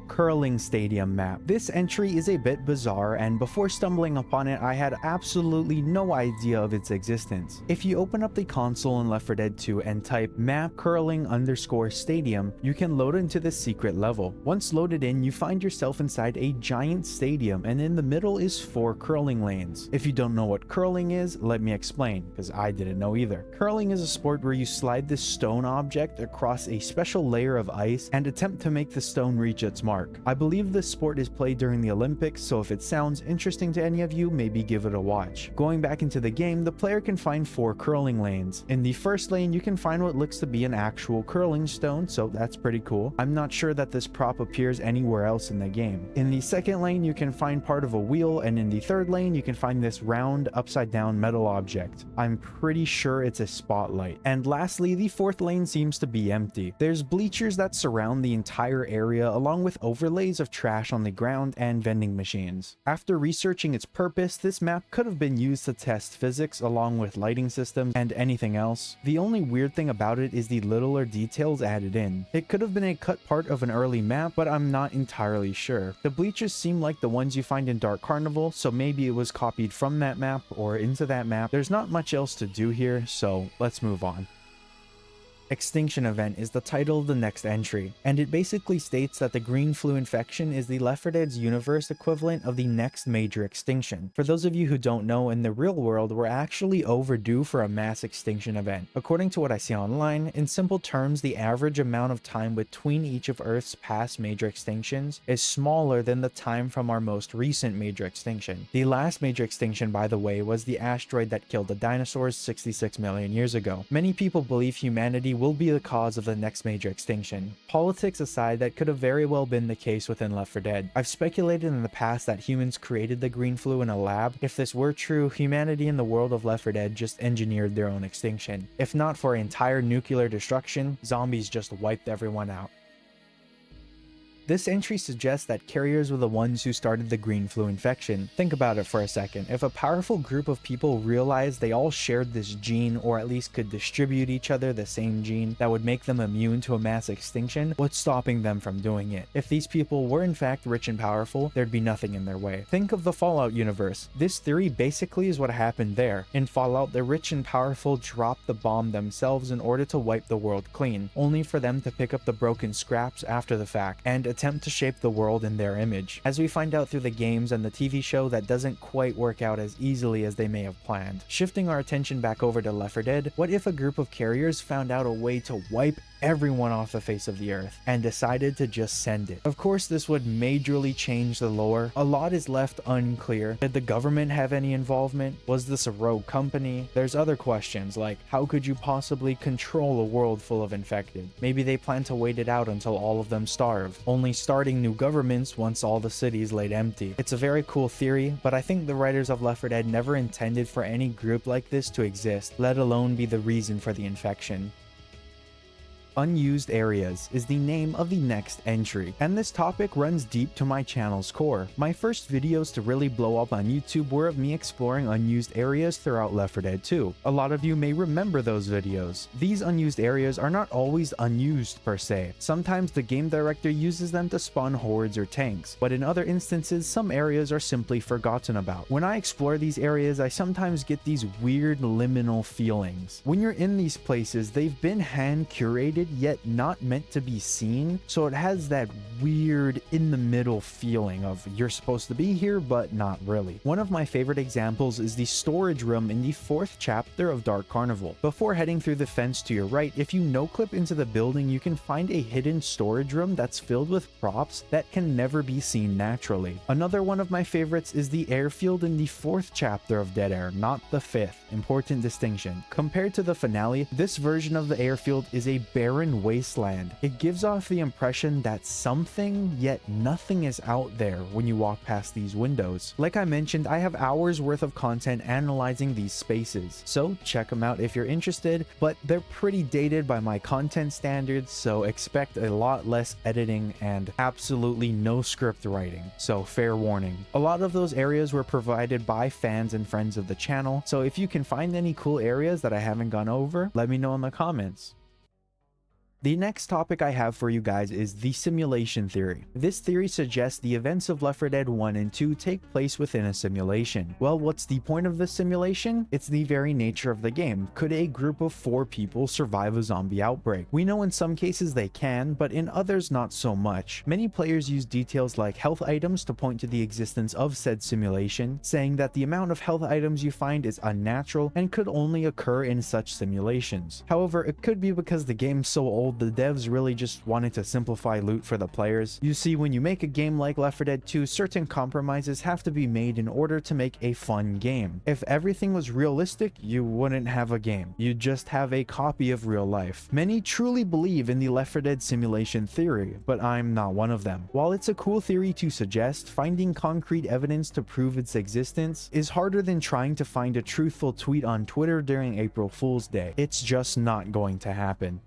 Curling Stadium map. This entry is a bit bizarre, and before stumbling upon it, I had absolutely no idea of its existence. If you open up the console in Left 4 Dead 2 and type map curling_stadium, you can load into this secret level. Once loaded in, you find yourself inside a giant stadium, and in the middle is 4 curling lanes. If you don't know what curling is, let me explain, because I didn't know either. Curling is a sport where you slide this stone object across a special layer of ice and attempt to make the stone reach its mark. I believe this sport is played during the Olympics, so if it sounds interesting to any of you, maybe give it a watch. Going back into the game, the player can find 4 curling lanes. In the first lane, you can find what looks to be an actual curling stone, so that's pretty cool. I'm not sure that this prop appears anywhere else in the game. In the second lane, you can find part of a wheel, and in the third lane, you can find this round, upside-down metal object. I'm pretty sure it's a spotlight. And lastly, the fourth lane seems to be empty. There's bleachers that surround the entire area, along with overlays of trash on the ground and vending machines. After researching its purpose, this map could have been used to test physics along with lighting systems and anything else. The only weird thing about it is the littler details added in. It could have been a cut part of an early map, but I'm not entirely sure. The bleachers seem like the ones you find in Dark Carnival, so maybe it was copied from that map or into that map. There's not much else to do here, so let's move on. Extinction Event is the title of the next entry, and it basically states that the green flu infection is the Left 4 Dead's universe equivalent of the next major extinction. For those of you who don't know, in the real world, we're actually overdue for a mass extinction event. According to what I see online, in simple terms, the average amount of time between each of Earth's past major extinctions is smaller than the time from our most recent major extinction. The last major extinction, by the way, was the asteroid that killed the dinosaurs 66 million years ago. Many people believe humanity will be the cause of the next major extinction. Politics aside, that could have very well been the case within Left 4 Dead. I've speculated in the past that humans created the green flu in a lab. If this were true, humanity in the world of Left 4 Dead just engineered their own extinction. If not for entire nuclear destruction, zombies just wiped everyone out. This entry suggests that carriers were the ones who started the green flu infection. Think about it for a second. If a powerful group of people realized they all shared this gene, or at least could distribute each other the same gene that would make them immune to a mass extinction, what's stopping them from doing it? If these people were in fact rich and powerful, there'd be nothing in their way. Think of the Fallout universe. This theory basically is what happened there. In Fallout, the rich and powerful dropped the bomb themselves in order to wipe the world clean, only for them to pick up the broken scraps after the fact, and attempt to shape the world in their image. As we find out through the games and the TV show, that doesn't quite work out as easily as they may have planned. Shifting our attention back over to Left 4 Dead, what if a group of carriers found out a way to wipe everyone off the face of the earth and decided to just send it? Of course, this would majorly change the lore. A lot is left unclear. Did the government have any involvement? Was this a rogue company? There's other questions like, how could you possibly control a world full of infected? Maybe they plan to wait it out until all of them starve, only only starting new governments once all the cities laid empty. It's a very cool theory, but I think the writers of Left 4 Dead never intended for any group like this to exist, let alone be the reason for the infection. Unused areas is the name of the next entry, and this topic runs deep to my channel's core. My first videos to really blow up on YouTube were of me exploring unused areas throughout Left 4 Dead 2. A lot of you may remember those videos. These unused areas are not always unused per se. Sometimes the game director uses them to spawn hordes or tanks, but in other instances some areas are simply forgotten about. When I explore these areas, I sometimes get these weird liminal feelings. When you're in these places, they've been hand curated yet not meant to be seen, so it has that weird in the middle feeling of you're supposed to be here but not really. One of my favorite examples is the storage room in the 4th chapter of Dark Carnival. Before heading through the fence to your right, if you no-clip into the building, you can find a hidden storage room that's filled with props that can never be seen naturally. Another one of my favorites is the airfield in the 4th chapter of Dead Air, not the 5th. Important distinction. Compared to the finale, this version of the airfield is a barren wasteland. It gives off the impression that something, yet nothing is out there when you walk past these windows. Like I mentioned, I have hours worth of content analyzing these spaces, so check them out if you're interested, but they're pretty dated by my content standards, so expect a lot less editing and absolutely no script writing, so fair warning. A lot of those areas were provided by fans and friends of the channel, so if you can find any cool areas that I haven't gone over, let me know in the comments. The next topic I have for you guys is the simulation theory. This theory suggests the events of Left 4 Dead 1 and 2 take place within a simulation. Well, what's the point of this simulation? It's the very nature of the game. Could a group of 4 people survive a zombie outbreak? We know in some cases they can, but in others not so much. Many players use details like health items to point to the existence of said simulation, saying that the amount of health items you find is unnatural and could only occur in such simulations. However, it could be because the game's so old the devs really just wanted to simplify loot for the players. You see, when you make a game like Left 4 Dead 2, certain compromises have to be made in order to make a fun game. If everything was realistic, you wouldn't have a game. You'd just have a copy of real life. Many truly believe in the Left 4 Dead simulation theory, but I'm not one of them. While it's a cool theory to suggest, finding concrete evidence to prove its existence is harder than trying to find a truthful tweet on Twitter during April Fool's Day. It's just not going to happen.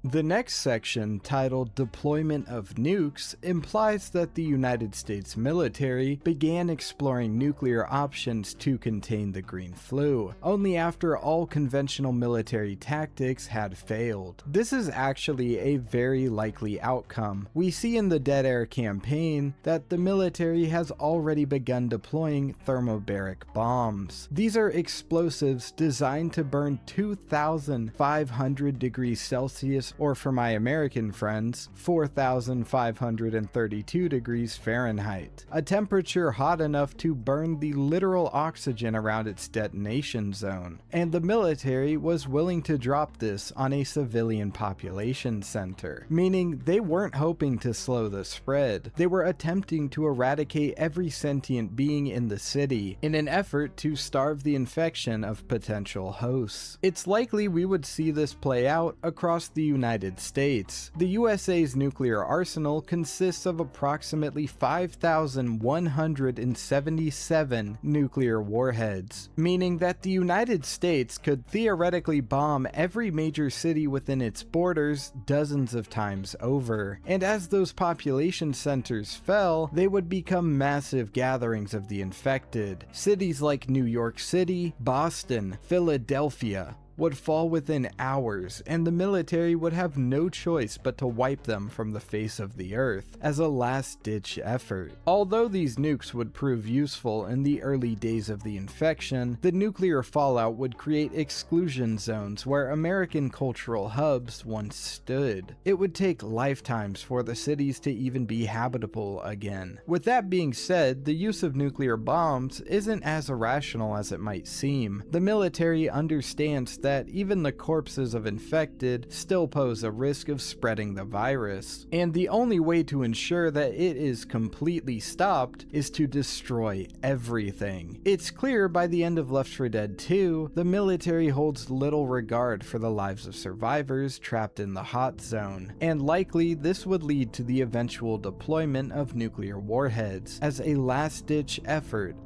The next section, titled Deployment of Nukes, implies that the United States military began exploring nuclear options to contain the green flu, only after all conventional military tactics had failed. This is actually a very likely outcome. We see in the Dead Air campaign that the military has already begun deploying thermobaric bombs. These are explosives designed to burn 2,500 degrees Celsius, or for my American friends, 4,532 degrees Fahrenheit, a temperature hot enough to burn the literal oxygen around its detonation zone. And the military was willing to drop this on a civilian population center, meaning they weren't hoping to slow the spread. They were attempting to eradicate every sentient being in the city in an effort to starve the infection of potential hosts. It's likely we would see this play out across the United States. The USA's nuclear arsenal consists of approximately 5,177 nuclear warheads, meaning that the United States could theoretically bomb every major city within its borders dozens of times over. And as those population centers fell, they would become massive gatherings of the infected. Cities like New York City, Boston, Philadelphia would fall within hours, and the military would have no choice but to wipe them from the face of the earth as a last-ditch effort. Although these nukes would prove useful in the early days of the infection, the nuclear fallout would create exclusion zones where American cultural hubs once stood. It would take lifetimes for the cities to even be habitable again. With that being said, the use of nuclear bombs isn't as irrational as it might seem. The military understands that that even the corpses of infected still pose a risk of spreading the virus, and the only way to ensure that it is completely stopped is to destroy everything. It's clear by the end of Left 4 Dead 2, the military holds little regard for the lives of survivors trapped in the hot zone, and likely this would lead to the eventual deployment of nuclear warheads as a last-ditch effort.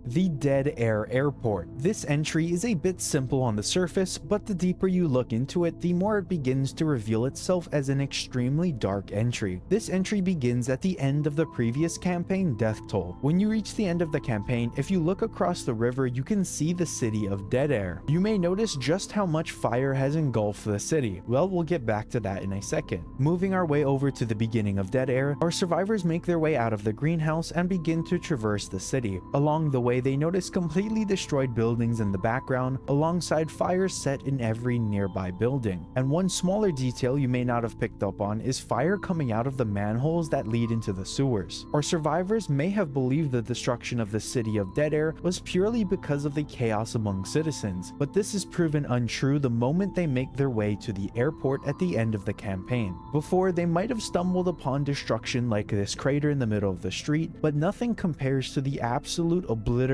The Dead Air Airport. This entry is a bit simple on the surface, but the deeper you look into it, the more it begins to reveal itself as an extremely dark entry. This entry begins at the end of the previous campaign, Death Toll. When you reach the end of the campaign, if you look across the river, you can see the city of Dead Air. You may notice just how much fire has engulfed the city. Well, we'll get back to that in a second. Moving our way over to the beginning of Dead Air, our survivors make their way out of the greenhouse and begin to traverse the city. Along the way, they notice completely destroyed buildings in the background, alongside fires set in every nearby building. And one smaller detail you may not have picked up on is fire coming out of the manholes that lead into the sewers. Our survivors may have believed the destruction of the city of Dead Air was purely because of the chaos among citizens, but this is proven untrue the moment they make their way to the airport at the end of the campaign. Before, they might have stumbled upon destruction like this crater in the middle of the street, but nothing compares to the absolute obliteration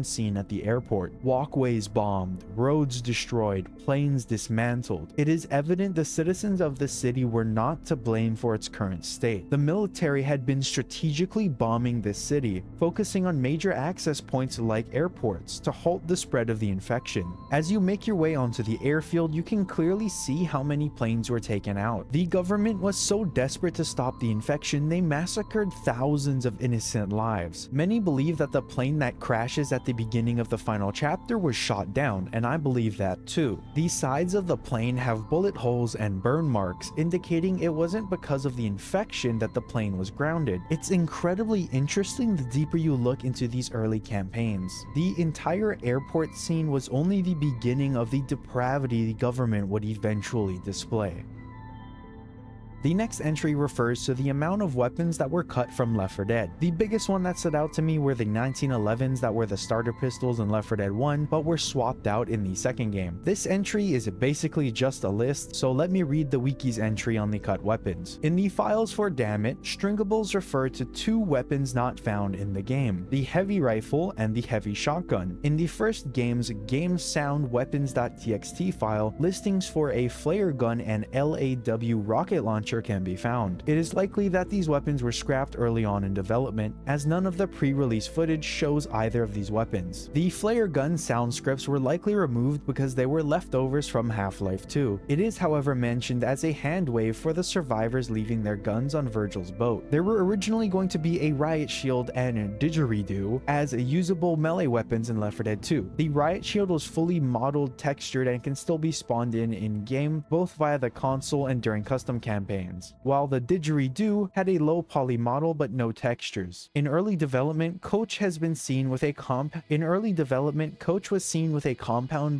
seen at the airport. Walkways bombed, roads destroyed, planes dismantled. It is evident the citizens of the city were not to blame for its current state. The military had been strategically bombing this city, focusing on major access points like airports to halt the spread of the infection. As you make your way onto the airfield, you can clearly see how many planes were taken out. The government was so desperate to stop the infection, they massacred thousands of innocent lives. Many believe that the plane that crashes at the beginning of the final chapter was shot down, and I believe that too. The sides of the plane have bullet holes and burn marks, indicating it wasn't because of the infection that the plane was grounded. It's incredibly interesting the deeper you look into these early campaigns. The entire airport scene was only the beginning of the depravity the government would eventually display. The next entry refers to the amount of weapons that were cut from Left 4 Dead. The biggest one that stood out to me were the 1911s that were the starter pistols in Left 4 Dead 1, but were swapped out in the second game. This entry is basically just a list, so let me read the wiki's entry on the cut weapons. In the files for Dammit, stringables refer to two weapons not found in the game, the heavy rifle and the heavy shotgun. In the first game's GameSoundWeapons.txt file, listings for a flare gun and LAW rocket launcher can be found. It is likely that these weapons were scrapped early on in development, as none of the pre-release footage shows either of these weapons. The flare gun sound scripts were likely removed because they were leftovers from Half-Life 2. It is, however, mentioned as a hand wave for the survivors leaving their guns on Virgil's boat. There were originally going to be a riot shield and a didgeridoo as usable melee weapons in Left 4 Dead 2. The riot shield was fully modeled, textured, and can still be spawned in-game, both via the console and during custom campaigns, while the didgeridoo had a low poly model but no textures. In early development, Coach was seen with a compound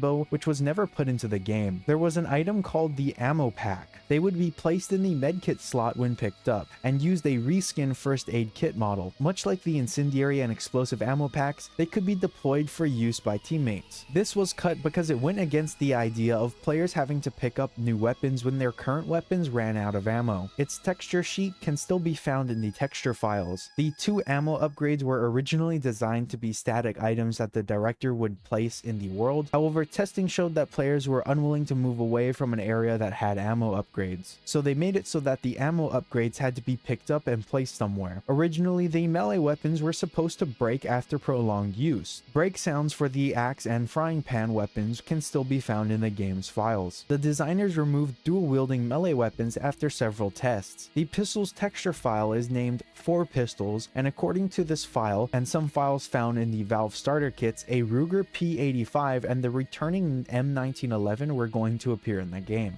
bow which was never put into the game. There was an item called the ammo pack. They would be placed in the medkit slot when picked up, and used a reskin first aid kit model. Much like the incendiary and explosive ammo packs, they could be deployed for use by teammates. This was cut because it went against the idea of players having to pick up new weapons when their current weapons ran out of ammo. Its texture sheet can still be found in the texture files. The two ammo upgrades were originally designed to be static items that the director would place in the world. However, testing showed that players were unwilling to move away from an area that had ammo upgrades, so they made it so that the ammo upgrades had to be picked up and placed somewhere. Originally, the melee weapons were supposed to break after prolonged use. Break sounds for the axe and frying pan weapons can still be found in the game's files. The designers removed dual-wielding melee weapons after several tests. The pistol's texture file is named 4 Pistols, and according to this file and some files found in the Valve starter kits, a Ruger P85 and the returning M1911 were going to appear in the game.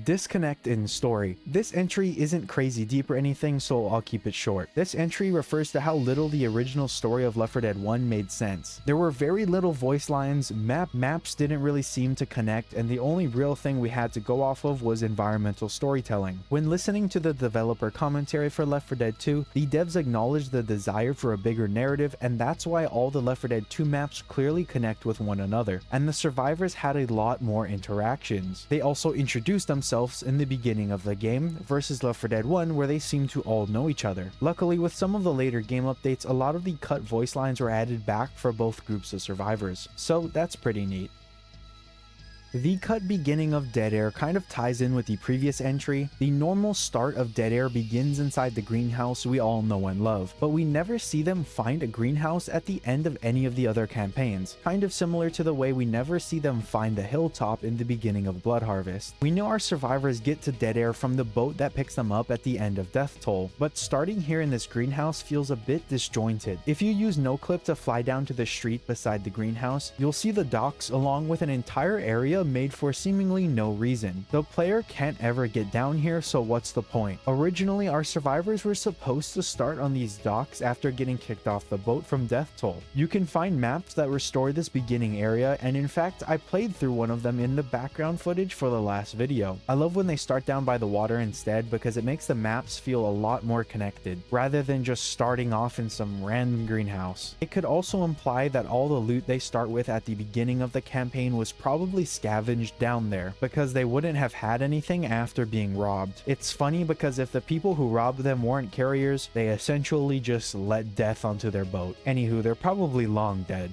Disconnect in story. This entry isn't crazy deep or anything, so I'll keep it short. This entry refers to how little the original story of Left 4 Dead 1 made sense. There were very little voice lines, maps didn't really seem to connect, and the only real thing we had to go off of was environmental storytelling. When listening to the developer commentary for Left 4 Dead 2, the devs acknowledged the desire for a bigger narrative, and that's why all the Left 4 Dead 2 maps clearly connect with one another, and the survivors had a lot more interactions. They also introduced themselves in the beginning of the game versus Left 4 Dead 1 where they seem to all know each other. Luckily, with some of the later game updates, a lot of the cut voice lines were added back for both groups of survivors, so that's pretty neat. The cut beginning of Dead Air kind of ties in with the previous entry. The normal start of Dead Air begins inside the greenhouse we all know and love, but we never see them find a greenhouse at the end of any of the other campaigns, kind of similar to the way we never see them find the hilltop in the beginning of Blood Harvest. We know our survivors get to Dead Air from the boat that picks them up at the end of Death Toll, but starting here in this greenhouse feels a bit disjointed. If you use NoClip to fly down to the street beside the greenhouse, you'll see the docks along with an entire area made for seemingly no reason. The player can't ever get down here, so what's the point? Originally, our survivors were supposed to start on these docks after getting kicked off the boat from Death Toll. You can find maps that restore this beginning area, and in fact, I played through one of them in the background footage for the last video. I love when they start down by the water instead because it makes the maps feel a lot more connected, rather than just starting off in some random greenhouse. It could also imply that all the loot they start with at the beginning of the campaign was probably scavenged down there because they wouldn't have had anything after being robbed. It's funny because if the people who robbed them weren't carriers, they essentially just let death onto their boat. Anywho, they're probably long dead.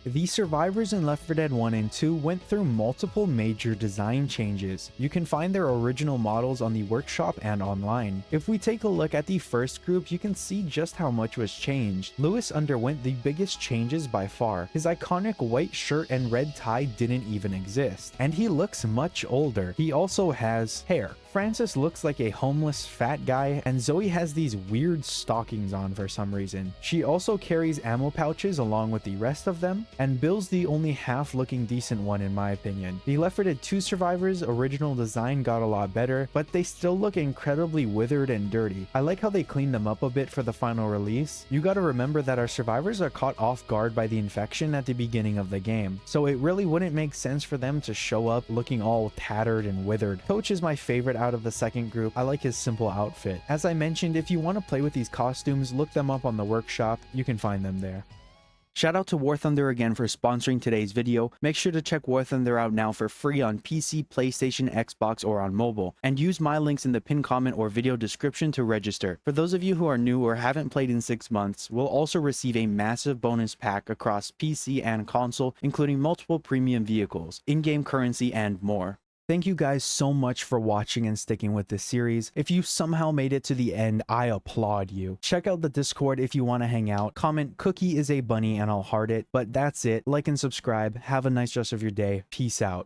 The survivors in Left 4 Dead 1 and 2 went through multiple major design changes. You can find their original models on the workshop and online. If we take a look at the first group, you can see just how much was changed. Lewis underwent the biggest changes by far. His iconic white shirt and red tie didn't even exist, and he looks much older. He also has hair. Francis looks like a homeless fat guy, and Zoe has these weird stockings on for some reason. She also carries ammo pouches along with the rest of them, and Bill's the only half looking decent one in my opinion. The Left 4 Dead 2 survivors' original design got a lot better, but they still look incredibly withered and dirty. I like how they cleaned them up a bit for the final release. You gotta remember that our survivors are caught off guard by the infection at the beginning of the game, so it really wouldn't make sense for them to show up looking all tattered and withered. Coach is my favorite out of the second group. I like his simple outfit. As I mentioned, if you want to play with these costumes, look them up on the workshop. You can find them there. Shout out to War Thunder again for sponsoring today's video. Make sure to check War Thunder out now for free on PC, PlayStation, Xbox, or on mobile, and use my links in the pinned comment or video description to register. For those of you who are new or haven't played in 6 months, we'll also receive a massive bonus pack across PC and console, including multiple premium vehicles, in-game currency, and more. Thank you guys so much for watching and sticking with this series. If you somehow made it to the end, I applaud you. Check out the Discord if you want to hang out. Comment "Cookie is a bunny" and I'll heart it. But that's it. Like and subscribe. Have a nice rest of your day. Peace out.